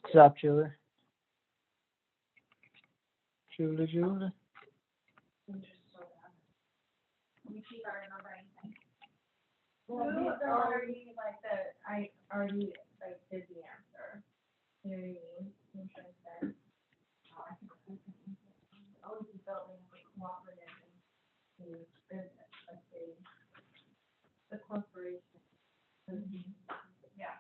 What's up, Julie? Julie. Well, they're already like the, I already like did the answer. You know what I mean? I'm trying to say. Always be built in a cooperative and business, like the corporation. Yeah.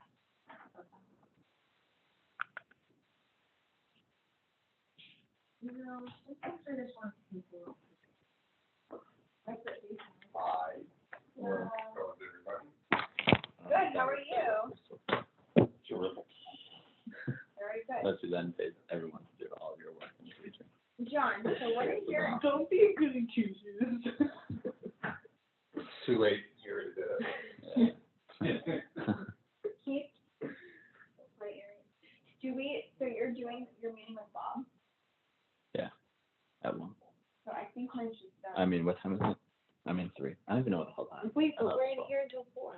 You know, sometimes I just want people. That's what we have. Hi. Good, how are you? Terrific. Very good. Unless you then pay everyone to do all of your work in the future. John, so what is your, Don't be a goody two-shoes. Too late. You already did it. Keith? Wait, do we, so you're doing your meeting with Bob? Yeah. At 1. So I think mine's just done. I mean, what time is it? I mean 3. I don't even know what the hell time. Wait, I but thought we're it in was here until 4.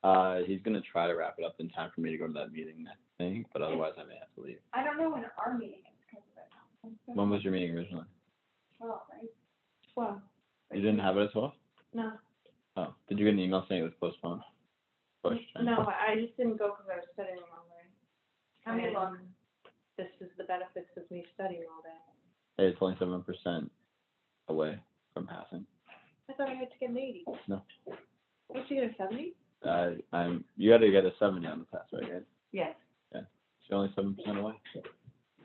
12. He's gonna try to wrap it up in time for me to go to that meeting, I think, but otherwise I may have to leave. I don't know when our meeting is because of it. When was your meeting originally? 12, right? 12. You didn't have it at 12? No. Oh, did you get an email saying it was postponed? No, I just didn't go because I was studying all day. How many And this is the benefits of me studying all day. Hey, it's only 7% away from passing. I thought I had to get an 80. No. Don't you get a 70? You got to get a 70 on the pass, right, guys? Yes. Yeah. You're only 7% away. You're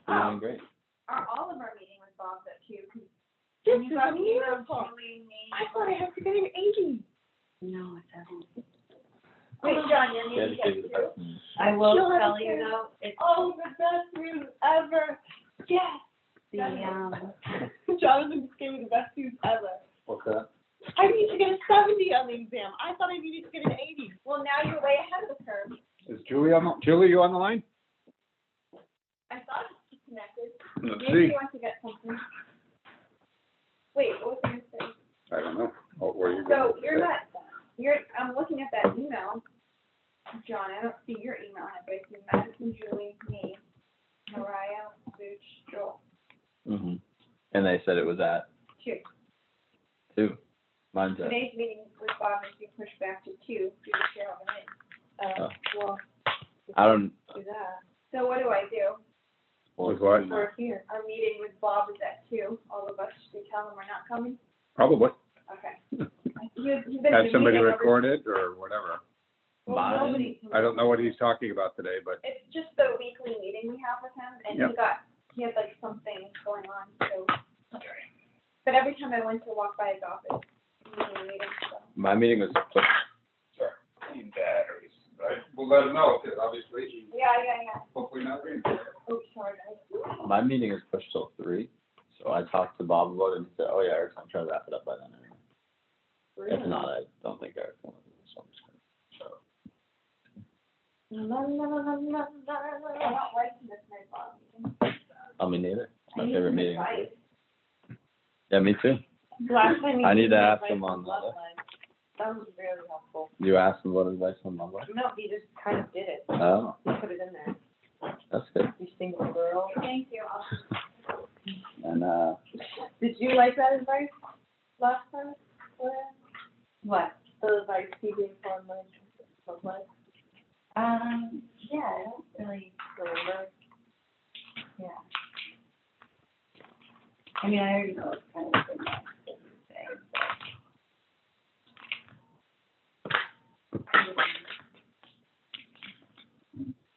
Oh. doing great. All of our meeting with Bob's at 2. This You is got me, beautiful. Julie, me. I thought I had to get an 80. No, it's 70. Wait, John, your Yeah, meeting just give you gets the 2? best news. I will She'll have tell a you kid. though, it's Oh, the best news ever. Yes. the, Jonathan just gave me the best news ever. What's that? I need to get a 70 on the exam. I thought I needed to get an 80. Well, now you're way ahead of the curve. Is Julie Julie, you on the line? I thought it's connected. Let's Maybe see. you want to get something. Wait, what was I gonna say? I don't know. Oh, where you So going? you're not, I'm looking at that email. John, I don't see your email, but I see Madison, Julie, me, Mariah, Booch, Joel. Mhm. And they said it was at 2. 2. Mine's at. Today's meeting with Bob is being pushed back to 2 due to Cheryl and Oh. Well, I don't. do that. So what do I do? With what? We're here. Our meeting with Bob is at 2. All of us, should we tell him we're not coming? Probably. Okay. You've been Have to somebody meeting record it or whatever. Well, Mine- nobody can- I don't know what he's talking about today, but It's just the weekly meeting we have with him, and Yep. he had like something going on, so. But every time I went to walk by his office, he was in a meeting, so. My meeting was pushed. batteries, right? We'll let him know, because obviously, Yeah. hopefully not reading. Oh, sorry, guys. My meeting is pushed till 3. So I talked to Bob about it and he said, "Oh yeah, Eric's gonna try to wrap it up by then." Anyway. If not, I don't think Eric's gonna do this. So I'm just gonna shut up. I don't like to miss my Bob meeting. I mean, neither. It's my I need favorite some meeting. advice. Yeah, me too. Last time I need to ask advice him on Love Monday. Life. That was really helpful. You asked him what advice on Monday? No, he just kind of did it. Oh, He put it in there. that's good. You single girl. Thank you. And Did you like that advice last time? What? The advice he gave on my love life? Yeah, I don't really remember. Yeah. I mean, I already know it's kind of been nice to say,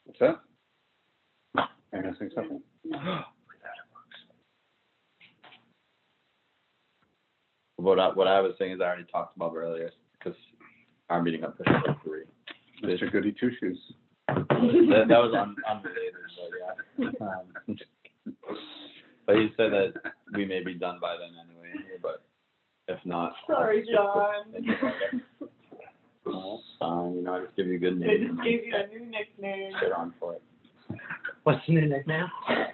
What's that? Am I missing something? what I was saying is I already talked about earlier because our meeting got pushed to 3. Mr. Goody Two Shoes. That was unrelated, but yeah. But he said that we may be done by then anyway, but if not. Sorry, John. Well, fine, you know, I just give you good They names. just gave you a new nickname. Shit on for it. What's the new nickname?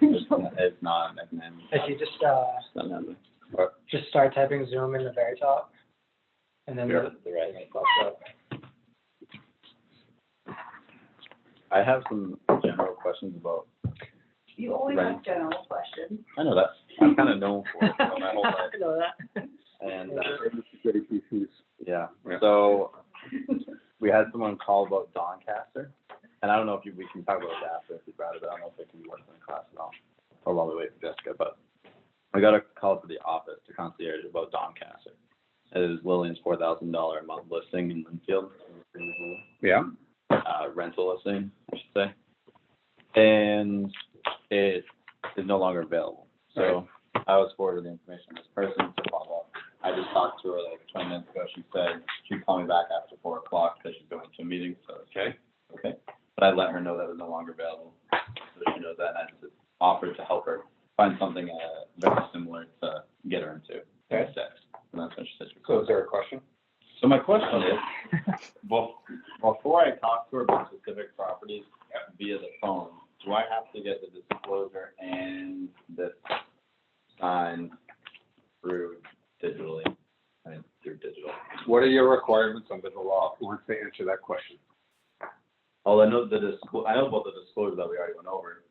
It's not a nickname. If you just It's not nothing. just start typing Zoom in the very top, and then Yeah. the right name pops up. I have some general questions about, You always Right. have general questions. I know that, I'm kind of known for it for my whole life. I know that. And, Goody two-shoes. yeah, Yeah. so we had someone call about Doncaster. And I don't know if we can talk about it after if you brought it, but I don't know if it can be worked in class at all, or while we wait for Jessica, but I got a call to the office, to concierge, about Doncaster. It is Lillian's $4,000 a month listing in Linfield. Yeah. Rental listing, I should say. And it is no longer available. So I was forwarded the information of this person to follow up. I just talked to her like 20 minutes ago. She said she'd call me back after 4 o'clock because she's going to a meeting, so. Okay. But I let her know that it was no longer available, so she knows that, and I just offered to help her find something, very similar to get her into. Okay. Sex. And that's when she said she So was. is there a question? So my question is, before I talk to her about specific properties via the phone, do I have to get the disclosure and this signed through digitally? I mean, through digital. What are your requirements under the law? Who wants to answer that question? Oh, I know I know about the disclosure that we already went over.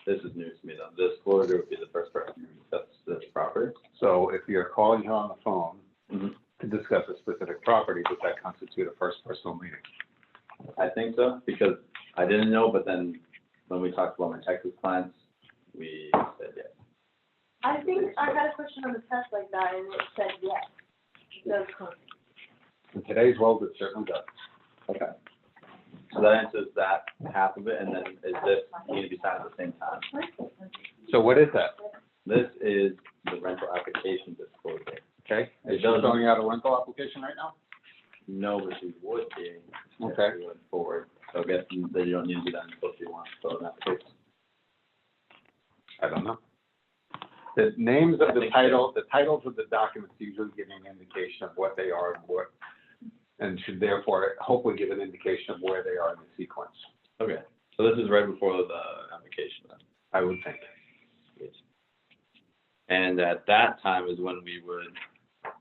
This is news to me though. The disclosure would be the first person who accepts this property. So if you're calling her on the phone Mhm. to discuss a specific property, does that constitute a first personal meeting? I think so, because I didn't know, but then when we talked about my Texas clients, we said yes. I think I had a question on the test like that, and it said yes. It does count. In today's world, it certainly does. Okay. So that answers that half of it, and then is this need to be signed at the same time? So what is that? This is the rental application disclosure. Okay. It Is she does- filling out a rental application right now? No, but she would be. if Okay. we went forward. So I guess that you don't need to do that until she wants to fill an application. I don't know. The names of I the think titles of the documents usually give an indication of what they are and should therefore hopefully give an indication of where they are in the sequence, Okay, so this is right before the application then. I would think. And at that time is when we would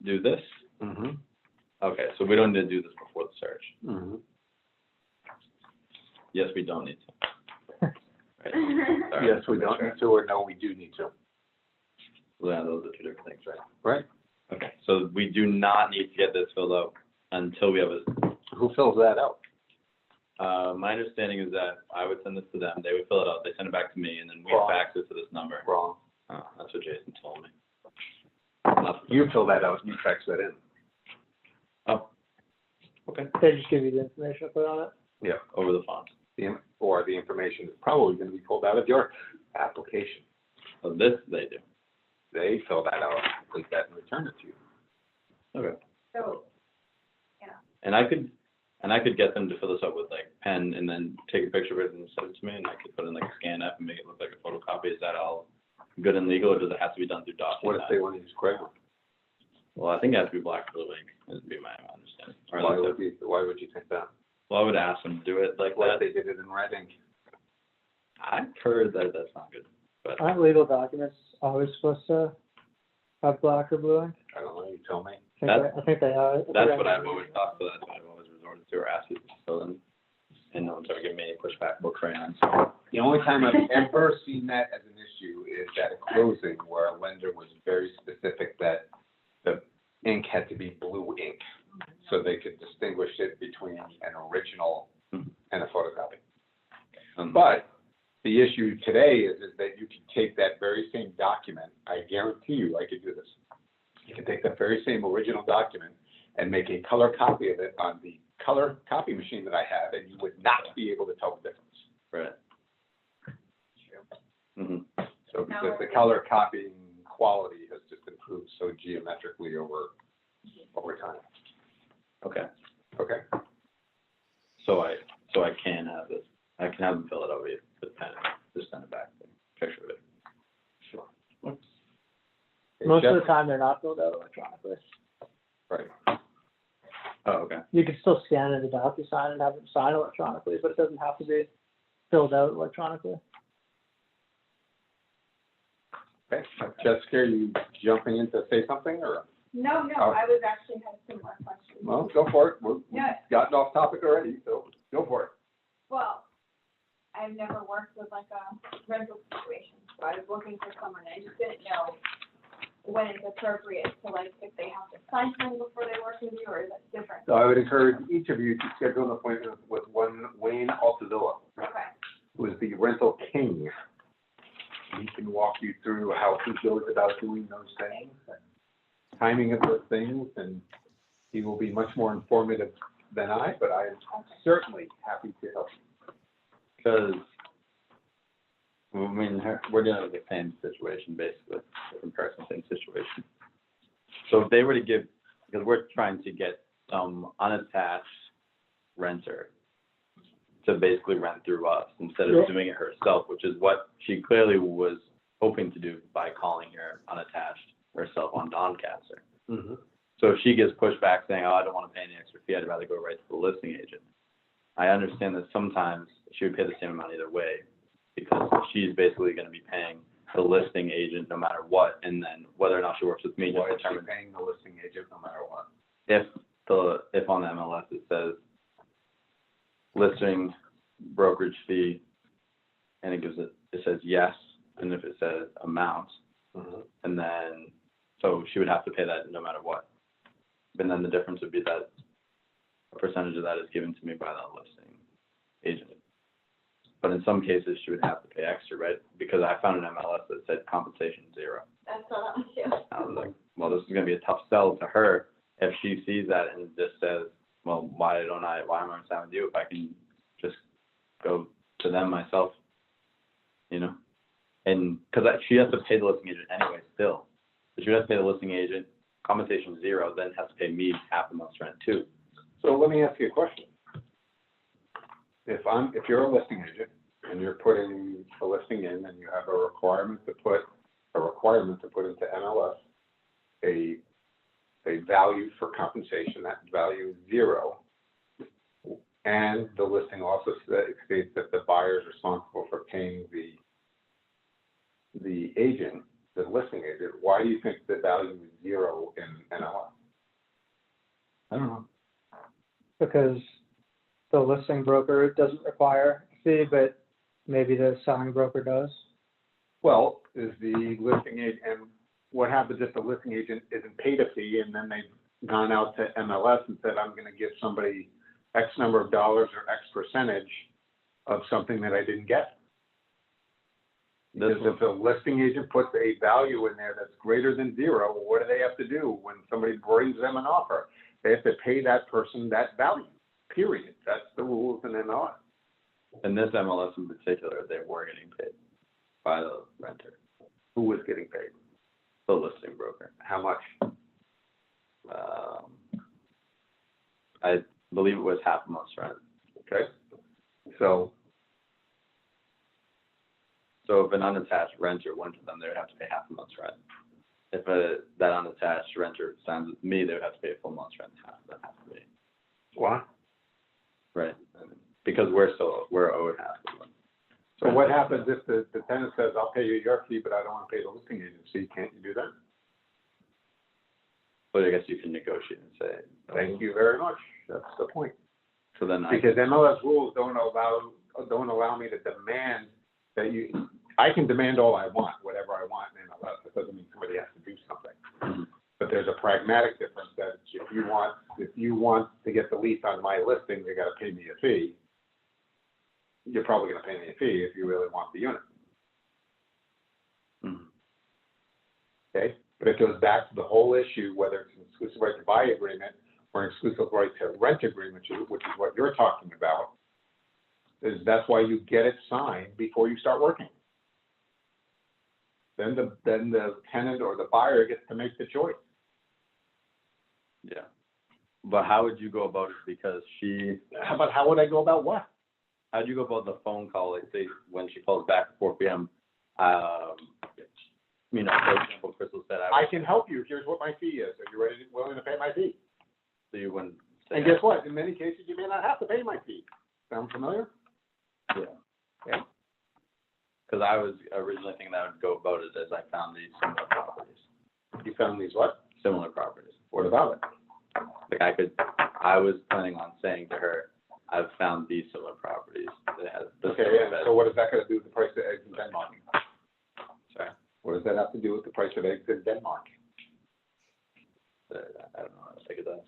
do this? Mm-hmm. Okay, so we don't need to do this before the search. Mm-hmm. Yes, we don't need to. Right. Sorry. Yes, we don't need to, or no, we do need to. Well, yeah, those are two different things, right? Right? Okay, so we do not need to get this filled out until we have Who fills that out? my understanding is that I would send this to them, they would fill it out, they send it back to me, and then we Wrong. fax it to this number. Wrong. Oh, that's what Jason told me. You fill that out, you fax that in. Oh, okay, They just give you the information to put on it. Yeah. over the phone. Or the information is probably going to be pulled out of your application. So this they do. They fill that out, complete that, and return it to you. Okay. So, And I could get them to fill this out with like pen and then take a picture of it and send it to me, and I could put in like a scan app and make it look like a photocopy. Is that all good and legal, or does it have to be done through DocuSign? What if they want to use Crayon? Well, I think it has to be black blue ink, would be my understanding. Or at least Why would you think that? well, I would ask them to do it like What if that. they did it in red ink? I've heard that that's not good, but Aren't legal documents always supposed to have black or blue ink? I don't know, you tell me. That's- I think they are. that's what I've always thought, so that's what I've always resorted to or asked you to fill in. And no one's ever given me any pushback about crayons. The only time I've ever seen that as an issue is at a closing where a lender was very specific that the ink had to be blue ink, so they could distinguish it between an original and a photocopy. But the issue today is that you can take that very same document, I guarantee you I could do this. You can take that very same original document and make a color copy of it on the color copy machine that I have, and you would not be able to tell the difference. Right. Mm-hmm. So because the color copying quality has just improved so geometrically over time. Okay, Okay? so I can have this, I can have them fill it out with pen, just send it back, picture of it. Sure. Most of the time, they're not filled out electronically. Right. Oh, okay. You can still scan in the DocuSign and have them sign electronically, but it doesn't have to be filled out electronically. Okay. Jessica, are you jumping in to say something, or? no, I was actually had some more questions. Well, go for it. We've Yeah. gotten off topic already, so go for it. Well, I've never worked with like a rental situation, so I was looking for someone, I just didn't know when it's appropriate to like, if they have to sign something before they work with you, or is that different? So I would encourage each of you to schedule an appointment with one Wayne Altavilla, Okay, who is the rental king. He can walk you through how he goes about doing those things, and timing of those things, and he will be much more informative than I, but I am certainly happy to help you. Because, I mean, we're dealing with the same situation, basically, different person, same situation. So if they were to give, because we're trying to get some unattached renter to basically rent through us instead of doing it herself, which is what she clearly was hoping to do by calling her unattached herself on Doncaster. Mm-hmm. So if she gets pushback saying, oh, I don't want to pay any extra fee, I'd rather go right to the listing agent. I understand that sometimes she would pay the same amount either way, because she's basically going to be paying the listing agent no matter what, and then whether or not she works with me Why just is she determines paying the listing agent no matter what? if on the MLS it says listing brokerage fee, and it says yes, and if it says amount, Mm-hmm. and then, so she would have to pay that no matter what. And then the difference would be that a percentage of that is given to me by the listing agent. But in some cases, she would have to pay extra, right? Because I found an MLS that said compensation 0. that's what I'm doing. I was like, well, this is going to be a tough sell to her if she sees that and just says, well, why am I signing with you if I can just go to them myself, you know? And because she has to pay the listing agent anyway still. So she has to pay the listing agent, compensation 0, then has to pay me half the month's rent too. So let me ask you a question. If you're a listing agent and you're putting a listing in and you have a requirement to put into MLS a value for compensation, that value is 0, and the listing also states that the buyer is responsible for paying the agent, the listing agent, why do you think the value is 0 in MLS? I don't know. Because the listing broker doesn't require a fee, but maybe the selling broker does. Well, is the listing agent, and what happens if the listing agent isn't paid a fee and then they've gone out to MLS and said, I'm going to give somebody X number of dollars or X percentage of something that I didn't get? Because if the listing agent puts a value in there that's greater than 0, what do they have to do when somebody brings them an offer? They have to pay that person that value, period. That's the rules in MLS. In this MLS in particular, they were getting paid by the renter, Who was getting paid? the listing broker. How much? I believe it was half a month's rent. Okay. So So if an unattached renter went to them, they would have to pay half a month's rent. If that unattached renter signs with me, they would have to pay a full month's rent. Half of that has to be. what? Right. Because we're owed half of them. So what happens if the tenant says, I'll pay you your fee, but I don't want to pay the listing agency? Can't you do that? But I guess you can negotiate and say. Thank you very much. That's the point. So then Because MLS rules don't allow me to demand that you, I can demand all I want, whatever I want in MLS. That doesn't mean somebody has to do something. Mhm. But there's a pragmatic difference that if you want to get the lease on my listing, you gotta pay me a fee. You're probably gonna pay me a fee if you really want the unit, Mhm. okay? But it goes back to the whole issue, whether it's an exclusive right to buy agreement or an exclusive right to rent agreement, which is what you're talking about, that's why you get it signed before you start working. Then the tenant or the buyer gets to make the choice. Yeah. But how would you go about it? Because How would I go about what? how'd you go about the phone call? Like say when she calls back at 4 p.m. For example, Crystal said I can help you. Here's what my fee is. Are you willing to pay my fee? so you wouldn't say. And guess what? In many cases, you may not have to pay my fee. Sound familiar? Yeah. Yeah. Because I was originally thinking that I would go about it as I found these similar properties. You found these what? Similar properties. What about it? Like I was planning on saying to her, I've found these similar properties that have the Okay, similar and beds. so what is that gonna do with the price of eggs in Denmark? Sorry, What does that have to do with the price of eggs in Denmark? I don't know, I think it does.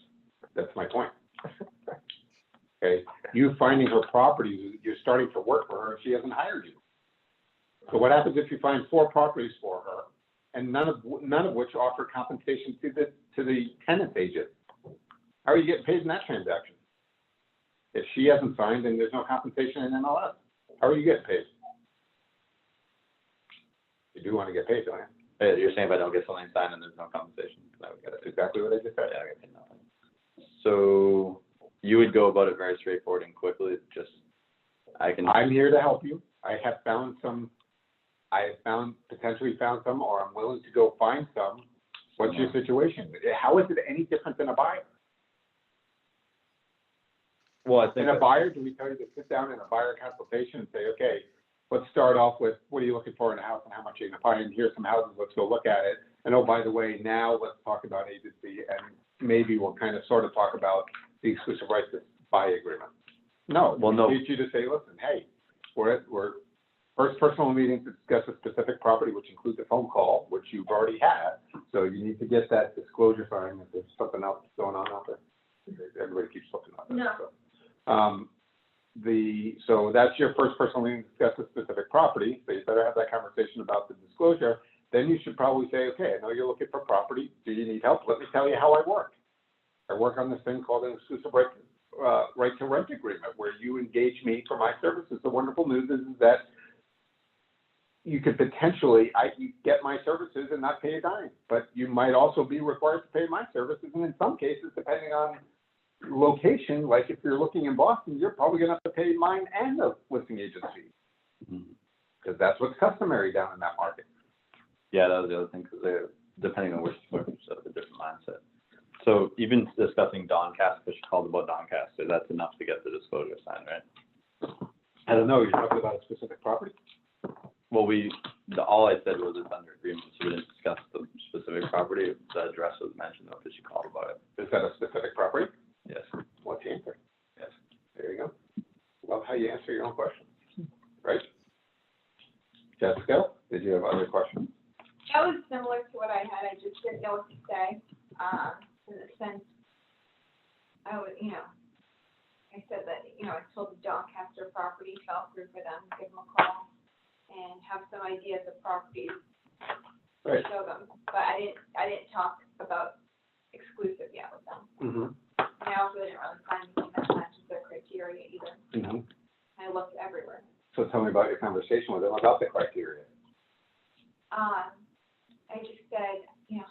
That's my point. Okay, you finding her properties, you're starting to work for her if she hasn't hired you. So what happens if you find 4 properties for her and none of which offer compensation to the tenant agent? How are you getting paid in that transaction? If she hasn't signed and there's no compensation in MLS, how are you getting paid? You do want to get paid, don't you? You're saying if I don't get something signed and there's no compensation, I would get it. That's exactly what I just said. Yeah, I get paid nothing. So you would go about it very straightforward and quickly, just, I'm here to help you. I have potentially found some, or I'm willing to go find some. What's your situation? How is it any different than a buyer? well, I think. In a buyer, do we tell you to sit down in a buyer consultation and say, okay, let's start off with, what are you looking for in a house and how much you're gonna find? Here's some houses, let's go look at it. And oh, by the way, now let's talk about agency, and maybe we'll kind of sort of talk about the exclusive rights to buy agreement. No, Well, no. we teach you to say, listen, hey, we're first personal meeting to discuss a specific property, which includes a phone call, which you've already had. So you need to get that disclosure signed if there's something else going on out there. Everybody keeps looking at that. No. So that's your first personal meeting to discuss a specific property, so you better have that conversation about the disclosure. Then you should probably say, okay, I know you're looking for property, do you need help? Let me tell you how I work. I work on this thing called an exclusive right to rent agreement, where you engage me for my services. The wonderful news is that you could potentially, you get my services and not pay a dime, but you might also be required to pay my services, and in some cases, depending on location, like if you're looking in Boston, you're probably gonna have to pay mine and the listing agent fee, because that's what's customary down in that market. Yeah, that was the other thing, because they're, depending on which firm, so a different mindset. So even discussing Doncaster, because you called about Doncaster, that's enough to get the disclosure signed, right? I don't know, you're talking about a specific property? Well, all I said was it's under agreement, so we didn't discuss the specific property. The address was mentioned though, because you called about it. Is that a specific property? Yes. What's the answer? Yes. There you go. Love how you answer your own questions, right? Jessica, did you have other questions? That was similar to what I had, I just didn't know what to say, in the sense, I said that, I told the Doncaster property, fell through for them, give them a call, and have some ideas of properties to Right. show them, but I didn't talk about exclusive yet with them. Mm-hmm. And I also didn't really find anything that matches their criteria either, Mm-hmm. I looked everywhere. So tell me about your conversation with them about the criteria. I just said,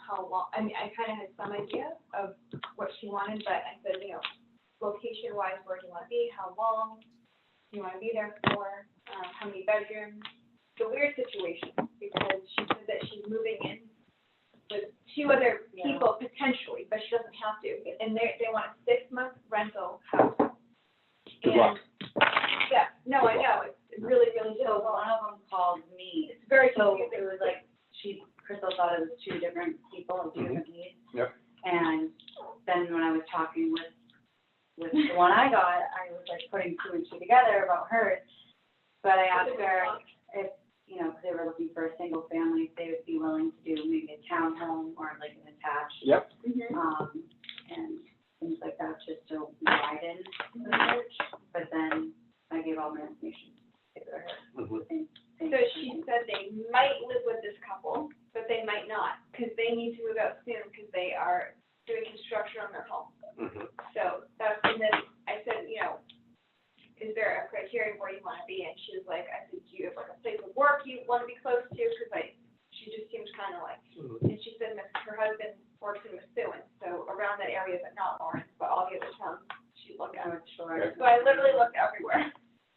how long, I kind of had some idea of what she wanted, but I said, location-wise, where do you want to be, how long do you want to be there for, how many bedrooms? It's a weird situation, because she said that she's moving in with 2 other people potentially, but she doesn't have to, and they want a 6-month rental house. Good luck. Yeah, no, I know, it's really, really So difficult. one of them called me, It's very so confusing. it was like, Crystal thought it was 2 different people and 2 different needs. Yep. And then when I was talking with the one I got, I was like putting 2 and 2 together about hers. But I asked her if, because they were looking for a single family, if they would be willing to do maybe a townhome or like an attached. Yep. And things like that, just to widen the search. But then I gave all my information to her. Mm-hmm. So she said they might live with this couple, but they might not, because they need to move out soon, because they are doing construction on their home. Mm-hmm. So that's, and then I said, is there a criteria where you want to be? And she was like, I said, do you have like a place of work you want to be close to? Because she just seems kind of like, and she said her husband works in Methuen, so around that area, but not Lawrence, but all the other towns she looked at. Okay. So I literally looked everywhere.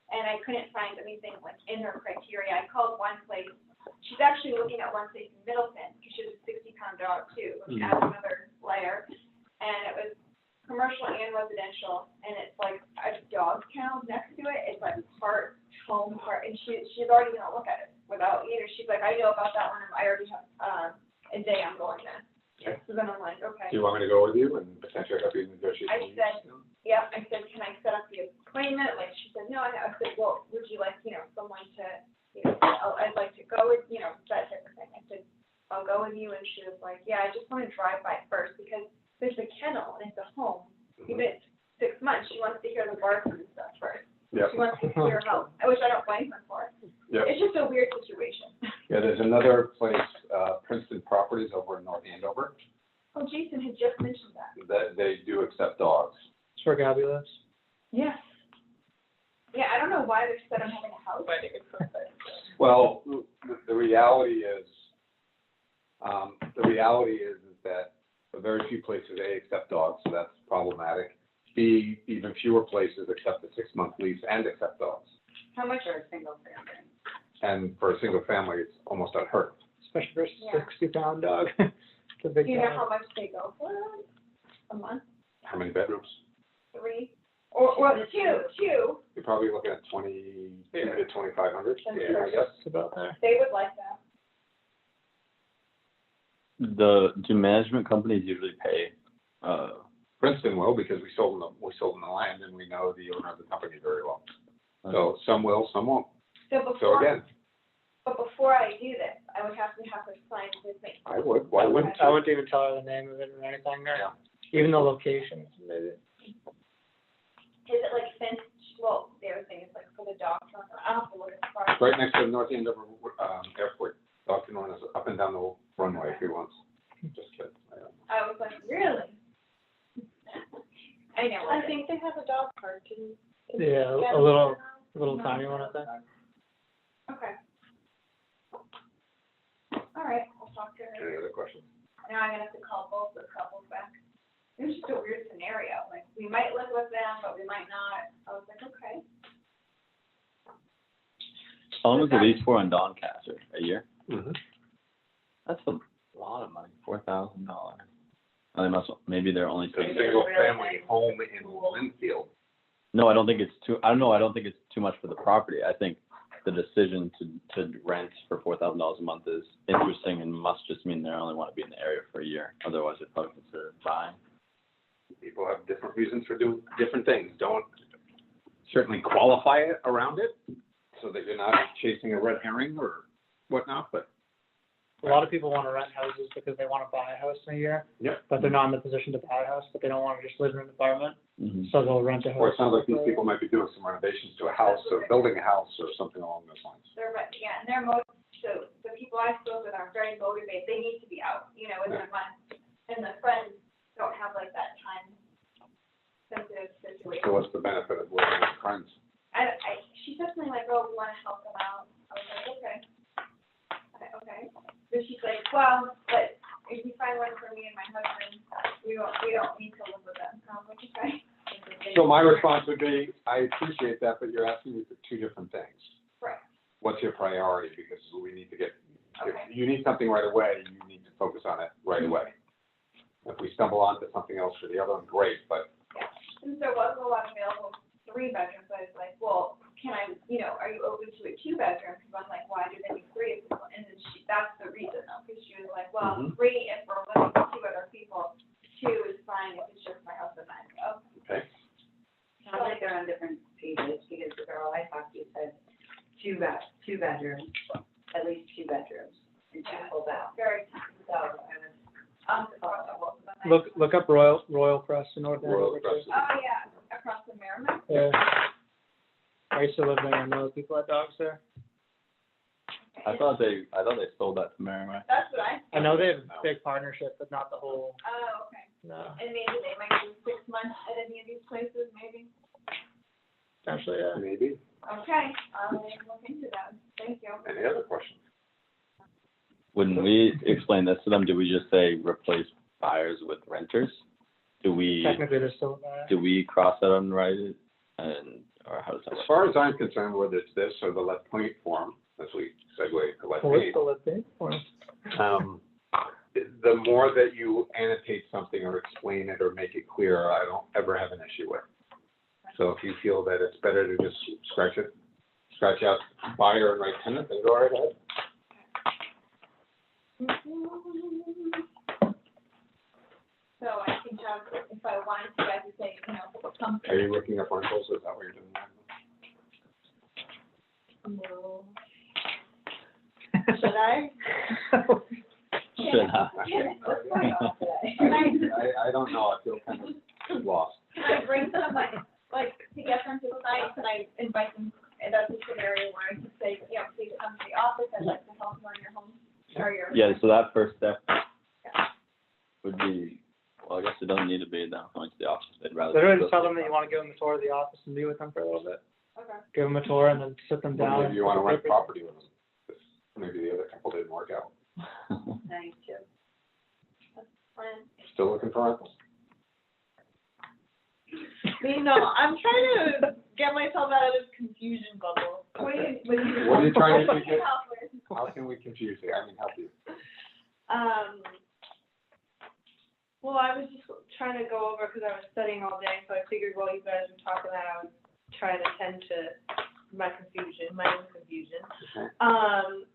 And I couldn't find anything like in her criteria. I called one place. She's actually looking at one place in Middleton, because she has a 60-pound dog too, which adds another layer. And it was commercial and residential, and it's like a dog kennel next to it. It's like part home, part, and she's already gonna look at it without, she's like, I know about that one, and I already have, a day I'm going there. Okay. So then I'm like, okay. Do you want me to go with you and potentially help you negotiate? I said, Yep, I said, can I set up the appointment? Like, she said, no, I said, well, would you like, someone to, I'd like to go with, that type of thing. I said, I'll go with you, and she was like, yeah, I just want to drive by first, because there's a kennel, and it's a home. Even if it's 6 months, she wants to hear the barks and stuff first. Yeah. She wants to hear how, which I don't blame her for. Yeah. It's just a weird situation. Yeah, there's another place, Princeton Properties over in North Andover, Oh, Jason had just mentioned that. that they do accept dogs. It's where Gabby lives. Yes. Yeah, I don't know why they're set on having a house. I think it's perfect. Well, the reality is that very few places, A, accept dogs, so that's problematic. B, even fewer places accept a 6-month lease and accept dogs. How much are a single family? And for a single family, it's almost unheard of. Especially for a Yeah. 60-pound dog. It's a big Do you know dog. how much they go for? A month? How many bedrooms? 3? Or two. You're probably looking at 20 to 2,500. That's Yeah, I guess. It's about there. They would like that. Do management companies usually pay, Princeton will, because we sold them the land and we know the owner of the company very well. So some will, some won't. So So again, before I do this, I would have to have her sign with me. I would, why wouldn't I you? wouldn't even tell her the name of it or anything, or Yeah. even the locations, maybe. Is it like fenced? Well, the other thing is like for the dog run. I'll have to look at the park. Right next to the North Andover Airport. Dog can run us up and down the runway if he wants. Just kidding. I was like, really? I know. I think they have a dog park in. Yeah, a little tiny one, I think. Okay. All right, I'll talk to her. Any other questions? Now I'm gonna have to call both the couples back. It was just a weird scenario, like, we might live with them, but we might not. I was like, okay. how long was the lease for on Doncaster? A year? Mm-hmm. That's a lot of money, $4,000. Oh, they must, maybe they're only. It's a single family home in Linfield. No, I don't think it's too, I don't think it's too much for the property. I think the decision to rent for $4,000 a month is interesting and must just mean they only want to be in the area for a year. Otherwise, they'd probably consider buying. People have different reasons for doing different things. Don't certainly qualify it around it so that you're not chasing a red herring or whatnot, but. A lot of people want to rent houses because they want to buy a house in a year, Yep. but they're not in the position to buy a house, but they don't want to just live in an apartment, Mm-hmm. so they'll rent a Or house. it sounds like these people might be doing some renovations to a house or building a house or something along those lines. They're, yeah, and so the people I spoke with are very motivated, they need to be out, within a month. And the friends don't have like that time sensitive situation. So what's the benefit of living with friends? She said something like, oh, we want to help them out. I was like, okay. Okay. But she's like, well, but if you find one for me and my husband, we don't need to live with them. And I was like, okay. So my response would be, I appreciate that, but you're asking me for two different things. Right. What's your priority? Because we need to get, if Okay. you need something right away, you need to focus on it right away. If we stumble onto something else for the other one, great, but Since there wasn't a lot available 3 bedrooms, I was like, well, can I, are you open to a 2-bedroom? Because I'm like, why do they need 3? And then that's the reason though, because she was like, well, 3 if we're living with 2 other people, 2 is fine if it's just my husband and I. Oh, okay. Sounds like they're on different pages, because the girl I talked to said 2 bedrooms, at least 2 bedrooms, and 2 full baths. very, So I was, Look up Royal Crest in North Royal Andover. Crest. too. oh, yeah, across the Merrimack. Yeah. I used to live there, I know people had dogs there. I thought they sold that to Merrimack. That's what I. I know they have a big partnership, but not the whole, Oh, okay. no, And maybe they might do 6 months at any of these places, maybe. essentially, yeah. Maybe. Okay, I'll look into that. Thank you. Any other questions? Wouldn't we explain this to them? Do we just say replace buyers with renters? Do we Technically, they're still there. cross that and write it? Or how does that As work? far as I'm concerned, whether it's this or the lead paint form, as we segue to lead What's paint, the list date for it? the more that you annotate something or explain it or make it clear, I don't ever have an issue with. So if you feel that it's better to just scratch out buyer and write tenant, then go right ahead. So I can have, if I wanted to, I could say, you know, come. Are you looking up rentals, is that what you're doing? No. Should I? Should I? I don't know, I feel kind of lost. I bring somebody, like, to get them to sites, and I invite them, and that's a scenario where I could say, you know, please come to the office, I'd like to help you on your home, or your. Yeah, so that first step would be, well, I guess it doesn't need to be down going to the office, they'd rather. Literally just tell them that you want to give them a tour of the office and be with them for a little bit. Okay. Give them a tour and then sit them down. Maybe you want to rent property with them. Maybe the other couple didn't work out. Thank you. Still looking for rentals? No, I'm trying to get myself out of this confusion bubble. What are you trying to do? help with? How can we confuse you? I mean, help you. Well, I was just trying to go over, because I was studying all day, so I figured while you guys were talking that I would try to tend to my own confusion. Okay.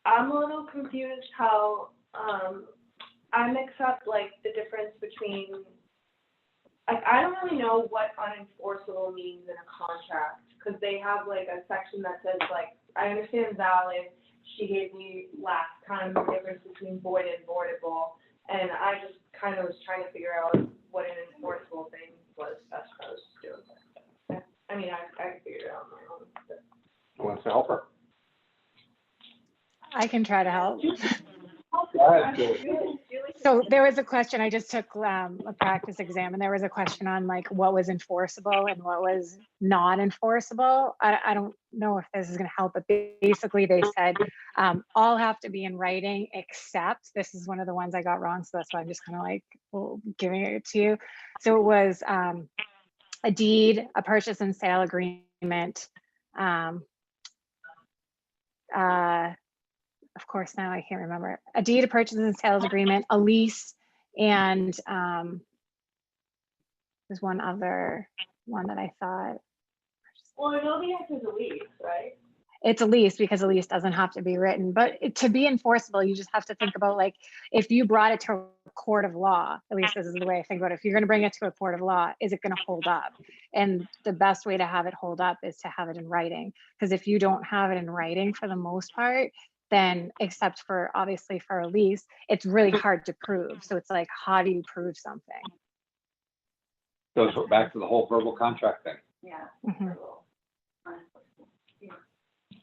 I'm a little confused how, I mix up, like, the difference between, like, I don't really know what unenforceable means in a contract, because they have, like, a section that says, like, I understand valid, she gave me last time the difference between void and voidable, and I just kind of was trying to figure out what an enforceable thing was as opposed to doing. I mean, I figured it out on my own, but. Who wants to help her? I can try to help. Go ahead, Julie. So there was a question, I just took a practice exam, and there was a question on like what was enforceable and what was non-enforceable. I don't know if this is going to help, but basically they said all have to be in writing except, this is one of the ones I got wrong, so that's why I'm just kind of like giving it to you. So it was a deed, a purchase and sale agreement, of course, now I can't remember, a deed of purchase and sales agreement, a lease, and there's one other one that I thought. Well, I know the answer is a lease, right? It's a lease because a lease doesn't have to be written, but to be enforceable, you just have to think about like, if you brought it to a court of law, at least this is the way I think about it, if you're going to bring it to a court of law, is it going to hold up? And the best way to have it hold up is to have it in writing. Because if you don't have it in writing for the most part, then except for obviously for a lease, it's really hard to prove. So it's like, how do you prove something? Goes back to the whole verbal contract thing. Yeah. Mhm.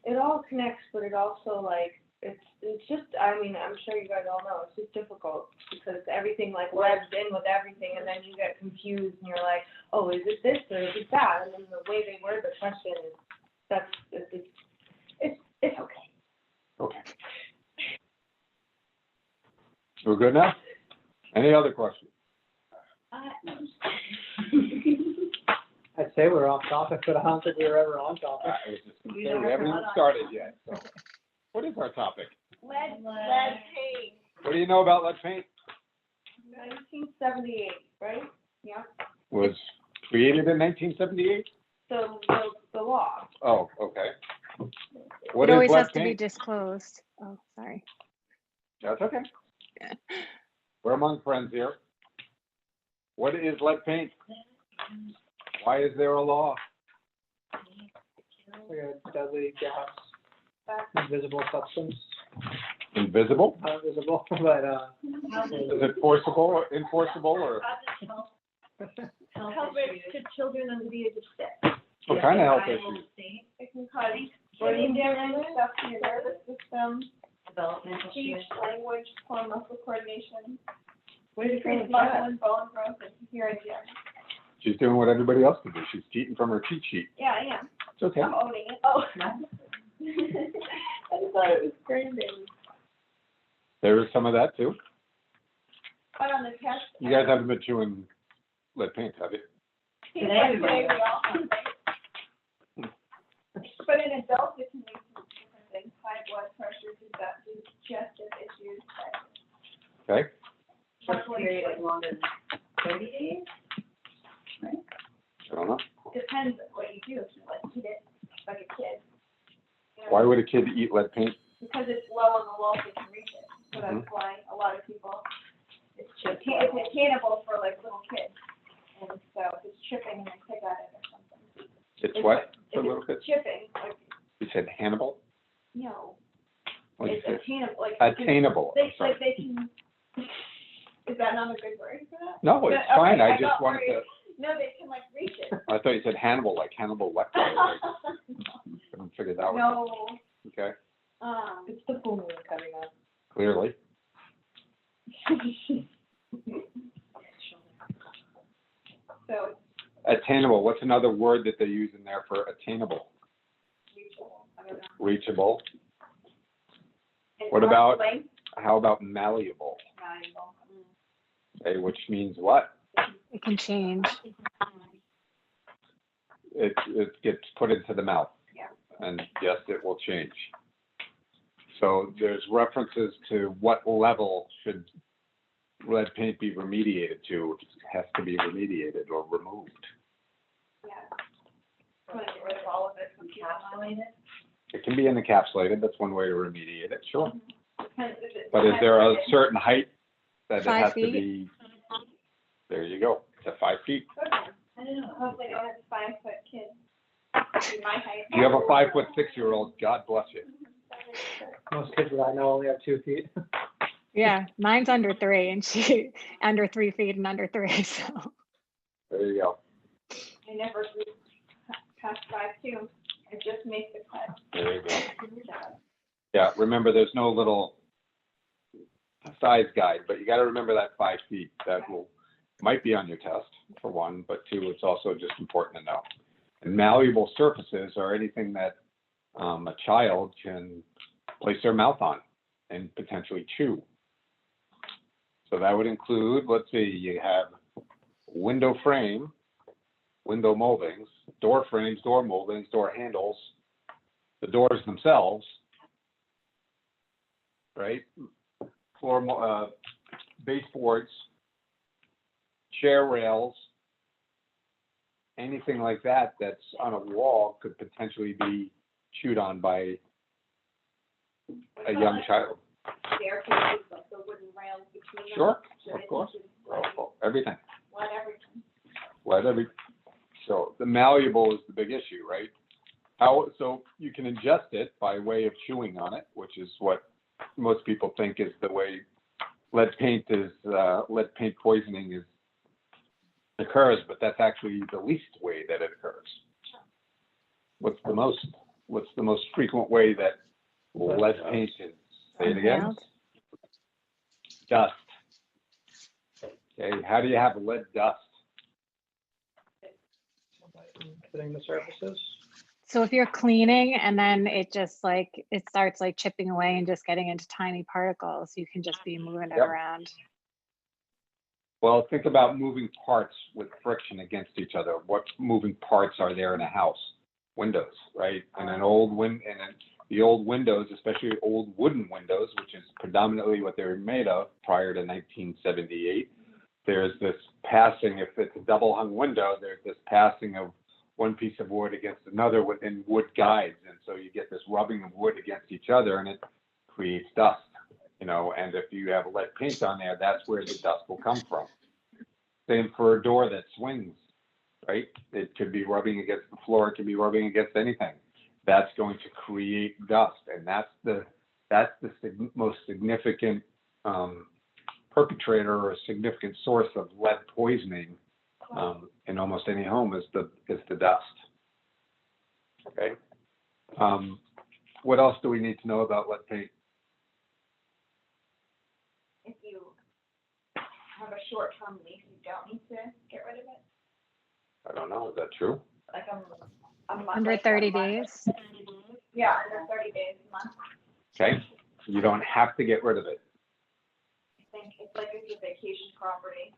It all connects, but it also like, it's just, I mean, I'm sure you guys all know, it's just difficult because everything like webs in with everything, and then you get confused and you're like, oh, is it this or is it that? And then the way they word the question is, it's okay. Okay. We're good now? Any other questions? I'd say we're off topic, but I don't think we were ever on topic. I was just gonna say, we haven't even started yet, so. What is our topic? Lead paint. What do you know about lead paint? 1978, right? Yeah. Was created in 1978? The law. Oh, okay. What It is always lead has to be paint? disclosed. Oh, sorry. That's okay. We're among friends here. What is lead paint? Why is there a law? Like a deadly gas, invisible substance, Invisible? not visible, but Is it forcible, enforceable, or Help it to children under the age of 6. what kind of health issues? It can cause brain damage, stuff to your nervous system, Developmental speech, issues. language, core muscle coordination, Where did increased muscle and bone growth, and hearing damage. She's doing what everybody else can do. She's cheating from her cheat sheet. Yeah, I am. It's okay. I'm owning it. Oh. I just thought it was brain damage. There is some of that too. But on the test. You guys haven't been chewing lead paint, have you? Today we all have it. But in adults, it can lead to different things, high blood pressure, digestive issues. Okay. Period longer than 30 days? I don't know. Depends on what you do, if you like eat it like a kid. You know, Why would a kid eat lead paint? Because it's low on the wall, they can reach it. So Mhm. that's why a lot of people, it's it's attainable for like little kids. And so if it's chipping and they pick at it or something. It's what for If little it's kids? chipping, like, You said Hannibal? no, What did you it's say? attainable, like. Attainable, I'm sorry. Like they can, is that not a good word for that? No, it's Okay, fine, I got just wanted to, worried. No, they can like reach it. I thought you said Hannibal, like Hannibal Lecter. I couldn't figure that one out. No, Okay, It's the full moon coming up. clearly. so Attainable, what's another word that they use in there for attainable? reachable, I don't know. Reachable. And What about- length, How about malleable? malleable. Okay, which means what? It can change. It gets put into the mouth. Yeah. And yes, it will change. So there's references to what level should lead paint be remediated to. It has to be remediated or removed. Yeah. Want to get rid of all of it, encapsulate it? It can be encapsulated, that's one way to remediate it, sure. Depends if it- But is there a certain height that it 5 has to feet? be? There you go, to 5 feet. Okay. I don't know, hopefully I don't have a 5-foot kid. Be my height. You have a 5'6" God bless you. Most kids that I know only have 2 feet. Yeah, mine's under 3 and she under 3 feet and under 3, so. There you go, I never grew past 5'2". I just make the cut. there you go. Yeah, remember, there's no little size guide, but you gotta remember that 5 feet. That might be on your test, for one, but two, it's also just important to know. And malleable surfaces are anything that a child can place their mouth on and potentially chew. So that would include, let's see, you have window frame, window moldings, door frames, door moldings, door handles, the doors themselves, right? Baseboards, chair rails, anything like that that's on a wall could potentially be chewed on by a young child. Staircases, like the wooden rails between them. Sure, So of it course. should, Everything. Let everything. So the malleable is the big issue, right? So you can ingest it by way of chewing on it, which is what most people think is the way lead paint poisoning occurs, but that's actually the least way that it occurs. What's the most frequent way that lead paint is? Say it again. Inhaled. Dust. Okay, how do you have lead dust? Hitting the surfaces. So if you're cleaning and then it just like, it starts like chipping away and just getting into tiny particles, you can just be moving it Yep. around. Well, think about moving parts with friction against each other. What moving parts are there in a house? Windows, right? And the old windows, especially old wooden windows, which is predominantly what they were made of prior to 1978. There's this passing, if it's a double hung window, there's this passing of one piece of wood against another within wood guides. And so you get this rubbing of wood against each other and it creates dust, and if you have lead paint on there, that's where the dust will come from. Same for a door that swings, right? It could be rubbing against the floor, it could be rubbing against anything. That's going to create dust, and that's the most significant perpetrator or a significant source of lead poisoning in almost any home is the dust. Okay. What else do we need to know about lead paint? If you have a short-term lease, you don't need to get rid of it. I don't know. Is that true? Like a month. Under like 30 a month. days. Yeah, under 30 days, a month. Okay. You don't have to get rid of it. I think it's like it's a vacation property.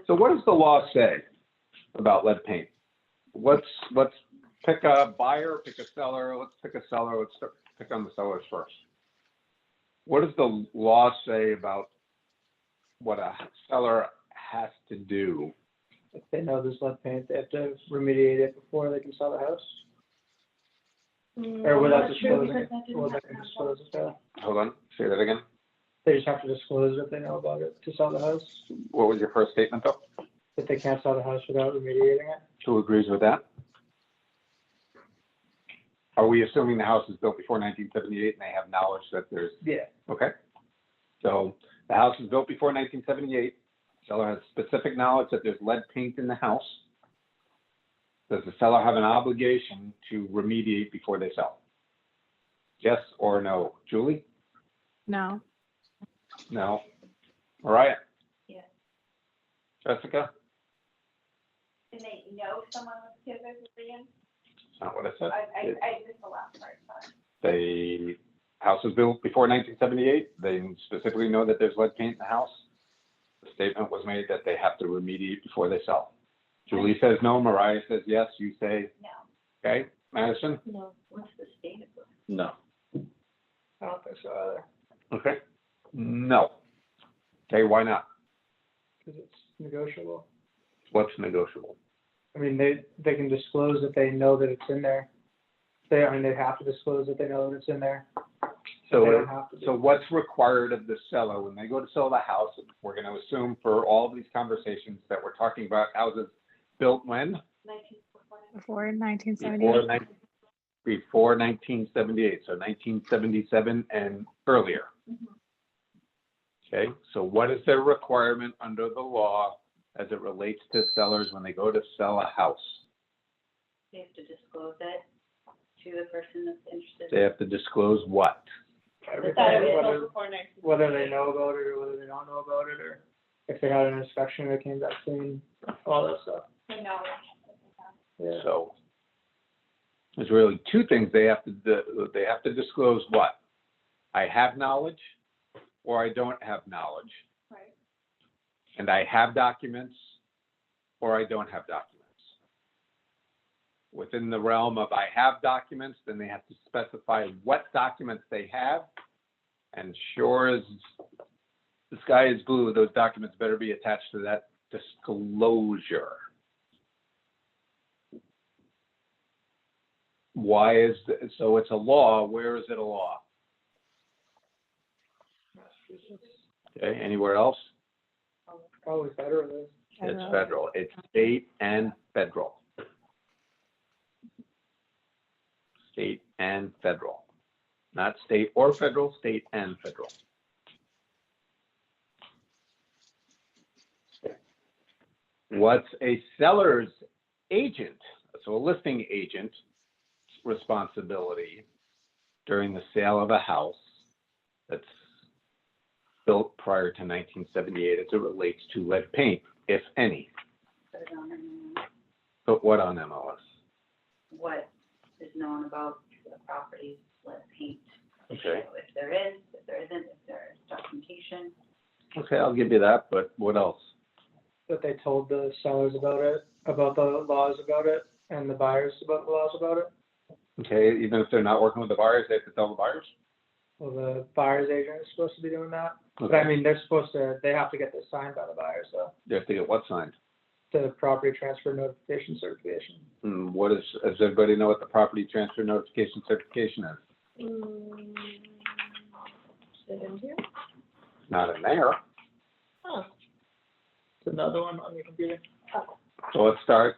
So what does the law say about lead paint? Let's pick a buyer, pick a seller. Let's pick a seller. Let's pick on the sellers first. What does the law say about what a seller has to do? If they know there's lead paint, they have to remediate it before they can sell the house. Or without disclosing it. Or without disclosing it. Hold on, say that again. They just have to disclose if they know about it to sell the house, What was your first statement though? that they can't sell the house without remediating it. Who agrees with that? Are we assuming the house was built before 1978 and they have knowledge that there's, Yeah. okay? So the house was built before 1978. Seller has specific knowledge that there's lead paint in the house. Does the seller have an obligation to remediate before they sell? Yes or no? Julie? No, No. Mariah? Yes. Jessica? And they know someone was typically in, That's not what I said. I missed the last part, sorry. The house was built before 1978. They specifically know that there's lead paint in the house. The statement was made that they have to remediate before they sell. Julie says no, Mariah says yes, you say, No. okay, Madison? No, what's the state of it? No. I don't think so either, Okay. No. Okay, why not? because it's negotiable. What's negotiable? I mean, they can disclose if they know that it's in there. They have to disclose that they know that it's in there. They don't have to. So what's required of the seller when they go to sell the house? We're going to assume for all of these conversations that we're talking about houses built when? before 1978. Before 1978, so 1977 and earlier. Okay, so what is their requirement under the law as it relates to sellers when they go to sell a house? They have to disclose it to the person that's interested. They have to disclose what? Everything, That it was whether, built before 19. whether they know about it or whether they don't know about it, or if they had an inspection that came back clean, all that stuff. They know. Yeah. So there's really two things they have to do. They have to disclose what? I have knowledge or I don't have knowledge. Right. And I have documents or I don't have documents. Within the realm of I have documents, then they have to specify what documents they have. And sure as the sky is blue, those documents better be attached to that disclosure. Why is, so it's a law, where is it a law? Okay, anywhere else? Probably federally. It's federal, it's state and federal. State and federal. Not state or federal, state and federal. What's a seller's agent, so a listing agent, responsibility during the sale of a house that's built prior to 1978 as it relates to lead paint, if any? Put it on MLS. But what on MLS? What is known about the property's lead paint issue, Okay. if there is, if there isn't, if there is documentation. Okay, I'll give you that, but what else? That they told the sellers about it, about the laws about it, and the buyers about the laws about it. Okay, even if they're not working with the buyers, they have to tell the buyers? Well, the buyer's agent is supposed to be doing that. But I mean, they're supposed to, they have to get this signed by the buyers, though. They have to get what signed? The property transfer notification certification. What is, does everybody know what the property transfer notification certification is? Is it in here? Not in there. Oh, It's another one on your computer. So let's start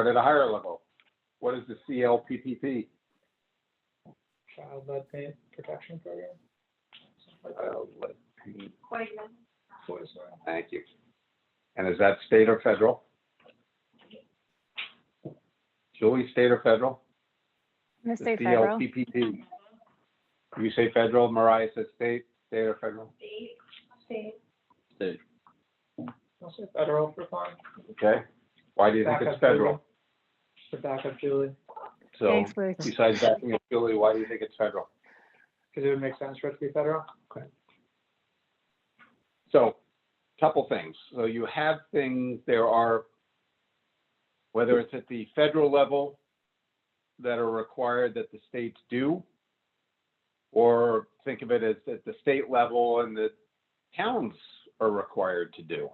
at a higher level. What is the CLPPP? Child lead paint protection program. Lead paint. Poison. Poison. Thank you. And is that state or federal? Julie, state or federal? I'm gonna The say federal. CLPPP. You say federal, Mariah says state or federal? state. State. I'll say federal for fun. Okay. Why do you think Back it's up, federal? Julie. To back up Julie, So Thanks, Luke. besides backing up Julie, why do you think it's federal? because it would make sense for it to be federal. So, couple things. So you have things, there are, whether it's at the federal level that are required that the states do, or think of it as at the state level and the towns are required to do.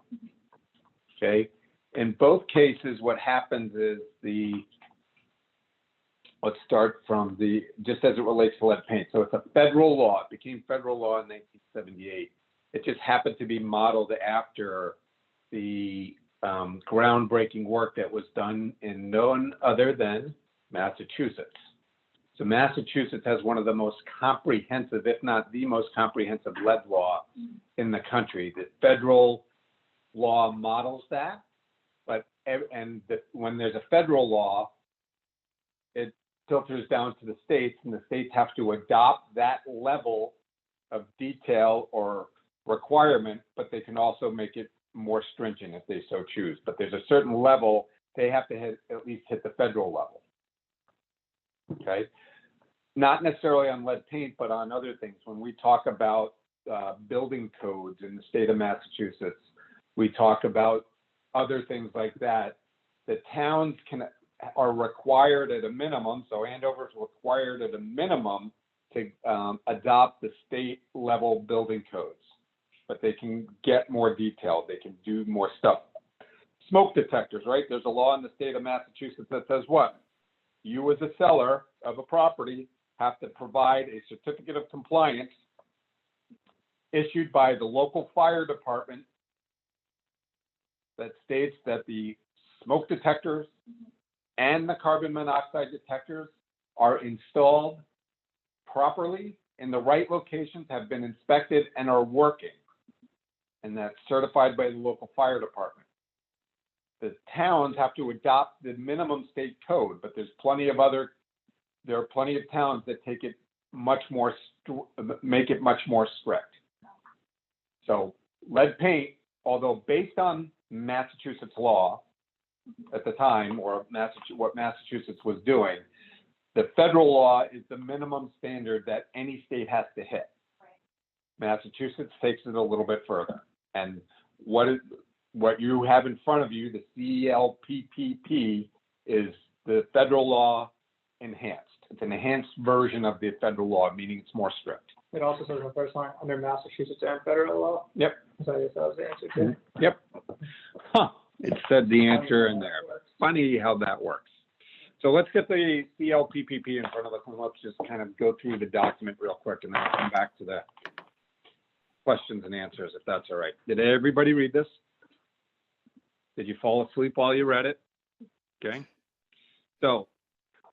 Okay? In both cases, what happens is let's start from just as it relates to lead paint. So it's a federal law. It became federal law in 1978. It just happened to be modeled after the groundbreaking work that was done in none other than Massachusetts. So Massachusetts has one of the most comprehensive, if not the most comprehensive lead law in the country. The federal law models that, but, when there's a federal law, it filters down to the states, and the states have to adopt that level of detail or requirement, but they can also make it more stringent if they so choose. But there's a certain level, they have to at least hit the federal level. Okay? Not necessarily on lead paint, but on other things. When we talk about building codes in the state of Massachusetts, we talk about other things like that. The towns are required at a minimum, so Andover's required at a minimum to adopt the state level building codes, but they can get more detailed. They can do more stuff. Smoke detectors, right? There's a law in the state of Massachusetts that says what? You as a seller of a property have to provide a certificate of compliance issued by the local fire department that states that the smoke detectors and the carbon monoxide detectors are installed properly in the right locations, have been inspected, and are working. And that's certified by the local fire department. The towns have to adopt the minimum state code, but there are plenty of towns that take it much more, make it much more strict. So lead paint, although based on Massachusetts law at the time, or what Massachusetts was doing, the federal law is the minimum standard that any state has to hit. Massachusetts takes it a little bit further. And what you have in front of you, the CLPPP, is the federal law enhanced. It's an enhanced version of the federal law, meaning it's more strict. It also says in the first line, under Massachusetts and federal law. Yep. So I guess that was the answer too. Yep. Huh. It said the answer in there. Funny how that works. So let's get the CLPPP in front of us, and let's just kind of go through the document real quick, and then I'll come back to the questions and answers, if that's all right. Did everybody read this? Did you fall asleep while you read it? Okay. So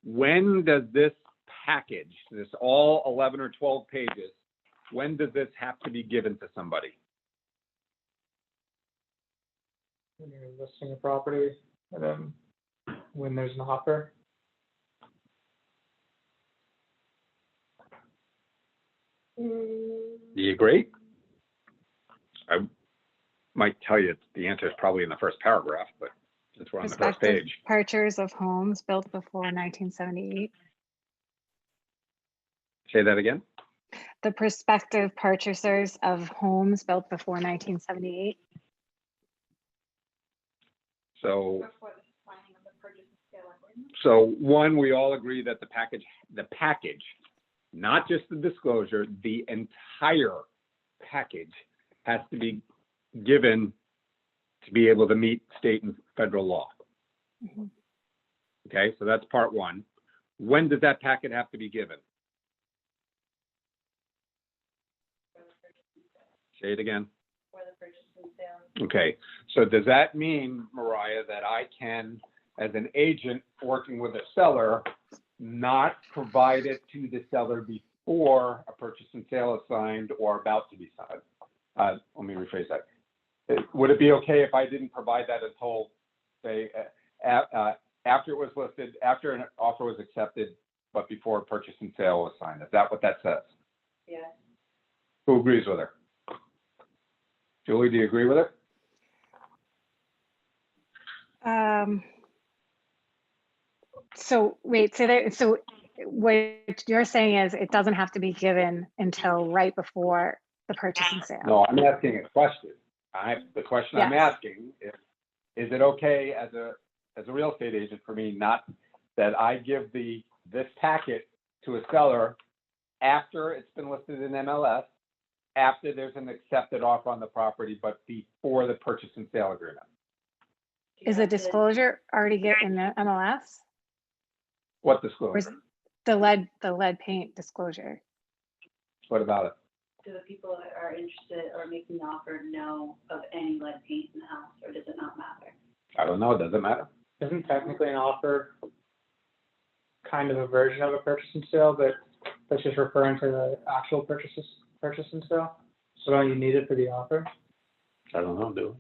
when does this package, this all 11 or 12 pages, when does this have to be given to somebody? When you're listing a property, and then when there's an offer. Mm, Do you agree? I might tell you the answer is probably in the first paragraph, but since we're on the first Prospective page. purchasers of homes built before 1978. Say that again? The prospective purchasers of homes built before 1978. So, Before the signing of the purchase and sale agreement. so one, we all agree that the package, not just the disclosure, the entire package has to be given to be able to meet state and federal law. Mhm. Okay, so that's part one. When does that packet have to be given? Say it again. For the purchase and sale. Okay, so does that mean, Mariah, that I can, as an agent working with a seller, not provide it to the seller before a purchase and sale is signed or about to be signed? Let me rephrase that. Would it be okay if I didn't provide that until, say, after it was listed, after an offer was accepted, but before a purchase and sale was signed? Is that what that says? Yes. Who agrees with her? Julie, do you agree with it? So wait, so what you're saying is it doesn't have to be given until right before the purchase and sale? No, I'm asking a question. The question I'm Yes. asking is it okay as a real estate agent for me not, that I give this packet to a seller after it's been listed in MLS, after there's an accepted offer on the property, but before the purchase and sale agreement? Is the disclosure already get in the MLS? What Or is disclosure? the lead paint disclosure? What about it? do the people that are interested or making the offer know of any lead paint in the house, or does it not matter? I don't know, does it matter? Isn't technically an offer kind of a version of a purchase and sale, but that's just referring to the actual purchase and sale? So don't you need it for the offer? I don't know, do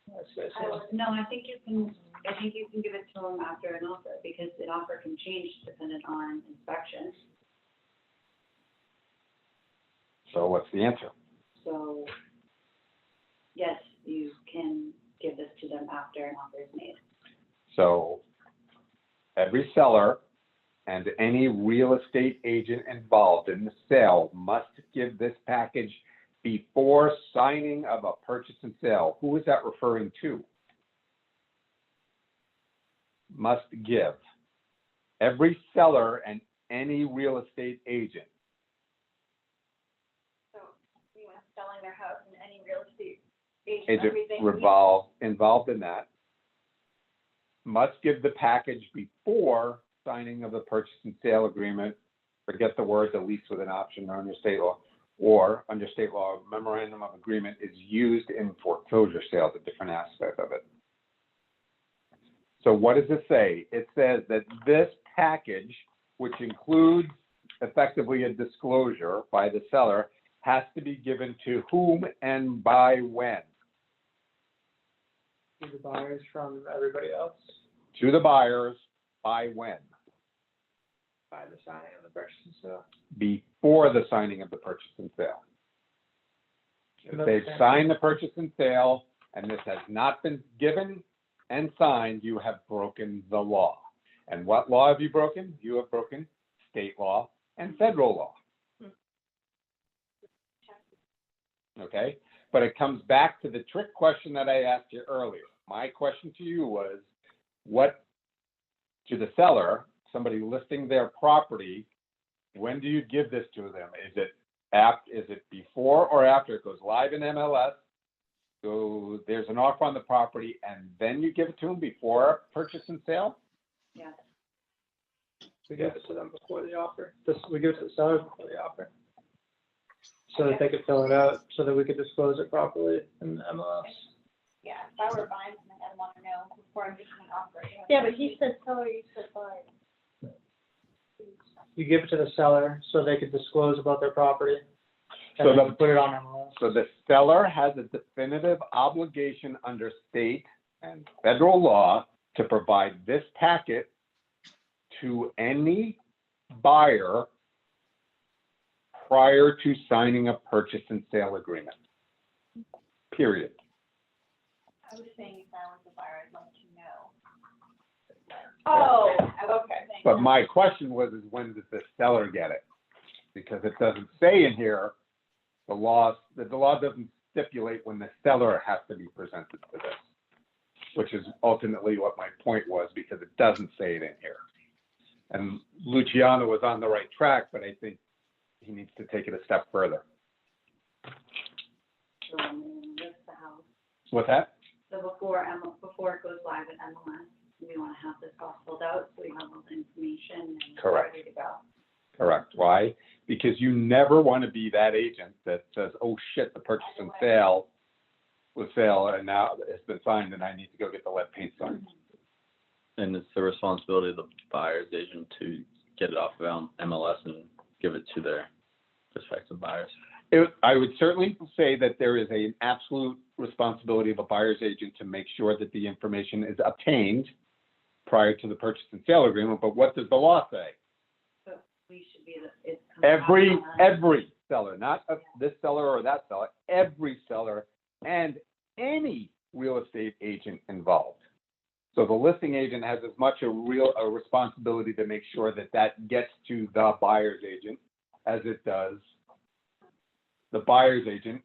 That's basically. No, I think you can give it to them after an offer, because an offer can change depending on inspection. So what's the answer? So, yes, you can give this to them after an offer is made. So every seller and any real estate agent involved in the sale must give this package before signing of a purchase and sale. Who is that referring to? Must give. Every seller and any real estate agent. So, you know, selling their house and any real estate agent, Agent everything. involved in that must give the package before signing of the purchase and sale agreement. Forget the words "a lease with an option" under state law, or under state law, memorandum of agreement is used in foreclosure sales, a different aspect of it. So what does it say? It says that this package, which includes effectively a disclosure by the seller, has to be given to whom and by when? To the buyers from everybody else To the buyers by when? by the signing of the purchase and sale. Before the signing of the purchase and sale. If they've signed the purchase and sale and this has not been given and signed, you have broken the law. And what law have you broken? You have broken state law and federal law. Okay, but it comes back to the trick question that I asked you earlier. My question to you was, what, to the seller, somebody listing their property, when do you give this to them? Is it before or after it goes live in MLS? So there's an offer on the property and then you give it to them before purchase and sale? Yes. We give it to them before the offer. We give it to the seller before the offer. So that they could fill it out, so that we could disclose it properly in the MLS. Yeah, if I were buying something, I'd want to know before I'm making an offer. Yeah, but he said seller, you said buyer. You give it to the seller so they could disclose about their property. So And then the- put it on MLS. So the seller has a definitive obligation under state and federal law to provide this packet to any buyer prior to signing a purchase and sale agreement. Period. I was saying if I was a buyer, I'd like to know. Oh, Okay. But my question was, is when does the seller get it? Because it doesn't say in here, the law doesn't stipulate when the seller has to be presented to this, which is ultimately what my point was, because it doesn't say it in here. And Luciano was on the right track, but I think he needs to take it a step further. So when we list the house, What's that? so before it goes live in MLS, we want to have this all filled out, so we have all the information and Correct. ready to go. Correct. Why? Because you never want to be that agent that says, oh shit, the purchase and sale was sale and now it's been signed and I need to go get the lead paint signed. And it's the responsibility of the buyer's agent to get it off of MLS and give it to their prospective buyers. I would certainly say that there is an absolute responsibility of a buyer's agent to make sure that the information is obtained prior to the purchase and sale agreement, but what does the law say? So we should be it's. Every seller, not this seller or that seller, every seller and any real estate agent involved. So the listing agent has as much a responsibility to make sure that that gets to the buyer's agent as it does the buyer's agent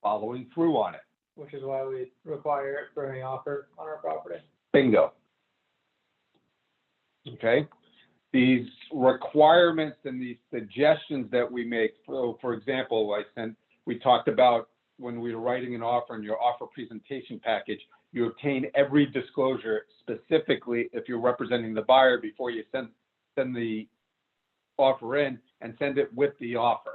following through on it. Which is why we require it for any offer on our property. Bingo. Okay? These requirements and these suggestions that we make, so for example, we talked about when we were writing an offer in your offer presentation package, you obtain every disclosure specifically if you're representing the buyer before you send the offer in and send it with the offer.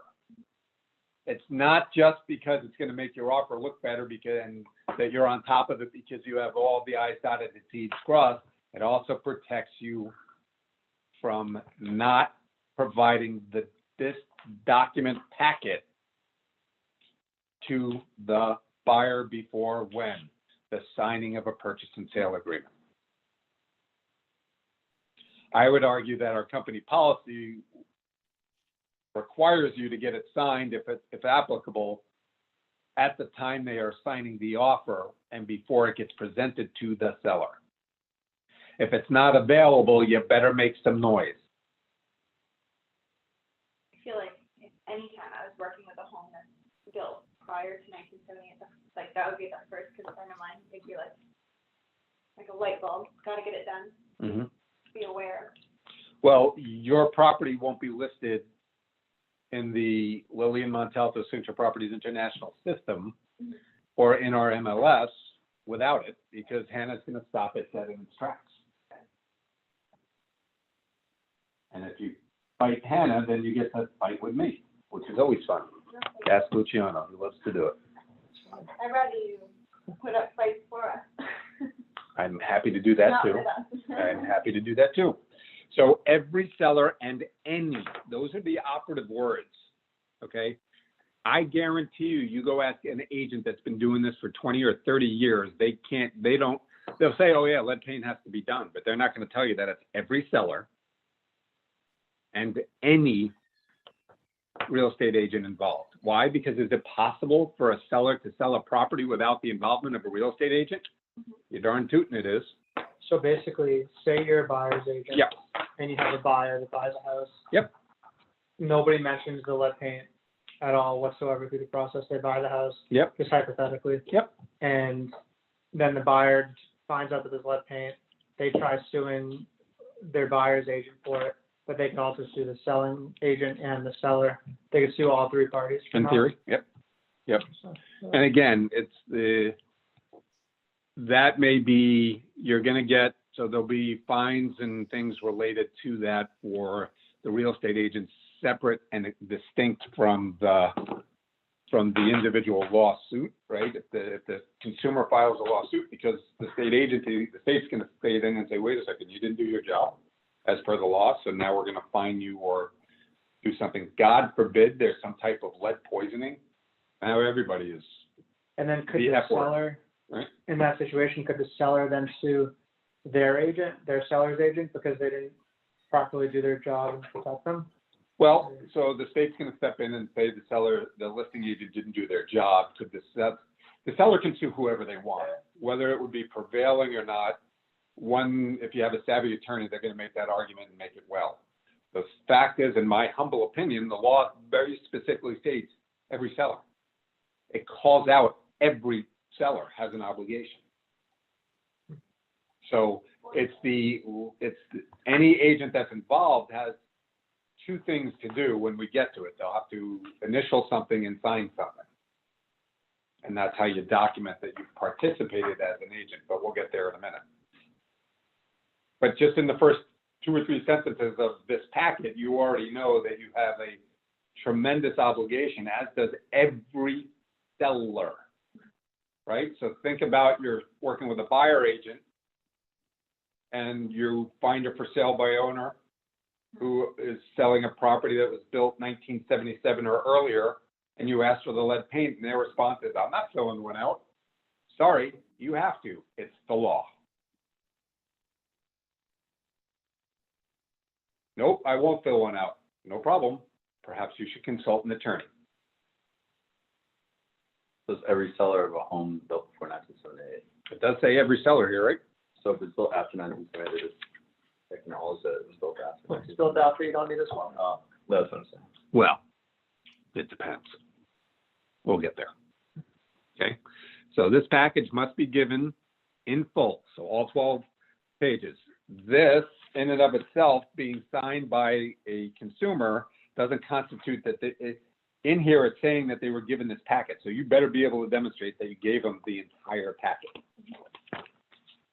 It's not just because it's gonna make your offer look better and that you're on top of it because you have all the I's dotted and T's crossed. It also protects you from not providing this document packet to the buyer before when? The signing of a purchase and sale agreement. I would argue that our company policy requires you to get it signed if applicable at the time they are signing the offer and before it gets presented to the seller. If it's not available, you better make some noise. I feel like if anytime I was working with a home that's built prior to 1978, like that would be the first concern of mine. It'd be like a light bulb, gotta get it done, Mm-hmm. be aware. Well, your property won't be listed in the Lillian Montalto Signature Properties International system or in our MLS without it, because Hannah's gonna stop it dead in its tracks. And if you fight Hannah, then you get to fight with me, which is always fun. Ask Luciano, he loves to do it. I'd rather you put up fights for us. I'm happy to do that Not too. with us. I'm happy to do that too. So every seller and any, those are the operative words, okay? I guarantee you go ask an agent that's been doing this for 20 or 30 years, they'll say, oh yeah, lead paint has to be done, but they're not gonna tell you that it's every seller and any real estate agent involved. Why? Because is it possible for a seller to sell a property without the involvement of a real estate agent? You're darn tootin' it is. So basically, say you're a buyer's agent. Yep. And you have a buyer that buys a house. Yep. Nobody mentions the lead paint at all whatsoever through the process. They buy the house. Yep. Just hypothetically. Yep. And then the buyer finds out that there's lead paint. They try suing their buyer's agent for it, but they can also sue the selling agent and the seller. They can sue all three parties. for In that. theory, yep. Yep. And again, that may be, you're gonna get, so there'll be fines and things related to that for the real estate agents, separate and distinct from the individual lawsuit, right? If the consumer files a lawsuit because the state's gonna stay in and say, wait a second, you didn't do your job as per the law, so now we're gonna fine you or do something. God forbid there's some type of lead poisoning. Now everybody is, And then could The the F word, seller, right? in that situation, could the seller then sue their agent, their seller's agent, because they didn't properly do their job and protect them? Well, so the state's gonna step in and say the listing agent didn't do their job. The seller can sue whoever they want, whether it would be prevailing or not. If you have a savvy attorney, they're gonna make that argument and make it well. The fact is, in my humble opinion, the law very specifically states every seller. It calls out every seller has an obligation. So any agent that's involved has two things to do when we get to it. They'll have to initial something and sign something. And that's how you document that you've participated as an agent, but we'll get there in a minute. But just in the first 2 or 3 sentences of this packet, you already know that you have a tremendous obligation, as does every seller, right? So think about you're working with a buyer agent and you find a for sale by owner who is selling a property that was built 1977 or earlier, and you ask for the lead paint, and their response is, I'm not filling one out. Sorry, you have to. It's the law. Nope, I won't fill one out. No problem. Perhaps you should consult an attorney. So it's every seller of a home built before 1978. It does say every seller here, right? So if it's built after 1978, it acknowledges that it was built after. It's built after, you don't need this one. Oh, that's what I'm saying. Well, it depends. We'll get there. Okay, so this package must be given in full, so all 12 pages. This, in and of itself, being signed by a consumer doesn't constitute that in here it's saying that they were given this packet, so you better be able to demonstrate that you gave them the entire packet.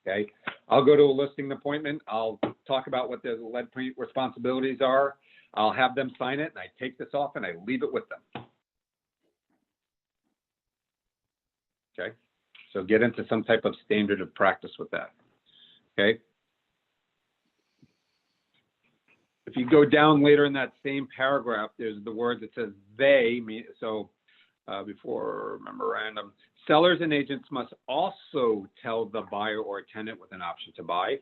Okay, I'll go to a listing appointment. I'll talk about what the lead paint responsibilities are. I'll have them sign it, and I take this off and I leave it with them. Okay? So get into some type of standard of practice with that. Okay? If you go down later in that same paragraph, there's the word that says they, before memorandum, sellers and agents must also tell the buyer or tenant with an option to buy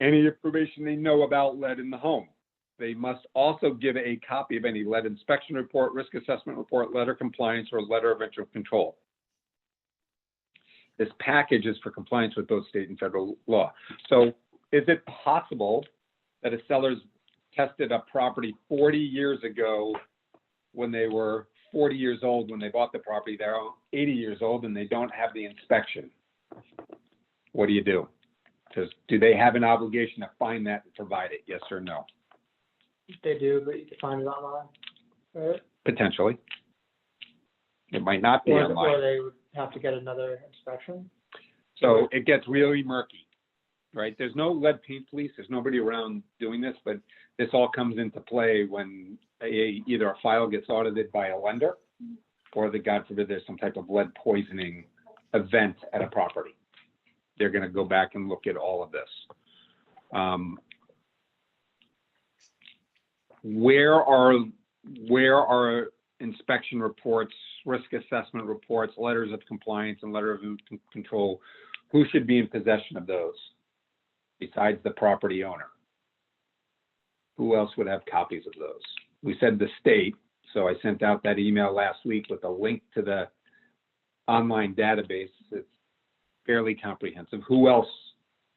any information they know about lead in the home. They must also give a copy of any lead inspection report, risk assessment report, letter of compliance, or letter of entry of control. This package is for compliance with both state and federal law. So is it possible that a seller's tested a property 40 years ago when they were 40 years old when they bought the property, they're 80 years old and they don't have the inspection? What do you do? Because do they have an obligation to find that and provide it, yes or no? They do, but you can find it online, right? Potentially. It might not be Or online. they would have to get another inspection. So it gets really murky, right? There's no lead paint police. There's nobody around doing this, but this all comes into play when either a file gets audited by a lender or that, God forbid, there's some type of lead poisoning event at a property. They're going to go back and look at all of this. Where are inspection reports, risk assessment reports, letters of compliance, and letter of control? Who should be in possession of those besides the property owner? Who else would have copies of those? We said the state, so I sent out that email last week with a link to the online database. It's fairly comprehensive. Who else,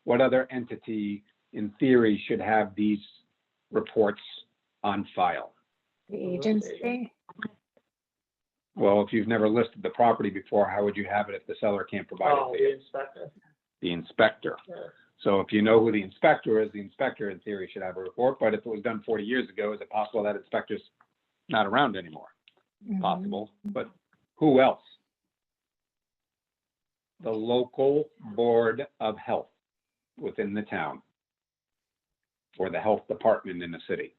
what other entity in theory should have these reports on file? The agency. Well, if you've never listed the property before, how would you have it if the seller can't provide Oh, it to the you? inspector. The inspector. Yeah. So if you know who the inspector is, the inspector in theory should have a report, but if it was done 40 years ago, is it possible that inspector's not around anymore? Mhm. Possible, but who else? The local board of health within the town or the health department in the city.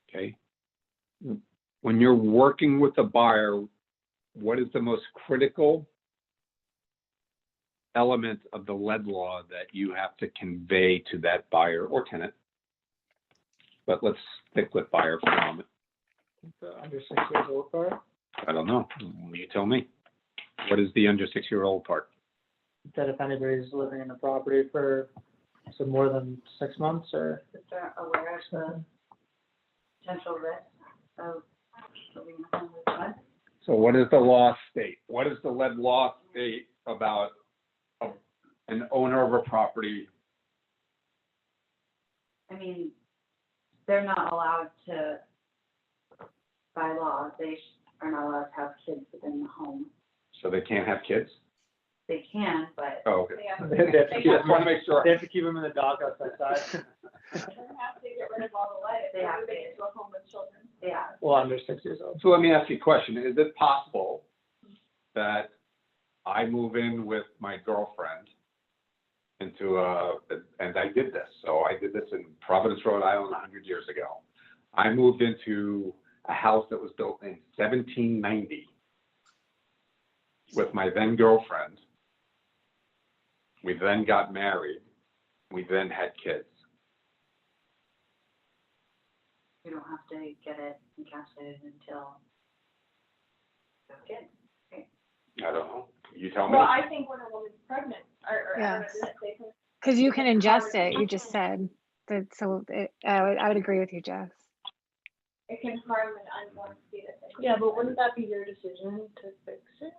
Okay. When you're working with a buyer, what is the most critical element of the lead law that you have to convey to that buyer or tenant? But let's stick with buyer for a moment. The under 6 years old part. I don't know. You tell me. What is the under 6-year-old part? That if anybody's living in the property for more than 6 months or. If they're aware of the potential risk of living in a home with lead. So what does the law state? What does the lead law state about an owner of a property? I mean, they're not allowed to, by law, are not allowed to have kids within the home. So they can't have kids? They can, but Oh, okay. They have They have to keep Just want to make sure. They have to keep them in the doghouse outside. they have to get rid of all the lead if They they're have moving to. into a home with children. yeah, Well, under 6 years old. So let me ask you a question. Is it possible that I move in with my girlfriend into and I did this. So I did this in Providence, Rhode Island 100 years ago. I moved into a house that was built in 1790 with my then girlfriend. We then got married. We then had kids. you don't have to get it encapsulated until you have kids. I don't know. You tell me. Well, I think when a woman's pregnant, or I don't know, Yes. didn't they can. Because you can ingest it, you just said that, so I would agree with you, Jess. It can harm an unborn fetus. Yeah, but wouldn't that be your decision to fix it?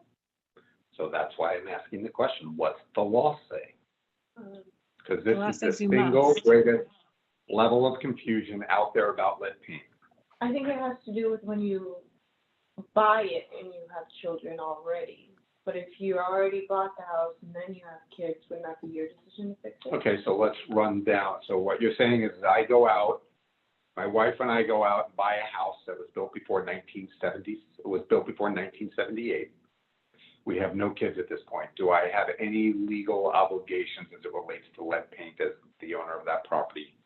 So that's why I'm asking the question. What's the law say? Because this The law is the says you single must. greatest level of confusion out there about lead paint. I think it has to do with when you buy it and you have children already. But if you already bought the house and then you have kids, wouldn't that be your decision to fix it? Okay, so let's run down. So what you're saying is I go out, my wife and I go out and buy a house that was built before 1970s. It was built before 1978. we have no kids at this point. Do I have any legal obligations as it relates to lead paint as the owner of that property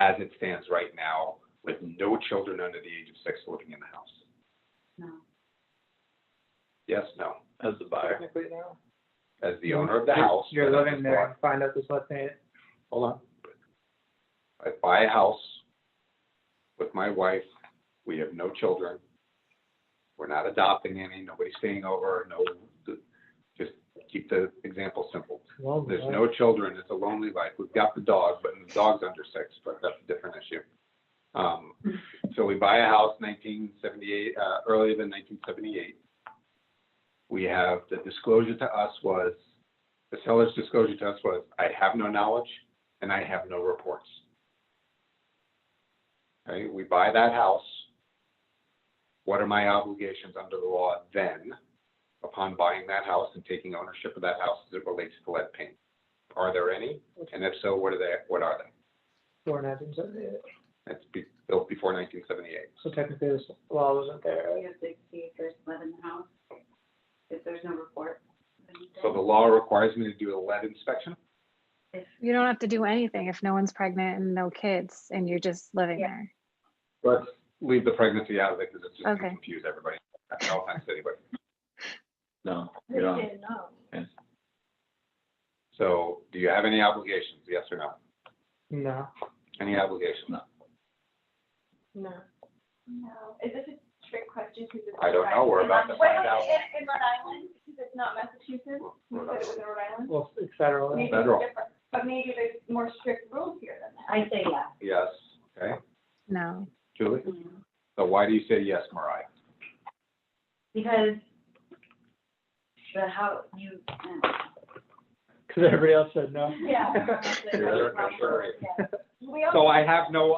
as it stands right now with no children under the age of 6 living in the house? No. Yes, no. As the buyer. Technically, no. As the owner of the house. You're but as living the there lot- and find out there's lead paint. Hold on. I buy a house with my wife. We have no children. We're not adopting any, nobody's staying over, no, just keep the example simple. Well, There's no children, it's a lonely life. We've got the dog, but the dog's under 6, but that's a different issue. So we buy a house 1978, earlier than 1978. We have, the disclosure to us was, the seller's disclosure to us was, I have no knowledge and I have no reports. Okay, we buy that house. What are my obligations under the law then, upon buying that house and taking ownership of that house as it relates to lead paint? Are there any? And if so, what are they? Before 1978. It's built before 1978. So technically, this law wasn't there. You have to see if there's lead in the house, if there's no report. So the law requires me to do a lead inspection? You don't have to do anything if no one's pregnant and no kids and you're just living Yeah. there. Let's leave the pregnancy out of it because it's just going to Okay. confuse everybody. No offense to anybody. No, They you don't. didn't know. So do you have any obligations, yes or no? No. Any obligations? No. No. No, is this a trick question? 'Cause it's I don't know, we're about to Wait, find out. in Rhode Island, because it's not Massachusetts, you said it was in Rhode Island? Well, it's federal. Maybe it's Federal. different, but maybe there's more strict rules here than that. I say yes. Yes. Okay. No. Julie? So why do you say yes, Mariah? Because you, Because everybody else said no. Yeah. Sure, sure. We all- So I have no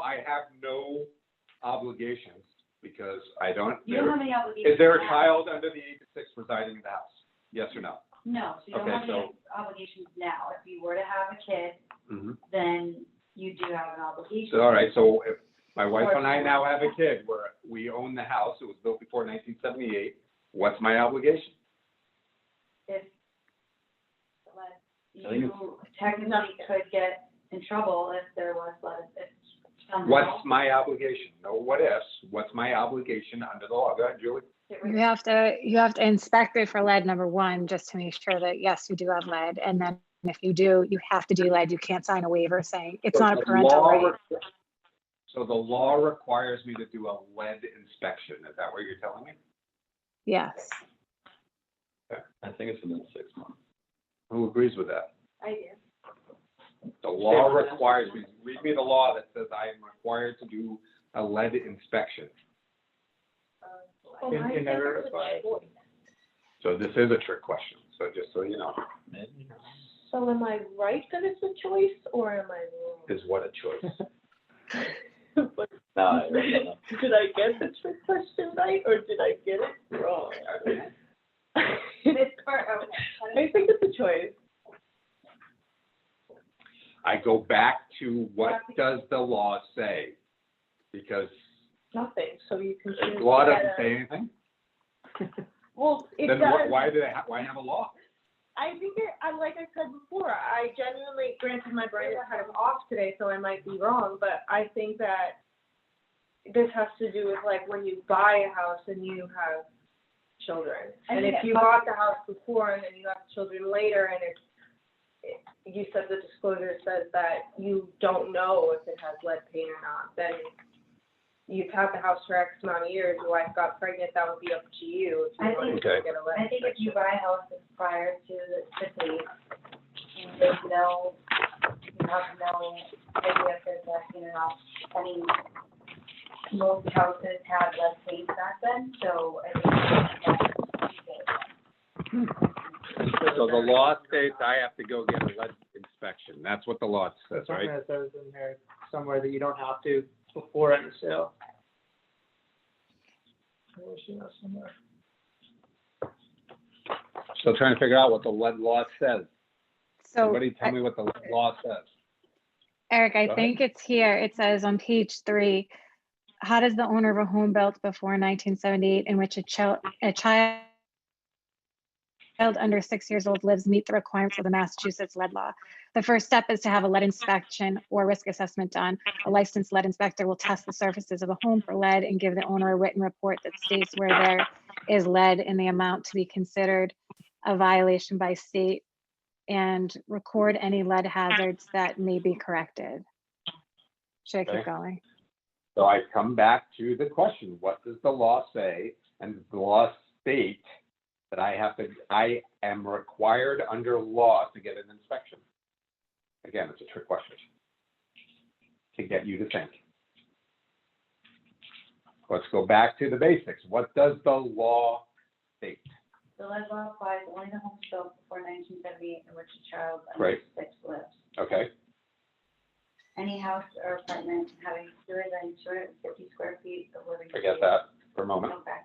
obligations because I don't. you don't have any obligations. Is there a now. child under the age of 6 residing in the house? Yes or no? No, so you don't Okay, have any obligations now. If you were to have a kid, Mm-hmm. then you do have an obligation. So, all right, so if my wife and I now have a kid where we own the house, it was built before 1978, what's my obligation? If I think you technically could get in trouble if there was lead, if somehow. What's my obligation? No what ifs, what's my obligation under the law? Go ahead, Julie. You have to inspect it for lead, number one, just to make sure that, yes, you do have lead. And then if you do, you have to do lead. You can't sign a waiver saying it's not a The parental law right. So the law requires me to do a lead inspection, is that what you're telling me? Yes. I think it's within 6 months. Who agrees with that? I do. The law requires me, read me the law that says I am required to do a lead inspection. Well, It- I it never think it's a required. choice. So this is a trick question, so just so you know, So am I right that it's a choice or am I wrong? is what a choice. But No, I don't know. did I get the trick question right or did I get it wrong? This part, okay. I think it's a choice. I go back to what does the law say? Because Nothing, so you can choose. the law to doesn't get a- say anything, Well, it then does. why have a law? I think like I said before, I genuinely, granted my brain is kind of off today, so I might be wrong, but I think that this has to do with like when you buy a house and you have children. I And think if it you must- bought the house before and then you have children later and you said the disclosure says that you don't know if it has lead paint or not, then you've had the house for X amount of years, your wife got pregnant, that would be up to you if I you wanted think- to get a lead I think if you inspection. buy a house that's prior to the date, and there's no, you have no idea if there's lead paint or not. I mean, most houses had lead paint back then, so I think that's. So the law states I have to go get a lead inspection, that's what the law says, There's something right? that says in there somewhere that you don't have to before any sale. Where is she now somewhere? So trying to figure out what the lead law says. So Somebody tell me what the lead law says. Eric, I Go ahead. think it's here. It says on page 3, how does the owner of a home built before 1978 in which a child under 6 years old lives meet the requirements of the Massachusetts lead law. The first step is to have a lead inspection or risk assessment done. A licensed lead inspector will test the surfaces of the home for lead and give the owner a written report that states where there is lead and the amount to be considered a violation by state, and record any lead hazards that may be corrected. Should I keep Okay. going? So I come back to the question, what does the law say? And does the law state that I am required under law to get an inspection? Again, it's a trick question to get you to think. Let's go back to the basics. What does the law state? The lead law applies only to homes built before 1978 in which a child under Right. 6 lives. Okay, Any house or apartment having fewer than 250 square feet of living forget space. that for a moment. Okay.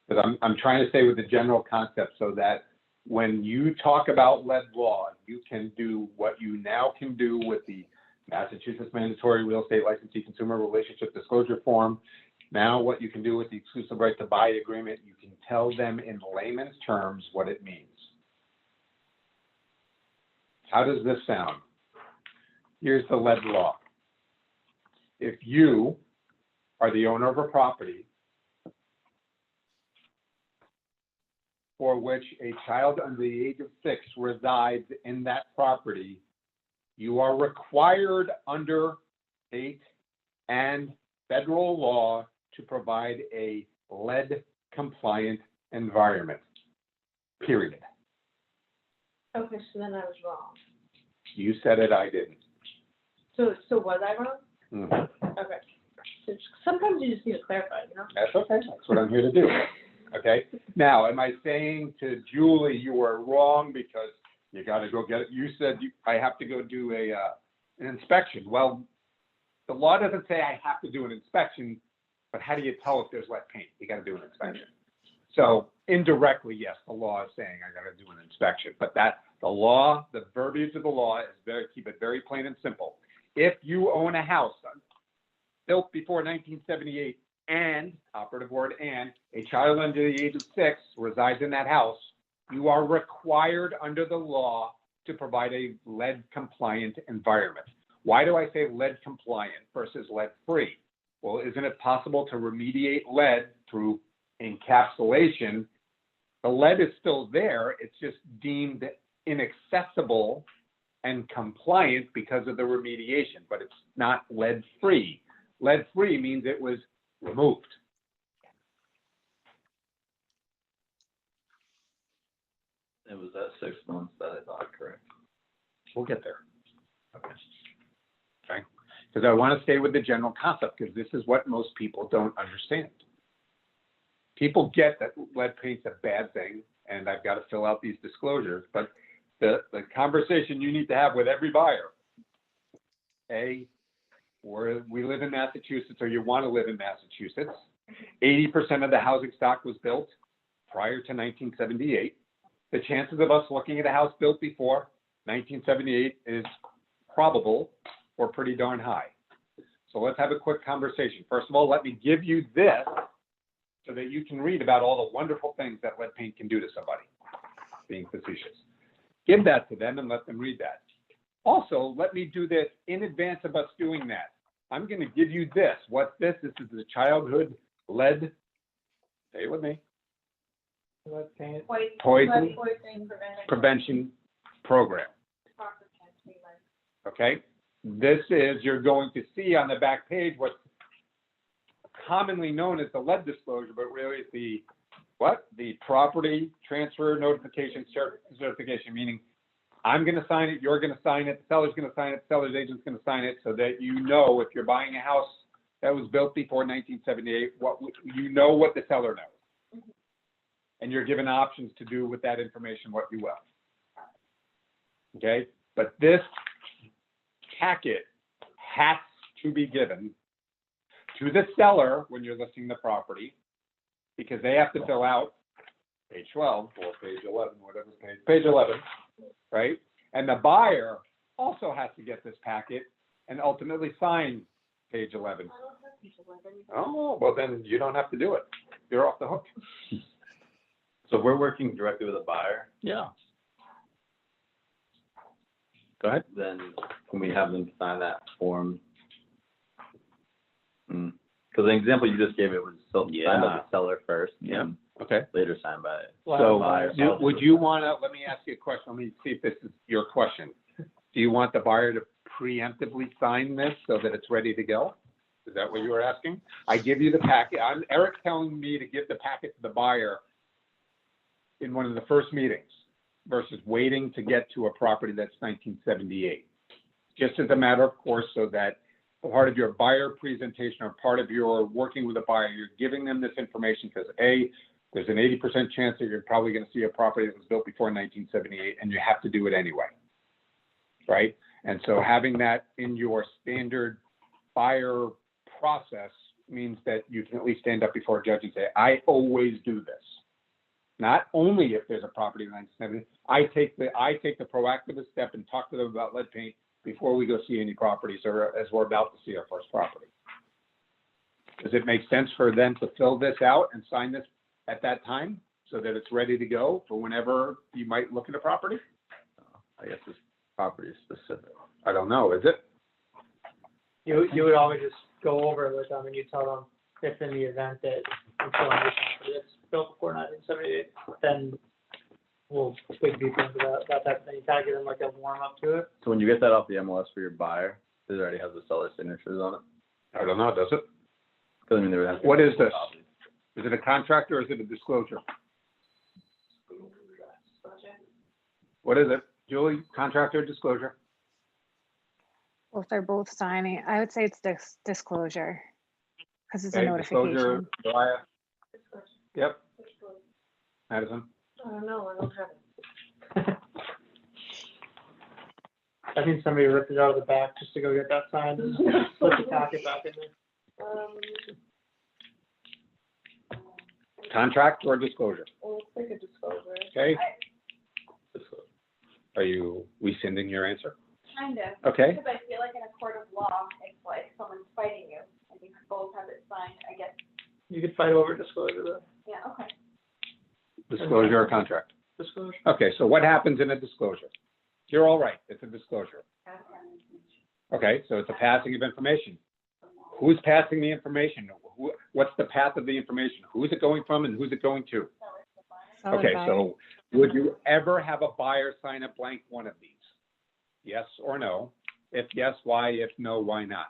Because I'm trying to stay with the general concept so that when you talk about lead law, you can do what you now can do with the Massachusetts Mandatory Real Estate Licensee Consumer Relationship Disclosure Form. Now what you can do with the exclusive right to buy agreement, you can tell them in layman's terms what it means. How does this sound? Here's the lead law. If you are the owner of a property for which a child under the age of 6 resides in that property, you are required under state and federal law to provide a lead compliant environment, period. Okay, so then I was wrong. You said it, I didn't. So was I wrong? Mhm. Okay. So sometimes you just need to clarify, you know? That's okay, that's what I'm here to do, okay? Now, am I saying to Julie, you were wrong because you gotta go get it? You said I have to go do an inspection. Well, the law doesn't say I have to do an inspection, but how do you tell if there's lead paint? You gotta do an inspection. So indirectly, yes, the law is saying I gotta do an inspection, but the law, the verbiage of the law is keep it very plain and simple. If you own a house built before 1978 and, operative word, and a child under the age of 6 resides in that house, you are required under the law to provide a lead compliant environment. Why do I say lead compliant versus lead free? Well, isn't it possible to remediate lead through encapsulation? The lead is still there, it's just deemed inaccessible and compliant because of the remediation, but it's not lead free. Lead free means it was removed. It was at 6 months that I thought correct. We'll get there. Okay. Because I want to stay with the general concept, because this is what most people don't understand. People get that lead paint's a bad thing, and I've got to fill out these disclosures, but the conversation you need to have with every buyer, we live in Massachusetts, or you want to live in Massachusetts. 80% of the housing stock was built prior to 1978. The chances of us looking at a house built before 1978 is probable or pretty darn high. So let's have a quick conversation. First of all, let me give you this so that you can read about all the wonderful things that lead paint can do to somebody, being facetious. Give that to them and let them read that. Also, let me do this in advance of us doing that. I'm going to give you this. What's this? This is the childhood lead, say it with me, Lead paint. poison Poisoning prevention program. Okay? This is, you're going to see on the back page what's commonly known as the lead disclosure, but really it's the, what? The property transfer notification certification, meaning I'm going to sign it, you're going to sign it, the seller's going to sign it, the seller's agent's going to sign it, so that you know if you're buying a house that was built before 1978, you know what the seller knows. And you're given options to do with that information what you will. Okay? But this packet has to be given to the seller when you're listing the property, because they have to fill out page 12 or page 11, whatever page 11, right? And the buyer also has to get this packet and ultimately sign page 11. Oh, well then you don't have to do it. You're off the hook. So if we're working directly with a buyer, Yeah. go ahead, then can we have them sign that form? Because the example you just gave, it was signed by the seller first, Yeah. and Okay. later signed by. So, buyer. would you wanna, let me ask you a question, let me see if this is your question. Do you want the buyer to preemptively sign this so that it's ready to go? Is that what you were asking? I give you the packet, Eric's telling me to give the packet to the buyer in one of the first meetings versus waiting to get to a property that's 1978. Just as a matter of course, so that part of your buyer presentation or part of your working with a buyer, you're giving them this information because A, there's an 80% chance that you're probably going to see a property that was built before 1978 and you have to do it anyway. Right? And so having that in your standard buyer process means that you can at least stand up before a judge and say, I always do this. Not only if there's a property in 1970, I take the proactive step and talk to them about lead paint before we go see any properties or as we're about to see our first property. Does it make sense for them to fill this out and sign this at that time so that it's ready to go for whenever you might look at a property? I guess it's property specific. I don't know, is it? You would always just go over it with them and you tell them if in the event that it's built before 1978, then we'll dig deeper into that type of thing. You kind of give them like a warm up to it. So when you get that off the MLS for your buyer, does it already have the seller's signatures on it? I don't know, does it? Because I mean, there would have to be What is multiple this? copies. Is it a contract or is it a disclosure? What is it? Julie, contract or disclosure? Well, if they're both signing, I would say it's disclosure, because it's a Okay, disclosure, notification. Mariah? Yep, Madison? I don't know, I don't have it. I think somebody ripped it out of the back just to go get that signed and put the packet back in there. Contract or disclosure? Well, it's like a disclosure. Okay. Are you rescinding your answer? Kind of. Okay, Because I feel like in a court of law, it's like someone's fighting you, and you both have it signed, I guess. You could fight over disclosure though. Yeah, okay. disclosure or contract? Disclosure. Okay, so what happens in a disclosure? You're all right, it's a disclosure. Okay, so it's a passing of information. Who's passing the information? What's the path of the information? Who's it going from and who's it going to? Seller Okay, buyer. so would you ever have a buyer sign a blank one of these? Yes or no? If yes, why? If no, why not?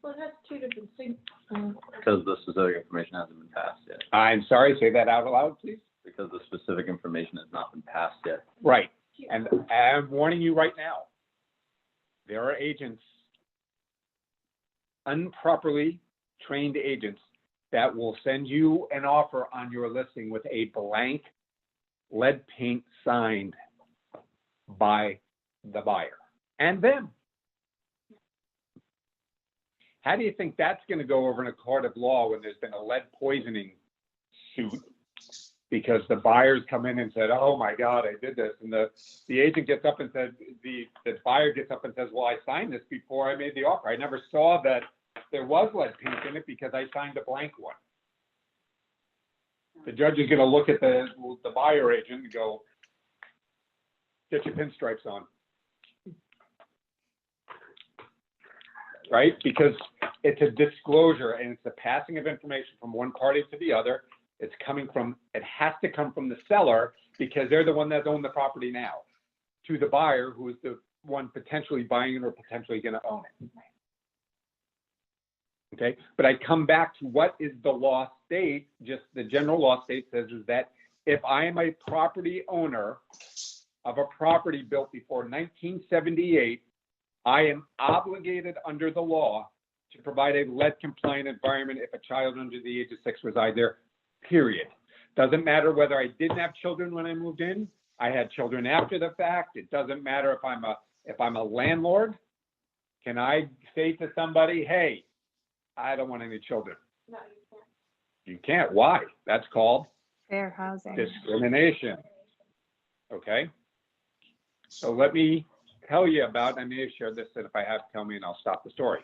Well, it has two different things. Because the specific information hasn't been passed yet. I'm sorry, say that out loud, please. Because the specific information has not been passed yet. Right, and I'm warning you right now. There are agents, improperly trained agents, that will send you an offer on your listing with a blank lead paint signed by the buyer and them. How do you think that's going to go over in a court of law when there's been a lead poisoning suit? Because the buyers come in and said, oh my God, I did this. And the agent gets up and said, the buyer gets up and says, well, I signed this before I made the offer. I never saw that there was lead paint in it because I signed a blank one. The judge is going to look at the buyer agent and go, get your pinstripes on. Right? Because it's a disclosure and it's the passing of information from one party to the other. It has to come from the seller because they're the one that owns the property now to the buyer who is the one potentially buying it or potentially going to own it. Okay, but I come back to what is the law state, just the general law state says is that if I am a property owner of a property built before 1978, I am obligated under the law to provide a lead compliant environment if a child under the age of 6 resides there, period. Doesn't matter whether I didn't have children when I moved in, I had children after the fact. It doesn't matter if I'm a landlord. Can I say to somebody, hey, I don't want any children? No, you can't. You can't. Why? That's called Fair housing. discrimination. Okay? So let me tell you about, I may have shared this, and if I have, tell me and I'll stop the story.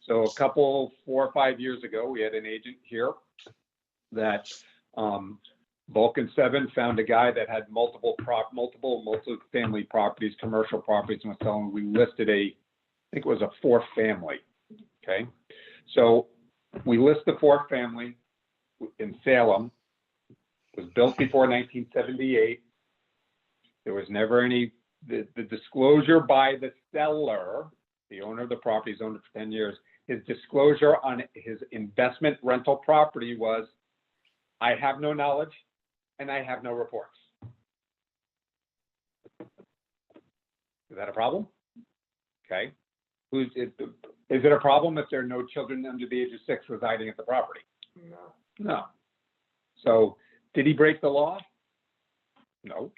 So 4 or 5 years ago, we had an agent here that Vulcan 7 found a guy that had multiple multi-family properties, commercial properties, and was selling. We listed I think it was a 4th family. Okay, so we list the 4th family in Salem. It was built before 1978. There was never any, the disclosure by the seller, the owner of the property, he's owned it for 10 years, his disclosure on his investment rental property was, I have no knowledge and I have no reports. Is that a problem? Okay. Is it a problem if there are no children under the age of 6 residing at the property? No. So did he break the law? No.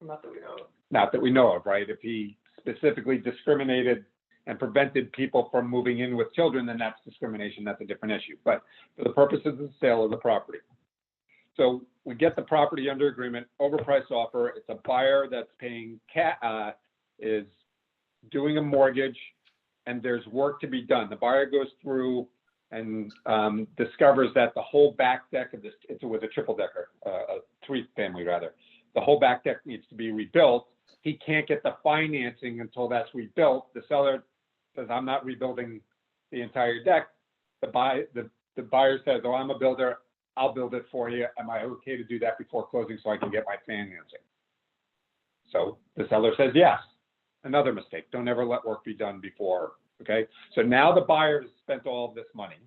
Not that we know of. Not that we know of, right? If he specifically discriminated and prevented people from moving in with children, then that's discrimination. That's a different issue. But for the purposes of the sale of the property. So we get the property under agreement, overpriced offer. It's a buyer that's paying is doing a mortgage, and there's work to be done. The buyer goes through and discovers that the whole back deck of this, it was a triple decker, a 3-family rather. The whole back deck needs to be rebuilt. He can't get the financing until that's rebuilt. The seller says, I'm not rebuilding the entire deck. The buyer says, oh, I'm a builder. I'll build it for you. Am I okay to do that before closing so I can get my financing? So the seller says, yes. Another mistake. Don't ever let work be done before. Okay. So now the buyer has spent all of this money.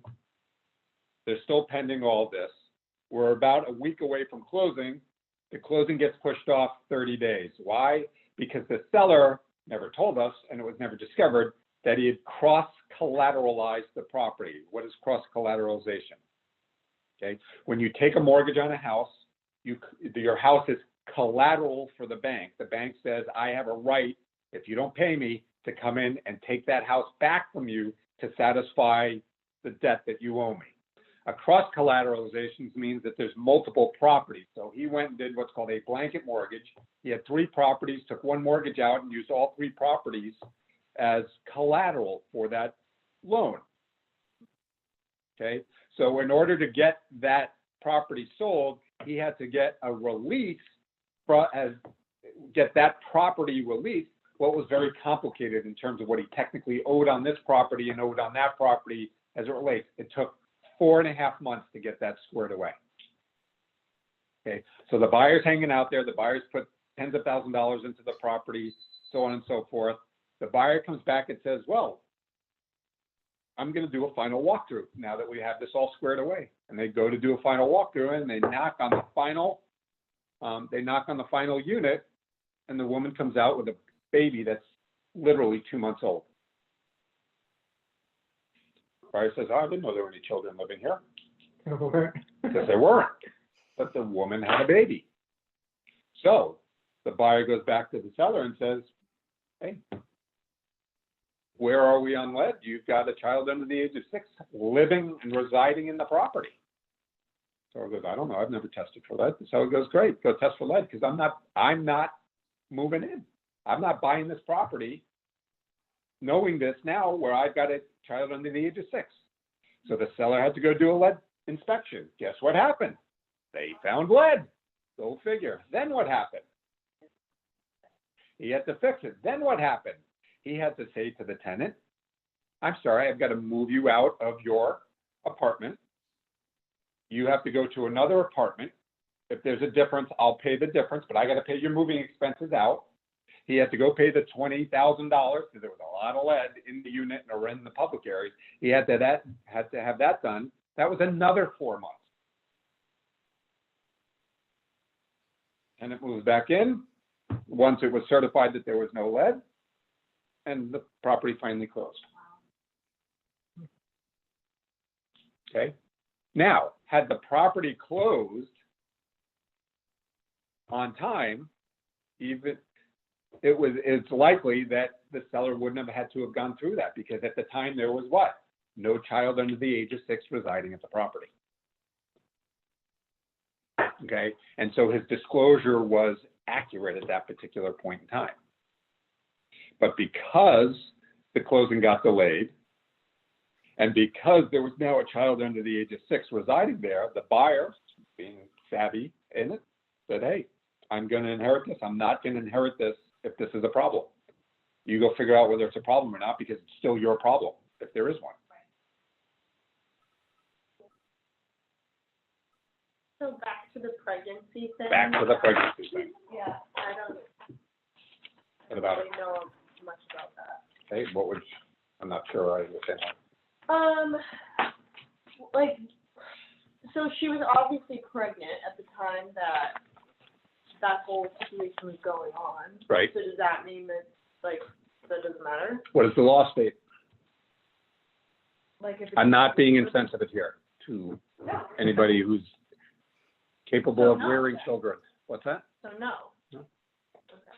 They're still pending all this. We're about a week away from closing. The closing gets pushed off 30 days. Why? Because the seller never told us, and it was never discovered, that he had cross-collateralized the property. What is cross-collateralization? Okay. When you take a mortgage on a house, your house is collateral for the bank. The bank says, I have a right, if you don't pay me, to come in and take that house back from you to satisfy the debt that you owe me. A cross-collateralization means that there's multiple properties. So he went and did what's called a blanket mortgage. He had 3 properties, took one mortgage out and used all 3 properties as collateral for that loan. Okay, so in order to get that property sold, he had to get a release, get that property released. What was very complicated in terms of what he technically owed on this property and owed on that property as it relates. It took 4.5 months to get that squared away. Okay, so the buyer's hanging out there. The buyer's put tens of thousands of dollars into the property, so on and so forth. The buyer comes back and says, well, I'm going to do a final walkthrough now that we have this all squared away. And they go to do a final walkthrough and they knock on the final unit, and the woman comes out with a baby that's literally 2 months old. Buyer says, oh, I didn't know there were any children living here. Because there weren't. But the woman had a baby. So the buyer goes back to the seller and says, hey, where are we on lead? You've got a child under the age of 6 living and residing in the property. Seller goes, I don't know. I've never tested for lead. The seller goes, great, go test for lead, because I'm not moving in. I'm not buying this property knowing this now where I've got a child under the age of 6. So the seller had to go do a lead inspection. Guess what happened? They found lead. Go figure. Then what happened? He had to fix it. Then what happened? He had to say to the tenant, I'm sorry, I've got to move you out of your apartment. You have to go to another apartment. If there's a difference, I'll pay the difference, but I got to pay your moving expenses out. He had to go pay the $20,000 because there was a lot of lead in the unit or in the public areas. He had to have that done. That was another 4 months. And it moves back in once it was certified that there was no lead, and the property finally closed. Okay. Now, had the property closed on time, it's likely that the seller wouldn't have had to have gone through that, because at the time there was what? No child under the age of 6 residing at the property. Okay, and so his disclosure was accurate at that particular point in time. But because the closing got delayed, and because there was now a child under the age of 6 residing there, the buyer, being savvy in it, said, hey, I'm gonna inherit this, I'm not gonna inherit this if this is a problem. You go figure out whether it's a problem or not, because it's still your problem, if there is one. So back to the pregnancy thing. Back to the pregnancy thing. Yeah, I don't What about it? really know much about that. Hey, what would, I'm not sure I understand. Like, so she was obviously pregnant at the time that whole situation was going on. Right. So does that mean that, like, that doesn't matter? What does the law state? Like, if it's. I'm not being insensitive here to anybody who's capable of rearing children. What's that? So no. No. Okay.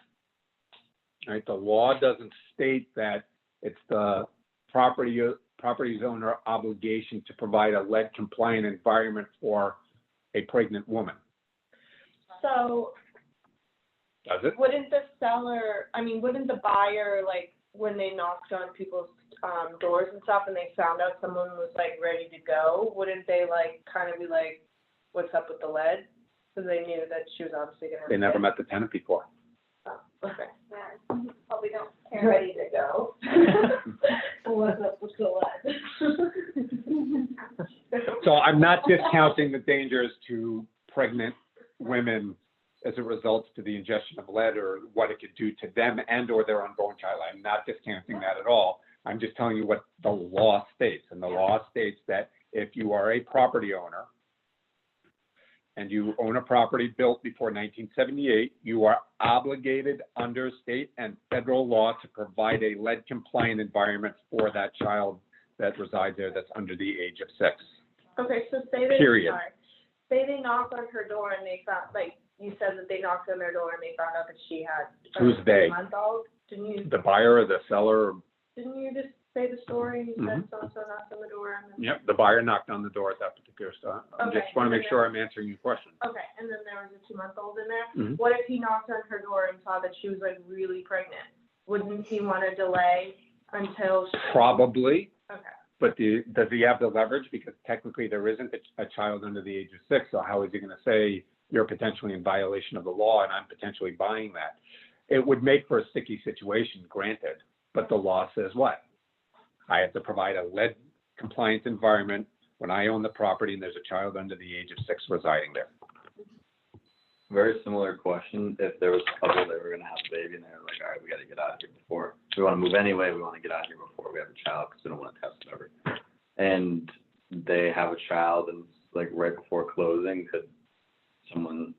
Right, the law doesn't state that it's the property's owner obligation to provide a lead compliant environment for a pregnant woman. So Does it? wouldn't the buyer, like, when they knocked on people's doors and stuff and they found out someone was, like, ready to go, wouldn't they, like, kind of be like, what's up with the lead? Because they knew that she was obviously gonna. They never met the tenant before. Oh, okay. Yeah, probably don't care. Ready to go. What's up with the lead? So I'm not discounting the dangers to pregnant women as it results to the ingestion of lead or what it could do to them and or their unborn child. I'm not discounting that at all. I'm just telling you what the law states. And the law states that if you are a property owner and you own a property built before 1978, you are obligated under state and federal law to provide a lead compliant environment for that child that resides there that's under the age of 6. Okay, so say they, Period. sorry, say they knocked on her door and they found, like, you said that they knocked on their door and they found out that she had. Who's they? 3-month-old. Didn't The buyer or the seller? you just say the story? You said Mhm. so-and-so knocked on the door and then. Yep, the buyer knocked on the door at that particular time. I Okay. just want to make sure I'm answering your question. Okay, and then there was a 2-month-old in there. Mhm. What if he knocked on her door and saw that she was, like, really pregnant? Wouldn't he want to delay until she? Probably, Okay. but does he have the leverage? Because technically there isn't a child under the age of 6, so how is he going to say you're potentially in violation of the law and I'm potentially buying that? It would make for a sticky situation, granted, but the law says what? I have to provide a lead compliant environment when I own the property and there's a child under the age of 6 residing there. Very similar question. If there was a couple that were gonna have a baby and they're like, all right, we gotta get out of here before, we wanna move anyway, we wanna get out of here before we have a child because we don't wanna test whatever. And they have a child and like right before closing, could someone,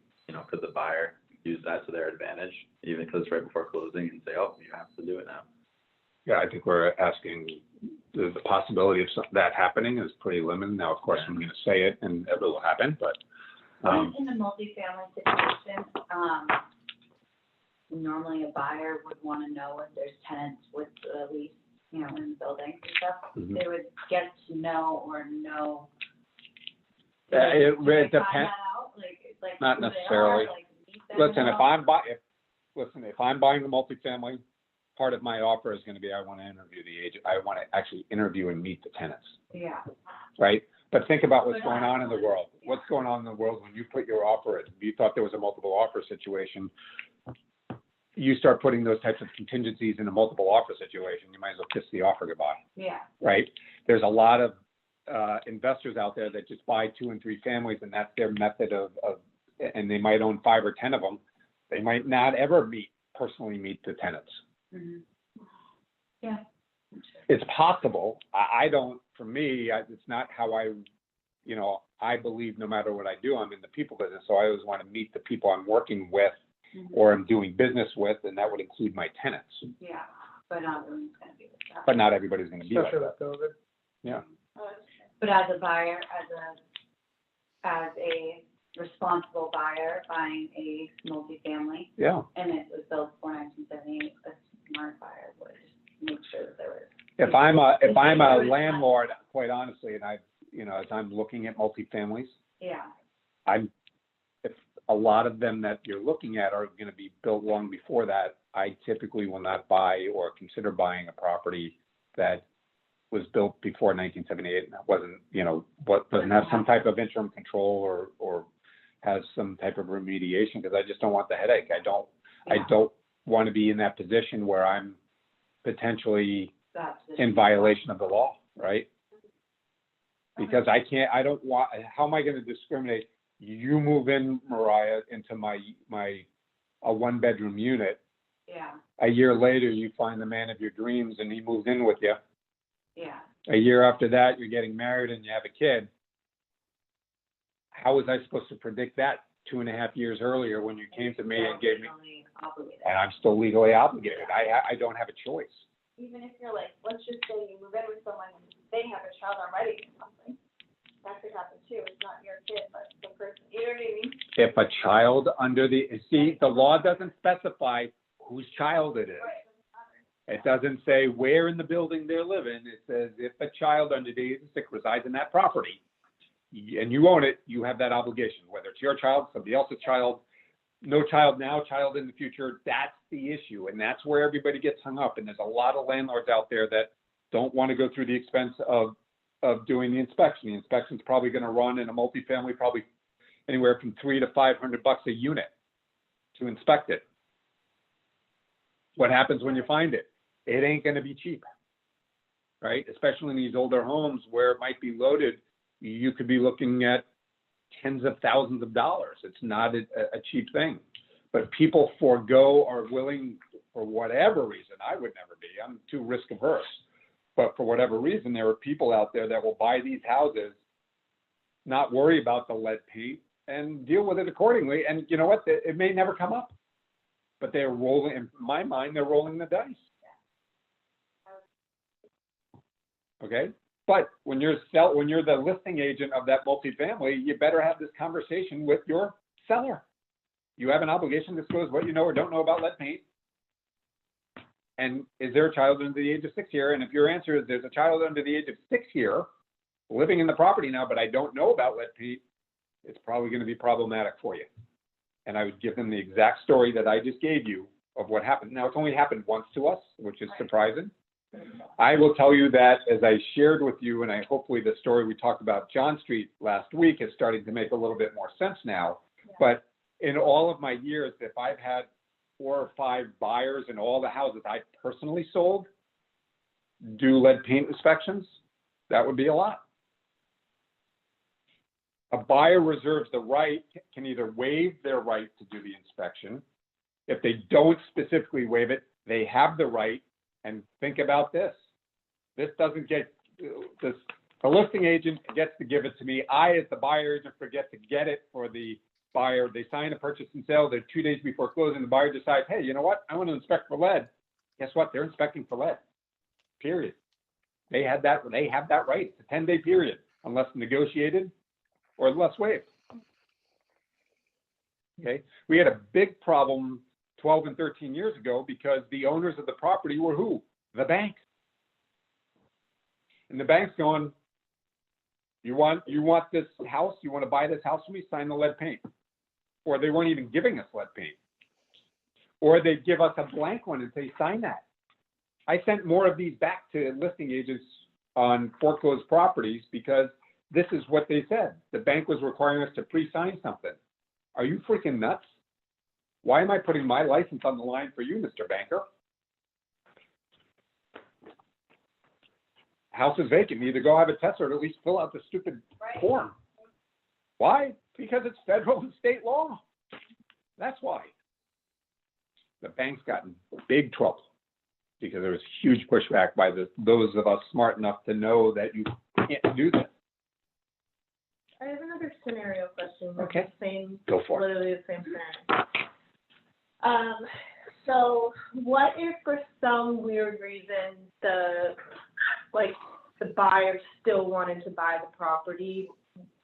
could the buyer use that to their advantage, even because it's right before closing and say, oh, you have to do it now? Yeah, I think we're asking, the possibility of that happening is pretty limited. Now, of course, I'm going to say it and it will happen, but. In the multifamily situation, normally a buyer would want to know if there's tenants with the lease, in the building and stuff. Mhm. They would get to know or know. It Do they find depends. that out? Like Not who they are, necessarily. like, meet them Listen, at if all? I'm buying the multifamily, part of my offer is going to be, I want to interview the agent. I want to actually interview and meet the tenants, Yeah. right? But think about what's going on in the world. What's going on in the world when you put your offer in? You thought there was a multiple offer situation. You start putting those types of contingencies in a multiple offer situation, you might as well kiss the offer goodbye, Yeah. right? There's a lot of investors out there that just buy 2 and 3 families and that's their method of, and they might own 5 or 10 of them. They might not ever personally meet the tenants. Mhm. Yeah. It's possible. I don't, for me, it's not how I believe no matter what I do, I'm in the people business. So I always want to meet the people I'm working with Mhm. or I'm doing business with, and that would include my tenants. Yeah, but not everyone's gonna be with that. But not everybody's going to be like Especially that. with COVID. Yeah. But as a buyer, as a responsible buyer buying a multifamily, Yeah. and it was built before 1978, a smart buyer would make sure that there was. If I'm a landlord, quite honestly, and as I'm looking at multifamilies, Yeah, if a lot of them that you're looking at are going to be built long before that, I typically will not buy or consider buying a property that was built before 1978 and that wasn't, doesn't have some type of interim control or has some type of remediation, because I just don't want the headache. I don't want to be in that position where I'm potentially in violation of the law, right? Because I don't want, how am I gonna discriminate? You move in, Mariah, into a one-bedroom unit. Yeah, A year later, you find the man of your dreams and he moves in with you. yeah. A year after that, you're getting married and you have a kid. How was I supposed to predict that 2.5 years earlier when you came to me and gave me, Legally obligated. and I'm still legally obligated? I don't have a choice. Even if you're like, let's just say you move in with someone, and they have a child already or something, that could happen too, it's not your kid, but the person, you know what I mean? If a child the law doesn't specify whose child it is. It doesn't say where in the building they're living. It says if a child under the age of 6 resides in that property and you own it, you have that obligation, whether it's your child, somebody else's child, no child now, child in the future. That's the issue. And that's where everybody gets hung up. And there's a lot of landlords out there that don't want to go through the expense of doing the inspection. The inspection's probably going to run in a multifamily, probably anywhere from $300 to $500 a unit to inspect it. What happens when you find it? It ain't going to be cheap, right? Especially in these older homes where it might be loaded, you could be looking at tens of thousands of dollars. It's not a cheap thing, but people forego or willing, for whatever reason. I would never be. I'm too risk averse, but for whatever reason, there are people out there that will buy these houses, not worry about the lead paint, and deal with it accordingly. And you know what? It may never come up, but they're rolling. In my mind, they're rolling the dice. Okay, but when you're the listing agent of that multifamily, you better have this conversation with your seller. You have an obligation to disclose what you know or don't know about lead paint. And is there a child under the age of 6 here? And if your answer is there's a child under the age of 6 here living in the property now, but I don't know about lead paint, it's probably going to be problematic for you. And I would give them the exact story that I just gave you of what happened. Now, it's only happened once to us, which is surprising. I will tell you that, as I shared with you, and hopefully the story we talked about John Street last week is starting to make a little bit more sense now. But in all of my years, if I've had 4 or 5 buyers in all the houses I personally sold do lead paint inspections, that would be a lot. A buyer reserves the right, can either waive their right to do the inspection. If they don't specifically waive it, they have the right. And think about this. This doesn't get, the listing agent gets to give it to me. I, as the buyer agent, forget to get it for the buyer. They sign a purchase and sale. They're 2 days before closing. The buyer decides, hey, you know what? I want to inspect for lead. Guess what? They're inspecting for lead. Period. They have that right. It's a 10-day period, unless negotiated or less waived. Okay. We had a big problem 12 and 13 years ago because the owners of the property were who? The bank. And the bank's going, you want this house? You want to buy this house from me? Sign the lead paint. Or they weren't even giving us lead paint. Or they'd give us a blank one and say, sign that. I sent more of these back to listing agents on foreclosed properties because this is what they said. The bank was requiring us to pre-sign something. Are you freaking nuts? Why am I putting my license on the line for you, Mr. Banker? House is vacant. Either go have a test or at least fill out the stupid form. Why? Because it's federal and state law. That's why. The bank's gotten big trouble because there was huge pushback by those of us smart enough to know that you can't do this. I have another scenario question. Okay. Same, Go for it. literally the same scenario. So what if for some weird reason the buyer still wanted to buy the property?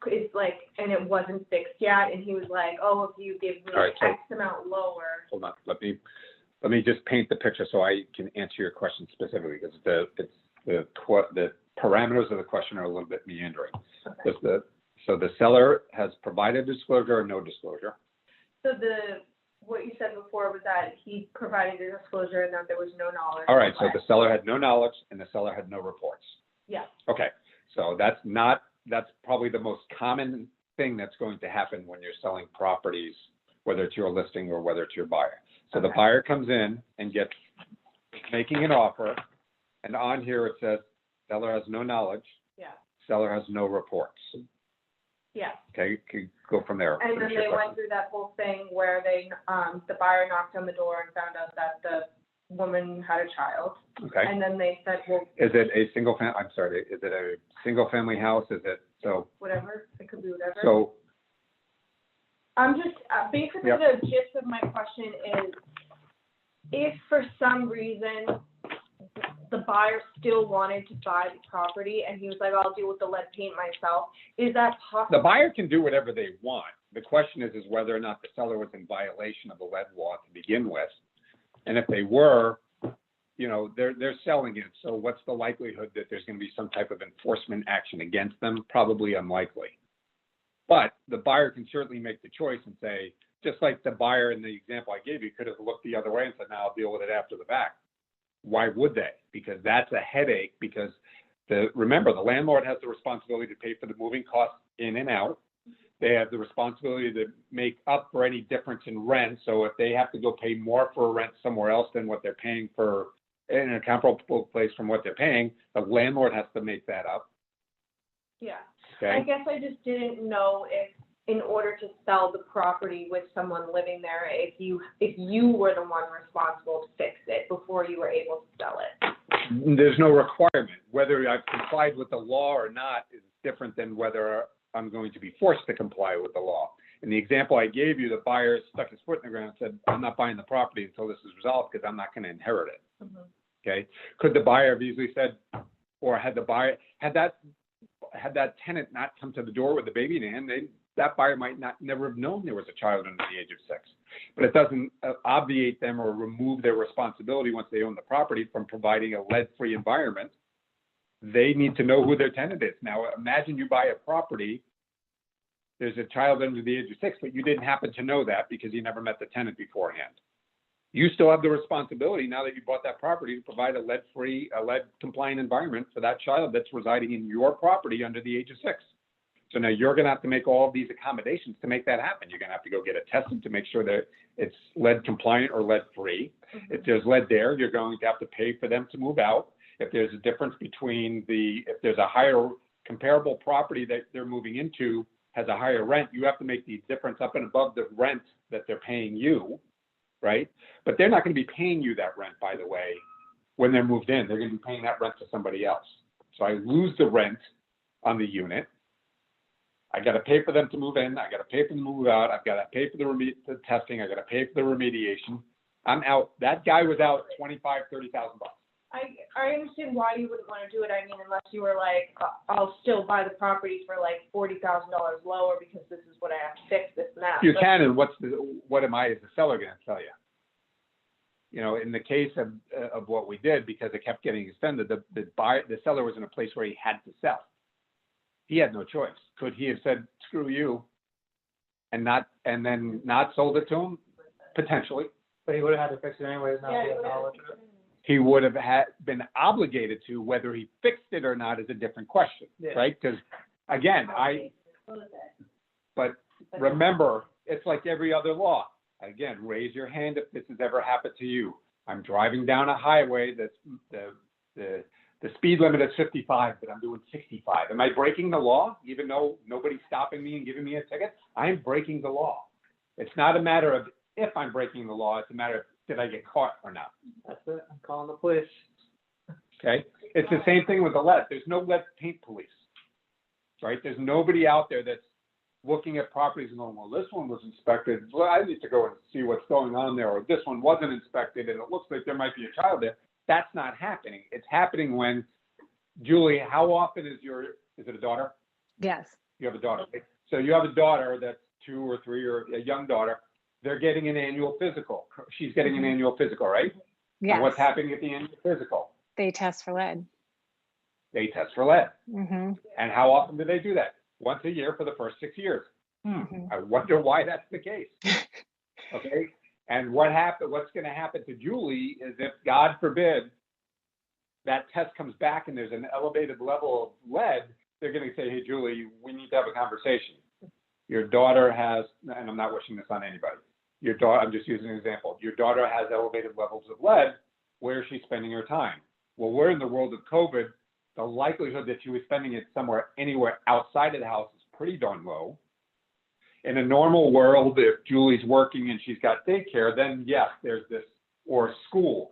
It's like, and it wasn't fixed yet, and he was like, oh, if you give me X amount lower. Hold on, let me just paint the picture so I can answer your question specifically, because the parameters of the question are a little bit meandering. Okay. So the seller has provided disclosure or no disclosure? So what you said before was that he provided a disclosure and that there was no knowledge. All right, so the seller had no knowledge and the seller had no reports. Yeah. Okay, so that's probably the most common thing that's going to happen when you're selling properties, whether it's your listing or whether it's your buyer. So the buyer comes in and making an offer, and on here it says, seller has no knowledge, Yeah, seller has no reports. yeah. Okay, could go from there. And then Finish your they question. went through that whole thing where they, the buyer knocked on the door and found out that the woman had a child. Okay. And then they said, well, Is it a I'm sorry, is it a single family house? Is it, whatever, it could be whatever. so, I'm just, basically Yep. the gist of my question is, if for some reason the buyer still wanted to buy the property and he was like, I'll deal with the lead paint myself, is that possible? the buyer can do whatever they want. The question is whether or not the seller was in violation of the lead law to begin with. And if they were, you know, they're selling it. So what's the likelihood that there's going to be some type of enforcement action against them? Probably unlikely. But the buyer can certainly make the choice and say, just like the buyer in the example I gave you could have looked the other way and said, now I'll deal with it after the fact. Why would they? Because that's a headache, because remember, the landlord has the responsibility to pay for the moving costs in and out. They have the responsibility to make up for any difference in rent. So if they have to go pay more for rent somewhere else than what they're paying for in a comparable place from what they're paying, the landlord has to make that up. Yeah. Okay. I guess I just didn't know if, in order to sell the property with someone living there, if you were the one responsible to fix it before you were able to sell it. There's no requirement. Whether I've complied with the law or not is different than whether I'm going to be forced to comply with the law. In the example I gave you, the buyer stuck his foot in the ground and said, I'm not buying the property until this is resolved because I'm not going to inherit it. Mhm. Okay. Could the buyer have easily said, or had that tenant not come to the door with the baby in hand, that buyer might never have known there was a child under the age of 6. But it doesn't obviate them or remove their responsibility once they own the property from providing a lead-free environment. They need to know who their tenant is. Now, imagine you buy a property, there's a child under the age of 6, but you didn't happen to know that because you never met the tenant beforehand. You still have the responsibility, now that you bought that property, to provide a lead-free, a lead-compliant environment for that child that's residing in your property under the age of 6. So now you're going to have to make all of these accommodations to make that happen. You're going to have to go get it tested to make sure that it's lead compliant or lead free. Mm-hmm. If there's lead there, you're going to have to pay for them to move out. If there's a difference between if there's a higher comparable property that they're moving into has a higher rent, you have to make the difference up and above the rent that they're paying you, right? But they're not going to be paying you that rent, by the way, when they're moved in. They're going to be paying that rent to somebody else. So I lose the rent on the unit. I got to pay for them to move in. I got to pay for them to move out. I've got to pay for the testing. I got to pay for the remediation. I'm out. That guy was out $25,000, $30,000. I understand why you wouldn't want to do it. I mean, unless you were like, I'll still buy the property for like $40,000 lower because this is what I have to fix, this and that. You But- can, and what am I as a seller going to tell you? You know, in the case of what we did, because it kept getting extended, the seller was in a place where he had to sell. He had no choice. Could he have said, screw you, and then not sold it to him? Potentially. But he would have had to fix it anyways, now Yeah, he you has would have- knowledge of it. He would have been obligated to. Whether he fixed it or not is a different question, Yeah. right? Because again, but remember, it's like every other law. Again, raise your hand if this has ever happened to you. I'm driving down a highway that's the speed limit is 55, but I'm doing 65. Am I breaking the law, even though nobody's stopping me and giving me a ticket? I'm breaking the law. It's not a matter of if I'm breaking the law. It's a matter of did I get caught or not. That's it, I'm calling the police. Okay? It's the same thing with the lead. There's no lead paint police, right? There's nobody out there that's looking at properties and going, well, this one was inspected. Well, I need to go and see what's going on there. Or this one wasn't inspected and it looks like there might be a child there. That's not happening. It's happening when, Julie, how often is it a daughter? Yes. You have a daughter. Right? So you have a daughter that's 2 or 3 or a young daughter. They're getting an annual physical. She's getting an annual physical, right? Yes. And what's happening at the annual physical? They test for lead. They test for lead. Mm-hmm. And how often do they do that? Once a year for the first 6 years. Mhm. I wonder why that's the case. Okay. And what's going to happen to Julie is if, God forbid, that test comes back and there's an elevated level of lead, they're going to say, hey, Julie, we need to have a conversation. your daughter has, and I'm not wishing this on anybody, your daughter, I'm just using an example, your daughter has elevated levels of lead, where is she spending her time? Well, we're in the world of COVID, the likelihood that she was spending it anywhere outside of the house is pretty darn low. In a normal world, if Julie's working and she's got daycare, then yes, there's this, or school.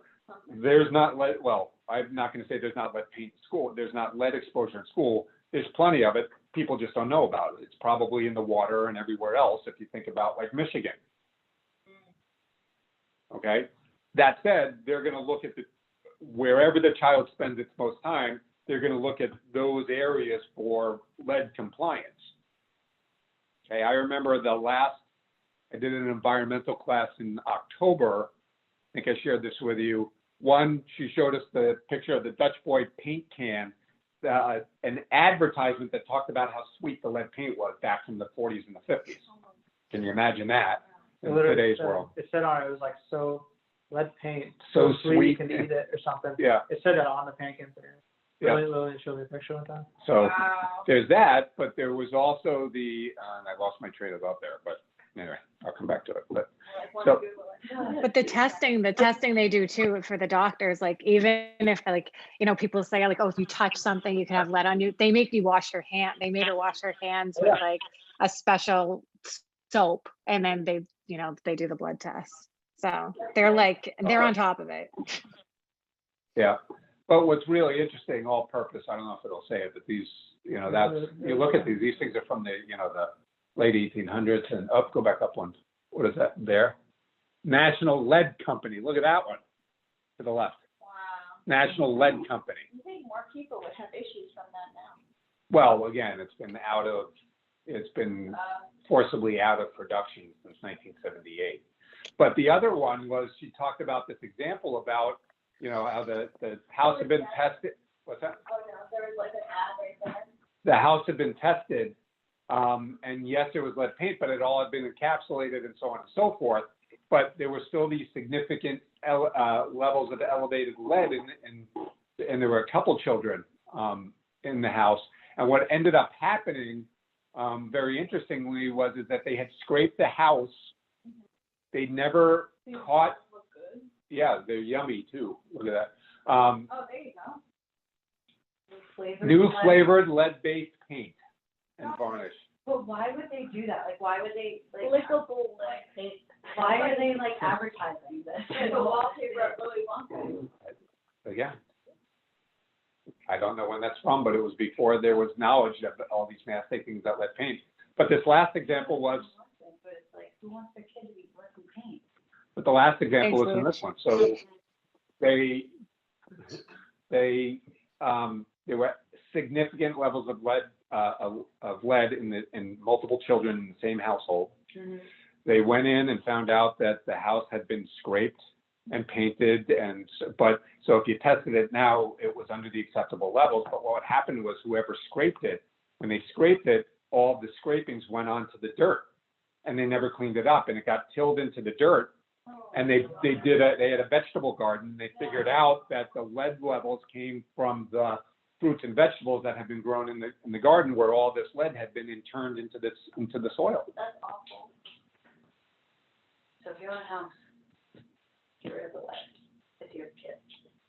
There's not lead, well, I'm not going to say there's not lead paint in school. There's not lead exposure in school. There's plenty of it. People just don't know about it. It's probably in the water and everywhere else if you think about like Michigan. Okay? That said, they're going to look at wherever the child spends its most time, they're going to look at those areas for lead compliance. Okay, I remember I did an environmental class in October. I think I shared this with you. One, she showed us the picture of the Dutch Boy paint can, an advertisement that talked about how sweet the lead paint was back from the 40s and the 50s. Can you imagine that in today's world? It said on it, was like, so lead paint, So so sweet, you sweet. can eat it or something. Yeah. It said that on the paint can. Yeah. Lily showed me a picture one time. So Wow. there's that, but there was also and I lost my train of thought there, but anyway, I'll come back to it. But Like, wanna So- Google it. But the testing they do too for the doctors, like even if like, you know, people say like, oh, if you touch something, you can have lead on you. They make you wash your hand. They made her wash her hands with like a special soap, and then they do the blood test. So they're on top of it. yeah, but what's really interesting, all purpose, I don't know if it'll say it, but these, you look at these things are from the late 1800s and go back up one. What is that there? National Lead Company. Look at that one to the left. Wow. National Lead Company. You think more people would have issues from that now? Well, again, it's been forcibly out of production since 1978. But the other one was, she talked about this example about, how the house had been tested. What's that? Oh, no, there was like an ad right there. The house had been tested, and yes, there was lead paint, but it all had been encapsulated and so on and so forth. But there were still these significant levels of elevated lead, and there were a couple children in the house. And what ended up happening, very interestingly, is that they had scraped the house. They never caught. Look good. Yeah, they're yummy too. Look at that. Oh, there you go. New flavored lead-based paint and varnish. But why would they do that? Like, why would they, Lickable lead paint. why are they like advertising this? The wallpaper at Willy Wonka. Again, I don't know when that's from, but it was before there was knowledge of all these mass takings that lead paint. But this last example was, But it's like, who wants their kid to be working paint? but the last example was in this one. So there were significant levels of lead in multiple children in the same household. Mm-hmm. They went in and found out that the house had been scraped and painted, so if you tested it now, it was under the acceptable levels. But what happened was, whoever scraped it, when they scraped it, all of the scrapings went onto the dirt, and they never cleaned it up, and it got tilled into the dirt. And they had a vegetable garden. They figured out that the lead levels came from the fruits and vegetables that had been grown in the garden, where all this lead had been turned into the soil. That's awful. So if you own a house, get rid of the lead if you have kids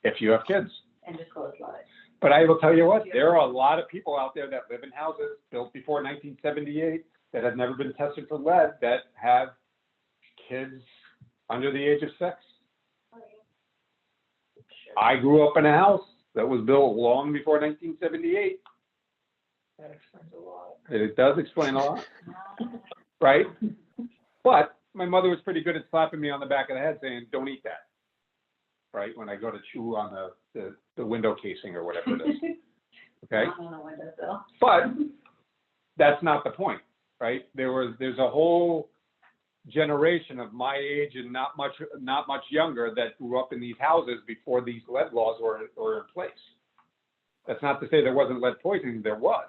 If you have kids. and disclose lead. But I will tell you what, there are a lot of people out there that live in houses built before 1978 that have never been tested for lead, that have kids under the age of 6. I grew up in a house that was built long before 1978. That explains a lot. It does explain a lot, right? But my mother was pretty good at slapping me on the back of the head saying, don't eat that, right? When I go to chew on the window casing or whatever it is, okay? I don't know when to sell. But that's not the point, right? There's a whole generation of my age and not much younger that grew up in these houses before these lead laws were in place. That's not to say there wasn't lead poisoning, there was.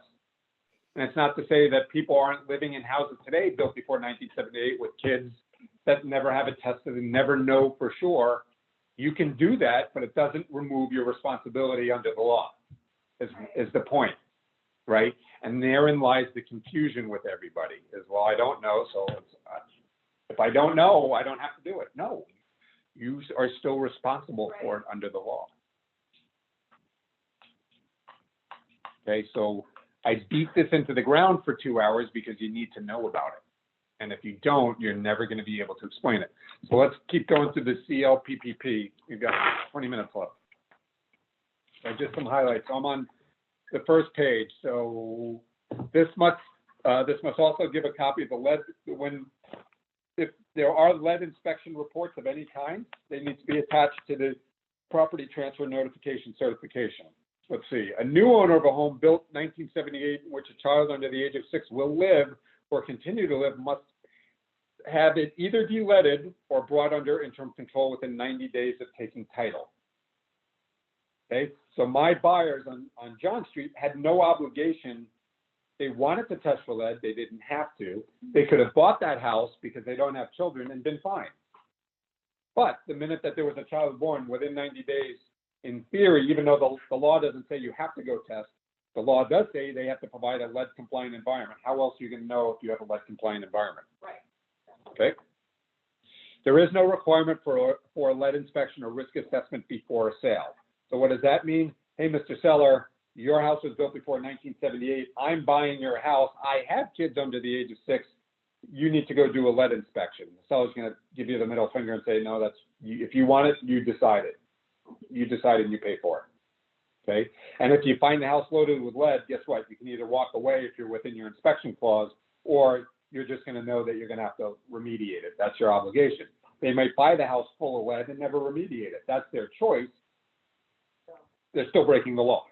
And it's not to say that people aren't living in houses today built before 1978 with kids that never have it tested and never know for sure. You can do that, but it doesn't remove your responsibility under the law, is the point. right? And therein lies the confusion with everybody, is, well, I don't know, so it's, if I don't know, I don't have to do it. No, you are still responsible for it under the law. Okay, so I beat this into the ground for 2 hours because you need to know about it. And if you don't, you're never gonna be able to explain it. So let's keep going through the CLPPP. We've got 20 minutes left. So just some highlights. So I'm on the first page. So this must also give a copy of the lead, if there are lead inspection reports of any kind, they need to be attached to the property transfer notification certification. Let's see, a new owner of a home built 1978 in which a child under the age of 6 will live or continue to live must have it either de-leaded or brought under interim control within 90 days of taking title. Okay, so my buyers on John Street had no obligation. They wanted to test for lead, they didn't have to. They could have bought that house because they don't have children and been fine. But the minute that there was a child born within 90 days, in theory, even though the law doesn't say you have to go test, the law does say they have to provide a lead compliant environment. How else are you going to know if you have a lead compliant environment? Right. Okay. There is no requirement for a lead inspection or risk assessment before a sale. So what does that mean? Hey, Mr. Seller, your house was built before 1978. I'm buying your house. I have kids under the age of 6. You need to go do a lead inspection. The seller's going to give you the middle finger and say, no, that's, if you want it, you decide it. You decide and you pay for it. Okay. And if you find the house loaded with lead, guess what? You can either walk away if you're within your inspection clause, or you're just going to know that you're going to have to remediate it. That's your obligation. They might buy the house full of lead and never remediate it. That's their choice. They're still breaking the law.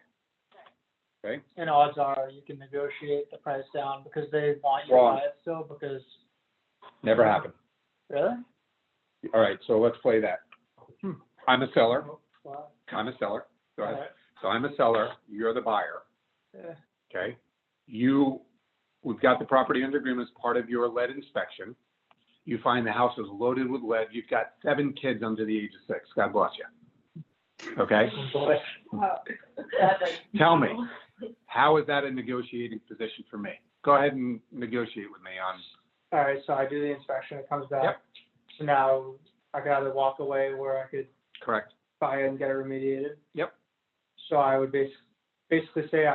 Okay. And odds are you can negotiate the price down because they want you to Wrong. buy it still because. Never happened. Really? All right. So let's play that. I'm a seller. Wow. I'm a seller. Go ahead. Alright. So I'm a seller. You're the buyer. Yeah. Okay. We've got the property under agreement as part of your lead inspection. You find the house is loaded with lead. You've got 7 kids under the age of 6. God bless you. Okay. Boy. Tell me, how is that a negotiating position for me? Go ahead and negotiate with me on. All right, so I do the inspection, it comes back. Yep. So now I could either walk away where I could Correct. buy it and get it remediated. Yep. So I would basically say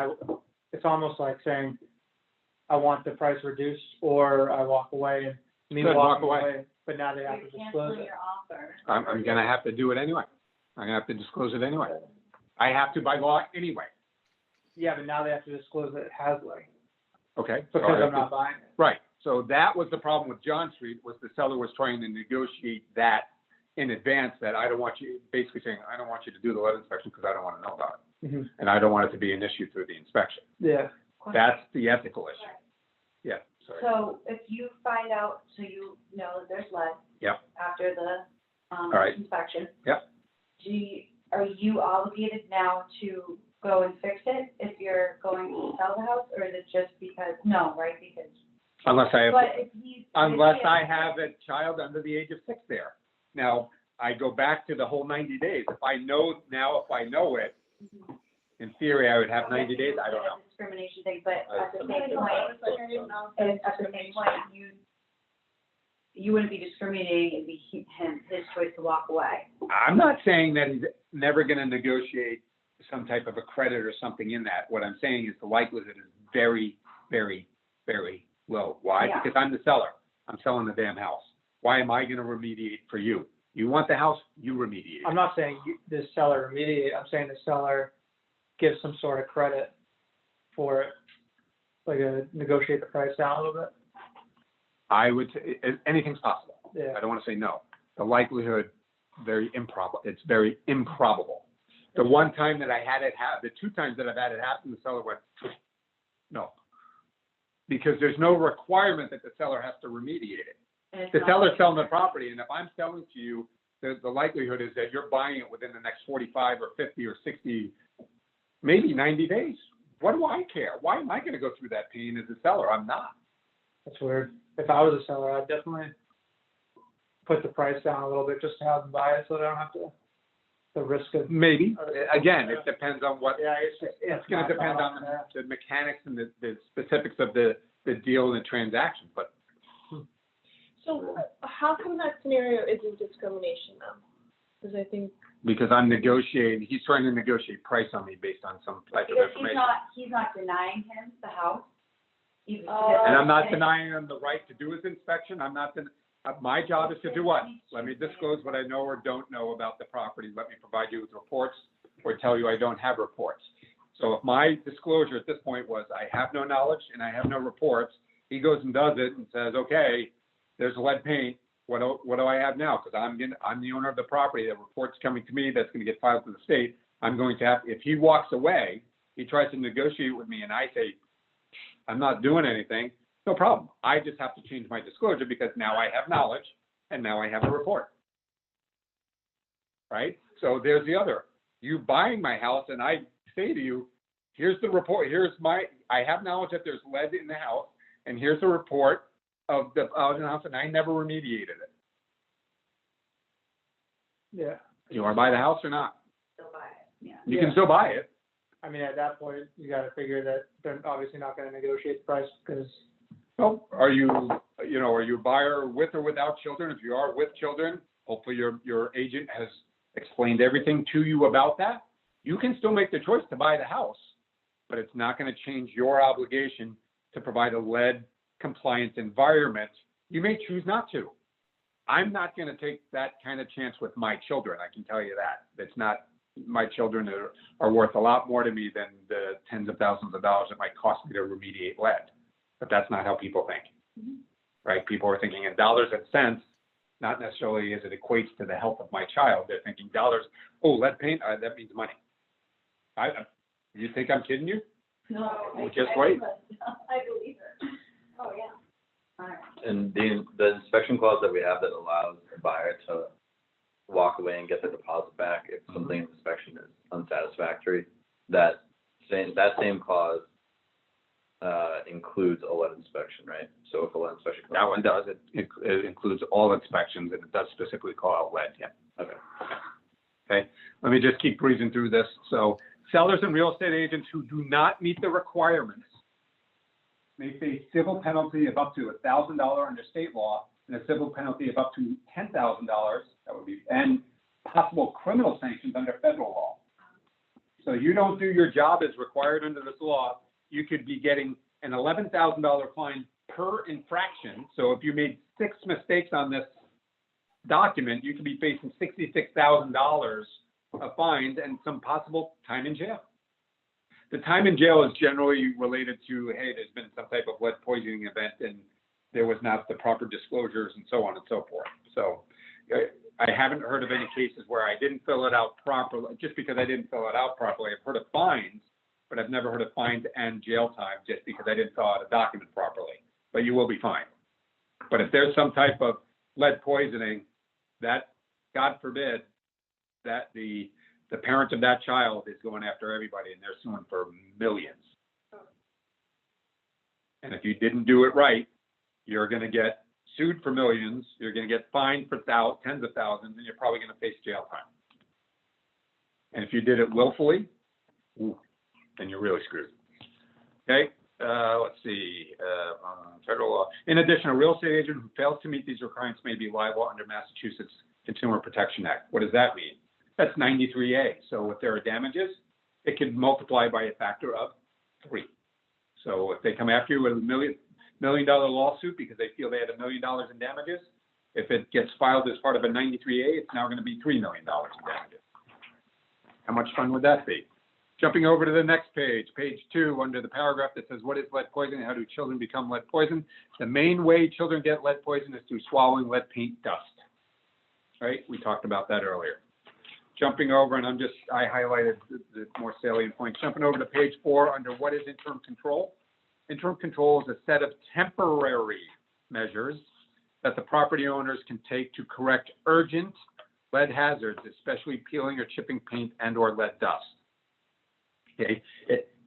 it's almost like saying I want the price reduced or I walk away and me Good, walking walk away. away, but now they have to You're disclose canceling it. your offer. I'm going to have to do it anyway. I'm going to have to disclose it anyway. I have to by law anyway. Yeah, but now they have to disclose that it has lead Okay. because So I have I'm to- not buying it. Right. So that was the problem with John Street, was the seller was trying to negotiate that in advance, that I don't want you, basically saying, I don't want you to do the lead inspection because I don't want to know about it. Mhm. And I don't want it to be an issue through the inspection. Yeah. That's the ethical issue. Yeah, sorry. So if you find out, so you know that there's lead. Yep. After the, right. inspection. Yep. Are you obligated now to go and fix it if you're going to sell the house, or is it just because, no, right, because? Unless I have, But if he's. unless I have a child under the age of 6 there. Now, I go back to the whole 90 days. If I know it, in theory, I would have 90 days. I don't know. Discrimination thing, but at the same point, you wouldn't be discriminating, it'd be his choice to walk away. I'm not saying that he's never going to negotiate some type of a credit or something in that. What I'm saying is the likelihood is very, very, very low. Why? Yeah. Because I'm the seller. I'm selling the damn house. Why am I going to remediate for you? You want the house, you remediate. I'm not saying the seller remediate, I'm saying the seller gives some sort of credit for it, like negotiate the price down a little bit. I would say anything's possible. Yeah. I don't want to say no. The likelihood, very improbable. It's very improbable. The one time that I had it happen, the 2 times that I've had it happen, the seller went, no. Because there's no requirement that the seller has to remediate it. And it's The not seller's like- selling the property, and if I'm selling to you, the likelihood is that you're buying it within the next 45 or 50 or 60, maybe 90 days. What do I care? Why am I going to go through that pain as a seller? I'm not. That's weird. If I was a seller, I'd definitely put the price down a little bit just to have them buy it so they don't have to the risk of. Maybe, again, it depends on what, Yeah, it's just. it's gonna depend on the mechanics and the specifics of the deal and the transaction, but So how come that scenario isn't discrimination though? Because I think. because I'm negotiating, he's trying to negotiate price on me based on some type of Because information. he's not denying him the house. He's- And I'm not denying him the right to do his inspection, I'm not, my job is to do what? Let me disclose what I know or don't know about the property, let me provide you with reports, or tell you I don't have reports. So if my disclosure at this point was, I have no knowledge and I have no reports, he goes and does it and says, okay, there's lead paint, what do I have now? Because I'm the owner of the property, the report's coming to me, that's gonna get filed to the state, I'm going to have, if he walks away, he tries to negotiate with me and I say, I'm not doing anything, no problem. I just have to change my disclosure because now I have knowledge and now I have a report. Right? So there's the other. You buying my house and I say to you, here's the report, I have knowledge that there's lead in the house and here's the report of the house and I never remediated it. Yeah, You want to buy the house or not? Still buy it, yeah. You can still buy it. I mean, at that point, you gotta figure that they're obviously not gonna negotiate the price, because, Well, are you a buyer with or without children? If you are with children, hopefully your agent has explained everything to you about that. You can still make the choice to buy the house, but it's not going to change your obligation to provide a lead compliant environment. You may choose not to. I'm not going to take that kind of chance with my children. I can tell you that. It's not, my children are worth a lot more to me than the tens of thousands of dollars it might cost me to remediate lead. But that's not how people think, right? People are thinking in dollars and cents, not necessarily as it equates to the health of my child. They're thinking dollars, oh, lead paint, that means money. You think I'm kidding you? No. Well, just wait. I believe it. Oh, yeah. All right. And the inspection clause that we have that allows the buyer to walk away and get the deposit back if something in the inspection is unsatisfactory, that same clause includes a lead inspection, right? So if a lead inspection. That one does. It includes all inspections and it does specifically call out lead, yeah. Okay. Okay, let me just keep breezing through this. So sellers and real estate agents who do not meet the requirements may face civil penalty of up to $1,000 under state law and a civil penalty of up to $10,000, that would be, and possible criminal sanctions under federal law. So you don't do your job as required under this law, you could be getting an $11,000 fine per infraction. So if you made 6 mistakes on this document, you could be facing $66,000 of fines and some possible time in jail. The time in jail is generally related to, hey, there's been some type of lead poisoning event and there was not the proper disclosures and so on and so forth. So I haven't heard of any cases where I didn't fill it out properly, just because I didn't fill it out properly. I've heard of fines, but I've never heard of fines and jail time just because I didn't fill out a document properly. But you will be fined. But if there's some type of lead poisoning, that, God forbid, that the parent of that child is going after everybody and they're suing for millions. And if you didn't do it right, you're going to get sued for millions, you're going to get fined for tens of thousands, and you're probably going to face jail time. And if you did it willfully, then you're really screwed. Okay, let's see, federal law. In addition, a real estate agent who fails to meet these requirements may be liable under Massachusetts Consumer Protection Act. What does that mean? That's 93A. So if there are damages, it can multiply by a factor of 3. So if they come after you with a $1 million lawsuit because they feel they had $1 million in damages, if it gets filed as part of a 93A, it's now going to be $3 million in damages. How much fun would that be? Jumping over to the next page, page 2, under the paragraph that says, what is lead poisoning? How do children become lead poisoned? The main way children get lead poison is through swallowing lead paint dust. Right? We talked about that earlier. Jumping over, and I highlighted the more salient points. Jumping over to page 4 under what is interim control? Interim control is a set of temporary measures that the property owners can take to correct urgent lead hazards, especially peeling or chipping paint and or lead dust. Okay,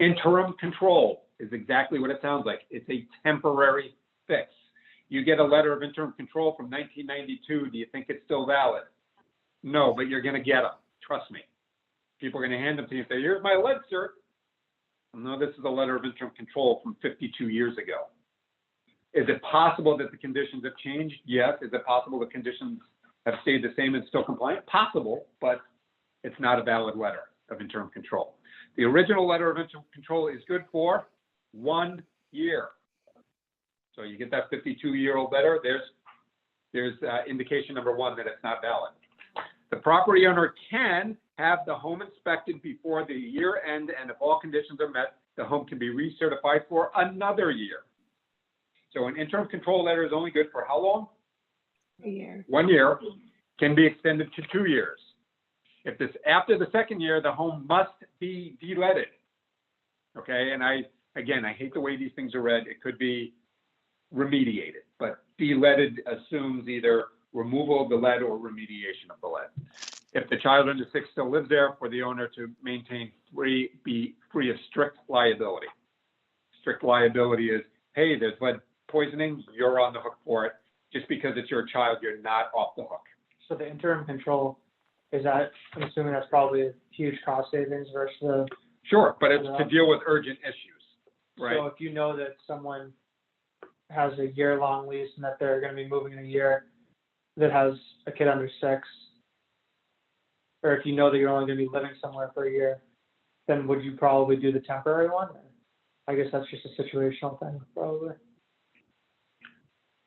interim control is exactly what it sounds like. It's a temporary fix. You get a letter of interim control from 1992. Do you think it's still valid? No, but you're going to get them. Trust me. People are gonna hand them to you and say, here's my lead cert. No, this is a letter of interim control from 52 years ago. Is it possible that the conditions have changed? Yes. Is it possible the conditions have stayed the same and still compliant? Possible, but it's not a valid letter of interim control. The original letter of interim control is good for 1 year. So you get that 52-year-old letter, there's indication number one that it's not valid. The property owner can have the home inspected before the year end, and if all conditions are met, the home can be recertified for another year. So an interim control letter is only good for how long? A year. 1 year, can be extended to 2 years. If this, after the second year, the home must be de-leaded. Okay, and I hate the way these things are read. It could be remediated, but de-leaded assumes either removal of the lead or remediation of the lead. If the child under 6 still lives there, for the owner to be free of strict liability. Strict liability is, hey, there's lead poisoning, you're on the hook for it. Just because it's your child, you're not off the hook. So the interim control, is that, I'm assuming that's probably a huge cost savings versus the. Sure, but it's to deal with urgent issues, right? So if you know that someone has a year-long lease and that they're gonna be moving in a year that has a kid under 6, or if you know that you're only gonna be living somewhere for a year, then would you probably do the temporary one? I guess that's just a situational thing, probably.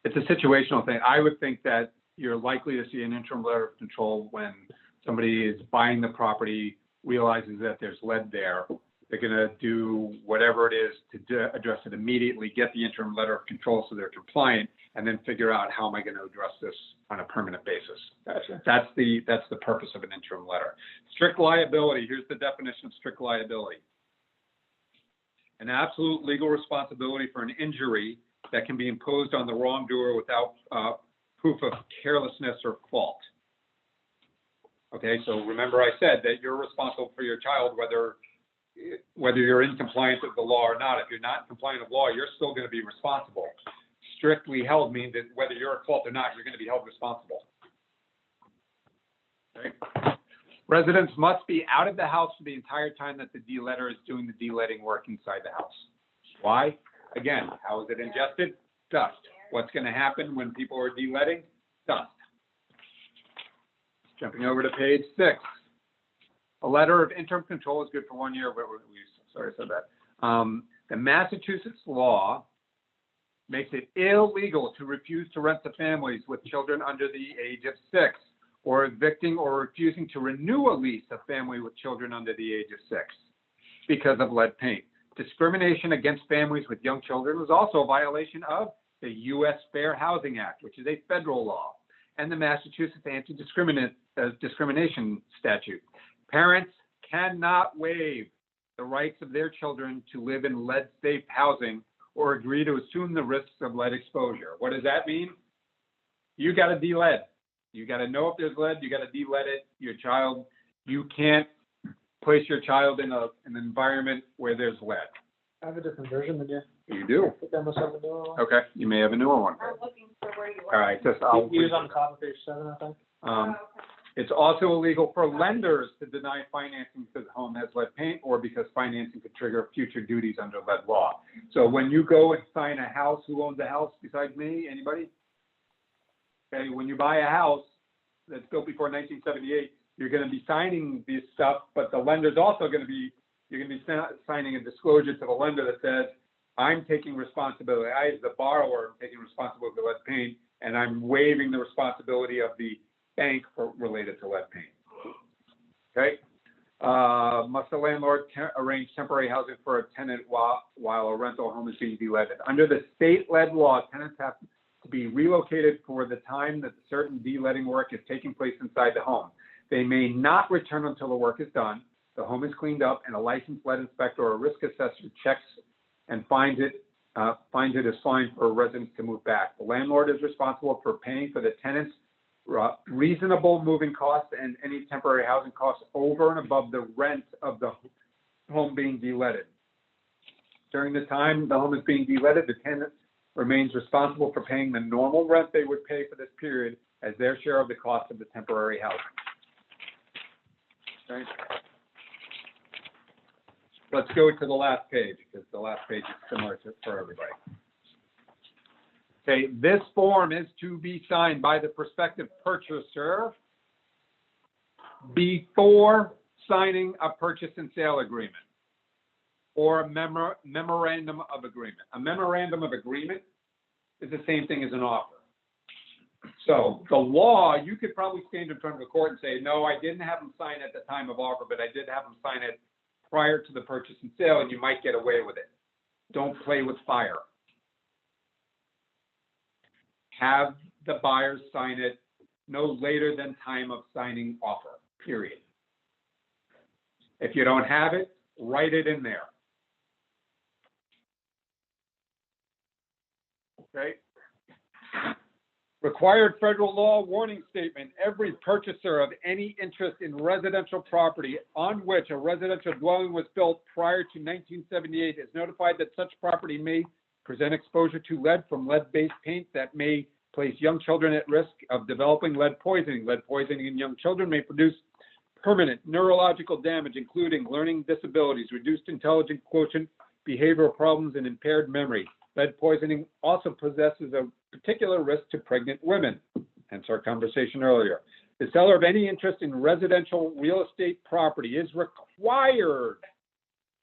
It's a situational thing. I would think that you're likely to see an interim letter of control when somebody is buying the property, realizes that there's lead there. They're gonna do whatever it is to address it immediately, get the interim letter of control so they're compliant, and then figure out how am I gonna address this on a permanent basis. Gotcha. That's the purpose of an interim letter. Strict liability, here's the definition of strict liability. An absolute legal responsibility for an injury that can be imposed on the wrongdoer without proof of carelessness or fault. Okay, so remember I said that you're responsible for your child whether you're in compliance with the law or not. If you're not in compliance with law, you're still going to be responsible. Strictly held means that whether you're at fault or not, you're going to be held responsible. Okay. Residents must be out of the house for the entire time that the de-letter is doing the de-letting work inside the house. Why? Again, how is it ingested? Dust. What's going to happen when people are de-letting? Dust. Jumping over to page 6. A letter of interim control is good for 1 year, but sorry, I said that. The Massachusetts law makes it illegal to refuse to rent to families with children under the age of 6, or evicting or refusing to renew a lease of family with children under the age of 6 because of lead paint. Discrimination against families with young children is also a violation of the U.S. Fair Housing Act, which is a federal law, and the Massachusetts Anti-Discrimination Statute. Parents cannot waive the rights of their children to live in lead-safe housing or agree to assume the risks of lead exposure. What does that mean? You got to de-lead. You got to know if there's lead. You got to de-lead it. Your child, you can't place your child in an environment where there's lead. I have a different version than you. You do. I think I must have a newer one. Okay, you may have a newer one. I'm looking for where you All are. right, just I'll. He was on the top of page 7, I think. It's also illegal for lenders to deny financing because the home has lead paint or because financing could trigger future duties under lead law. So when you go and sign a house, who owns a house besides me? Anybody? Okay, when you buy a house that's built before 1978, you're going to be signing this stuff, but the lender's also going to be, you're going to be signing a disclosure to the lender that says, I'm taking responsibility. I, as the borrower, am taking responsibility for lead paint, and I'm waiving the responsibility of the bank related to lead paint. Okay? Must the landlord arrange temporary housing for a tenant while a rental home is being de-leaded? Under the state lead law, tenants have to be relocated for the time that certain de-leading work is taking place inside the home. They may not return until the work is done, the home is cleaned up, and a licensed lead inspector or a risk assessor checks and finds it as fine for residents to move back. The landlord is responsible for paying for the tenant's reasonable moving costs and any temporary housing costs over and above the rent of the home being de-leaded. During the time the home is being de-leaded, the tenant remains responsible for paying the normal rent they would pay for this period as their share of the cost of the temporary housing. Okay. Let's go to the last page, because the last page is similar for everybody. Okay, this form is to be signed by the prospective purchaser before signing a purchase and sale agreement or a memorandum of agreement. A memorandum of agreement is the same thing as an offer. So the law, you could probably stand in front of the court and say, no, I didn't have them sign at the time of offer, but I did have them sign it prior to the purchase and sale, and you might get away with it. Don't play with fire. Have the buyers sign it no later than time of signing offer, period. If you don't have it, write it in there. Okay? Required federal law warning statement. Every purchaser of any interest in residential property on which a residential dwelling was built prior to 1978 is notified that such property may present exposure to lead from lead-based paint that may place young children at risk of developing lead poisoning. Lead poisoning in young children may produce permanent neurological damage, including learning disabilities, reduced intelligence quotient, behavioral problems, and impaired memory. Lead poisoning also possesses a particular risk to pregnant women, hence our conversation earlier. The seller of any interest in residential real estate property is required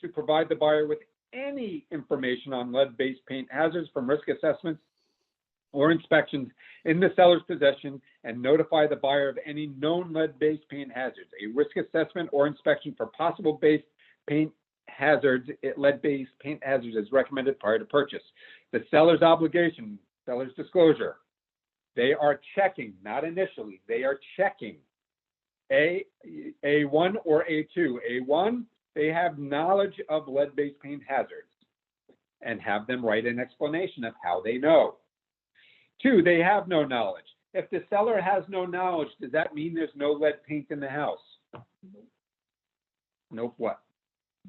to provide the buyer with any information on lead-based paint hazards from risk assessments or inspections in the seller's possession and notify the buyer of any known lead-based paint hazards. A risk assessment or inspection for possible lead-based paint hazards is recommended prior to purchase. The seller's obligation, seller's disclosure, they are checking, not initially, they are checking A1 or A2. A1, they have knowledge of lead-based paint hazards and have them write an explanation of how they know. 2, they have no knowledge. If the seller has no knowledge, does that mean there's no lead paint in the house? Nope, what?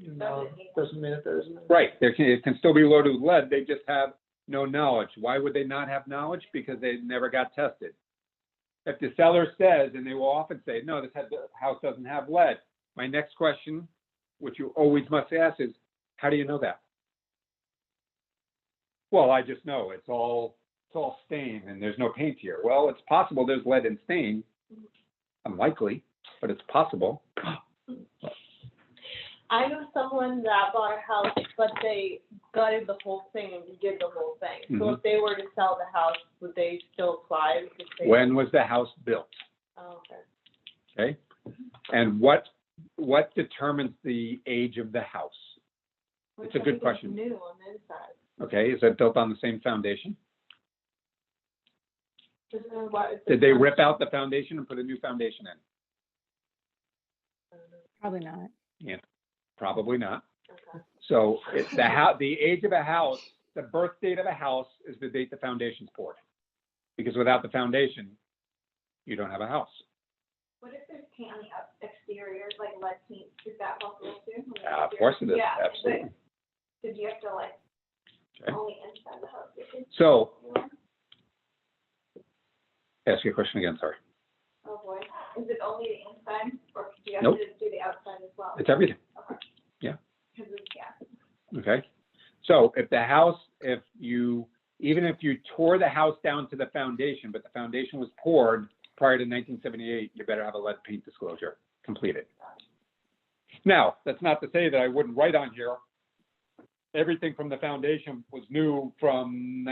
No, doesn't mean that there isn't. Right, it can still be loaded with lead, they just have no knowledge. Why would they not have knowledge? Because they never got tested. If the seller says, and they will often say, no, this house doesn't have lead, my next question, which you always must ask is, how do you know that? Well, I just know, it's all stained and there's no paint here. Well, it's possible there's lead in stain, unlikely, but it's possible. I know someone that bought a house, but they gutted the whole thing and redid the whole thing. So if they were to sell the house, would they still apply? Because they... When was the house built? Oh, okay. Okay, and what determines the age of the house? It's a good question. New on the inside. Okay, is it built on the same foundation? What, Did they rip out the foundation and put a new foundation in? Probably not. Yeah, probably not. Okay. So it's the age of a house, the birth date of a house is the date the foundation's poured. Because without the foundation, you don't have a house. What if there's paint on the exterior, like lead paint, is that possible too? Of course it is, Yeah, absolutely. but did you have to like, Okay. only inside the house? So, ask your question again, sorry. Oh boy, is it only the inside, or do you have Nope. to do the outside as well? It's everything. Okay. Yeah. 'Cause it's, yeah. Okay, so even if you tore the house down to the foundation, but the foundation was poured prior to 1978, you better have a lead paint disclosure completed. Now, that's not to say that I wouldn't write on here, everything from the foundation was new from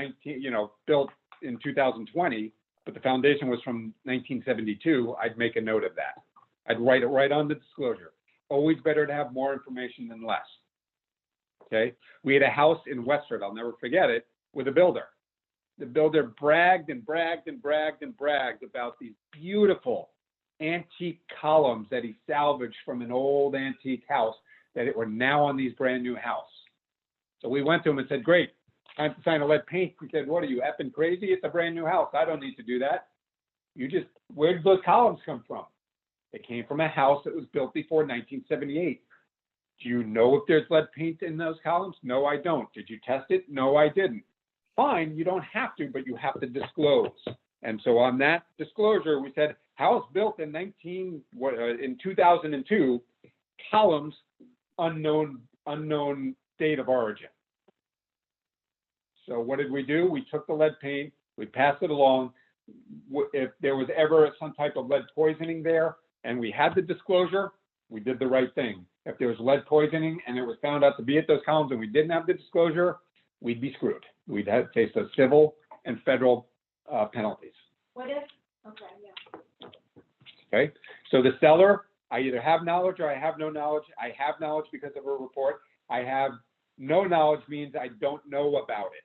built in 2020, but the foundation was from 1972, I'd make a note of that. I'd write it right on the disclosure. Always better to have more information than less. Okay, we had a house in Westford, I'll never forget it, with a builder. The builder bragged and bragged and bragged and bragged about these beautiful antique columns that he salvaged from an old antique house that were now on these brand new house. So we went to him and said, great, time to sign a lead paint. He said, what are you, effing crazy? It's a brand new house. I don't need to do that. Where did those columns come from? They came from a house that was built before 1978. Do you know if there's lead paint in those columns? No, I don't. Did you test it? No, I didn't. Fine, you don't have to, but you have to disclose. And so on that disclosure, we said, House built in in 2002, columns, unknown date of origin. So what did we do? We took the lead paint, we passed it along. If there was ever some type of lead poisoning there and we had the disclosure, we did the right thing. If there was lead poisoning and it was found out to be at those columns and we didn't have the disclosure, we'd be screwed. We'd have to face those civil and federal penalties. What if, okay, yeah. Okay, so the seller, I either have knowledge or I have no knowledge. I have knowledge because of a report. I have no knowledge means I don't know about it.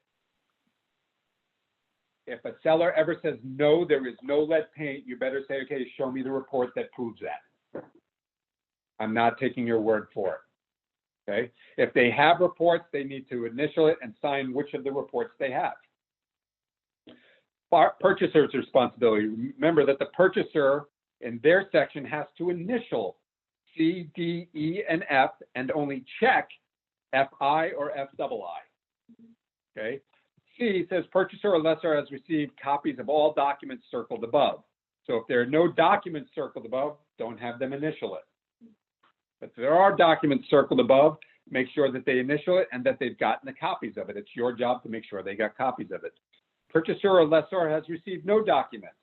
If a seller ever says, no, there is no lead paint, you better say, okay, show me the report that proves that. I'm not taking your word for it. Okay, if they have reports, they need to initial it and sign which of the reports they have. Purchaser's responsibility. Remember that the purchaser in their section has to initial C, D, E, and F, and only check FI or FII. Okay. C says purchaser or lessor has received copies of all documents circled above. So if there are no documents circled above, don't have them initial it. But if there are documents circled above, make sure that they initial it and that they've gotten the copies of it. It's your job to make sure they got copies of it. Purchaser or lessor has received no documents.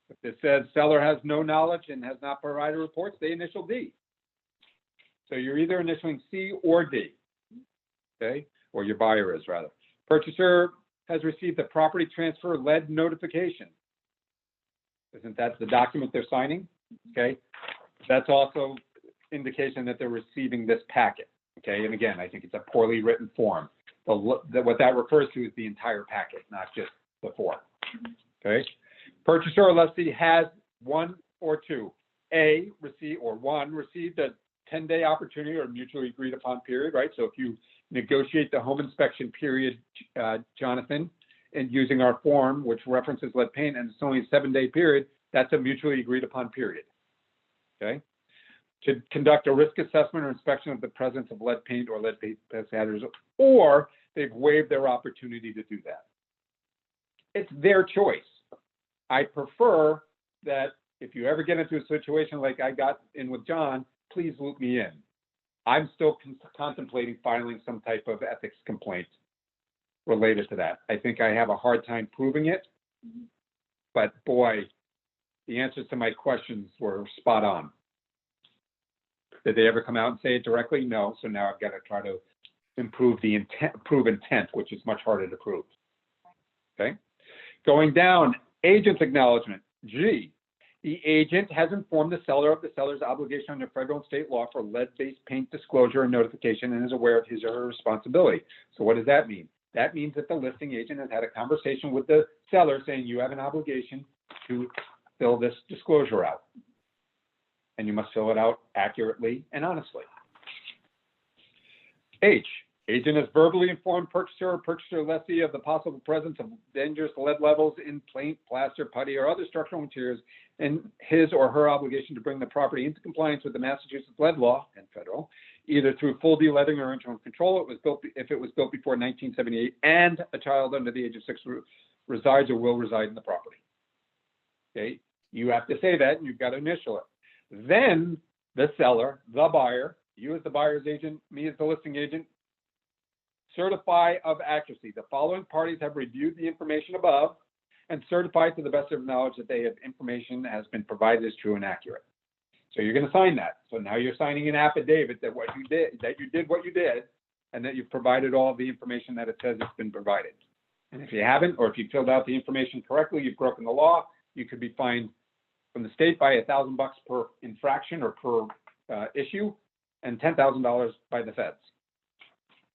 If it says seller has no knowledge and has not provided reports, they initial D. So you're either initialing C or D, okay? Or your buyer is, rather. Purchaser has received a property transfer lead notification. Isn't that the document they're signing? Okay, that's also indication that they're receiving this packet. Okay, and again, I think it's a poorly written form. What that refers to is the entire packet, not just the form. Okay, purchaser or lessee has one or two. A, received a 10-day opportunity or mutually agreed upon period, right? So if you negotiate the home inspection period, Jonathan, and using our form, which references lead paint, and it's only a 7-day period, that's a mutually agreed upon period, okay? To conduct a risk assessment or inspection of the presence of lead paint or lead paint hazards, or they've waived their opportunity to do that. It's their choice. I prefer that if you ever get into a situation like I got in with John, please loop me in. I'm still contemplating filing some type of ethics complaint related to that. I think I have a hard time proving it, but boy, the answers to my questions were spot on. Did they ever come out and say it directly? No. So now I've got to try to improve the intent, prove intent, which is much harder to prove. Okay. Going down, agent's acknowledgement. G. The agent has informed the seller of the seller's obligation under federal and state law for lead-based paint disclosure and notification and is aware of his or her responsibility. So what does that mean? That means that the listing agent has had a conversation with the seller saying you have an obligation to fill this disclosure out. And you must fill it out accurately and honestly. H, agent has verbally informed purchaser or purchaser lessee of the possible presence of dangerous lead levels in paint, plaster, putty, or other structural materials, and his or her obligation to bring the property into compliance with the Massachusetts lead law and federal, either through full de-leading or internal control. If it was built before 1978, and a child under the age of 6 resides or will reside in the property. Okay, you have to say that, and you've got to initial it. Then the seller, the buyer, you as the buyer's agent, me as the listing agent, certify of accuracy. The following parties have reviewed the information above and certified to the best of their knowledge that they have information has been provided as true and accurate. So you're going to sign that. So now you're signing an affidavit that you did what you did, and that you've provided all the information that it says it's been provided. And if you haven't, or if you filled out the information correctly, you've broken the law, you could be fined from the state by $1,000 per infraction or per issue, and $10,000 by the feds.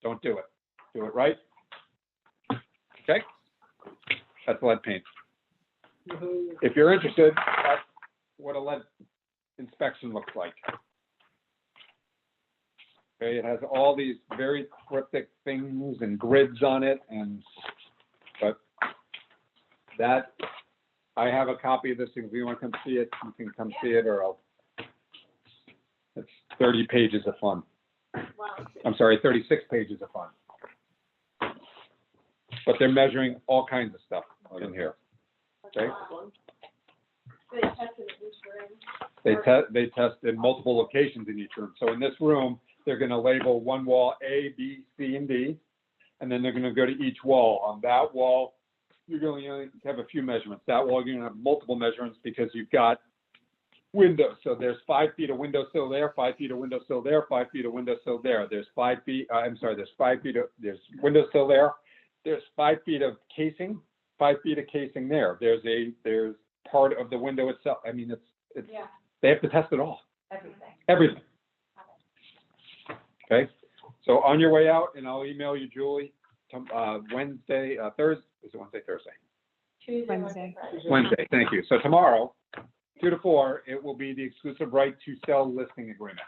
Don't do it. Do it right. Okay? That's lead paint. If you're interested, that's what a lead inspection looks like. Okay, it has all these very cryptic things and grids on it, but that, I have a copy of this. If you want to come see it, you can come see it, or it's 30 pages of fun. Wow. I'm sorry, 36 pages of fun. But they're measuring all kinds of stuff in here. Okay? They tested it each room. They test in multiple locations in each room. So in this room, they're gonna label one wall A, B, C, and D, and then they're gonna go to each wall. On that wall, you're going to have a few measurements. That wall, you're gonna have multiple measurements because you've got windows. So there's 5 feet of windowsill there, 5 feet of windowsill there, 5 feet of windowsill there. There's 5 feet, there's 5 feet of, there's windowsill there. There's 5 feet of casing, 5 feet of casing there. There's part of the window itself. I mean, it's, Yeah. they have to test it all, Everything. everything. Okay, so on your way out, and I'll email you, Julie, Wednesday, Thursday, is it Wednesday, Thursday? Tuesday, Wednesday. Friday. Wednesday, thank you. So tomorrow, 2 to 4, it will be the exclusive right to sell listing agreement.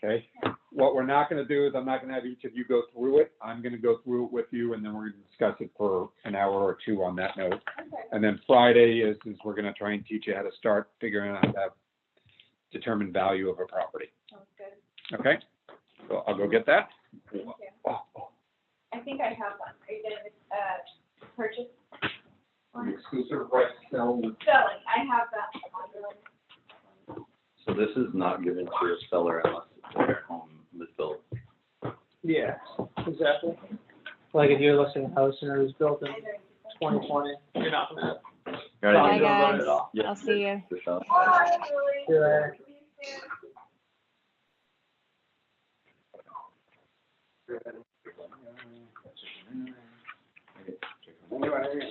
Okay, what we're not gonna do is I'm not gonna have each of you go through it. I'm gonna go through it with you, and then we're gonna discuss it for an hour or two on that note. Okay. And then Friday is we're gonna try and teach you how to start figuring out how to determine value of a property. Sounds good. Okay, so I'll go get that. Thank you. Oh, I think I have one. Are you gonna, purchase? the exclusive right to sell. Selling, I have that. So this is not given to a seller unless their home was built. Yeah, exactly. Like if you're listing a house and it was built in 2020, you're not gonna. Got Bye, anything about guys. it all? Yep. I'll see you. For sure. Bye, Julie. See you later. See you soon.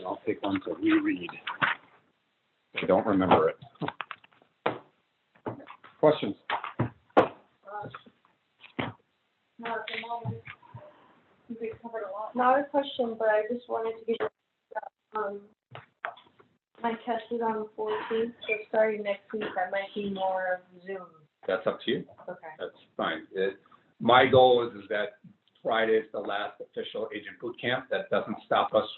I'll take one to reread. I don't remember it. Questions? No, at the moment, we covered a lot. Not a question, but I just wanted to get, my test is on the 14th, so starting next week, I might be more Zoom. That's up to you. Okay. That's fine. My goal is that Friday is the last official agent boot camp. That doesn't stop us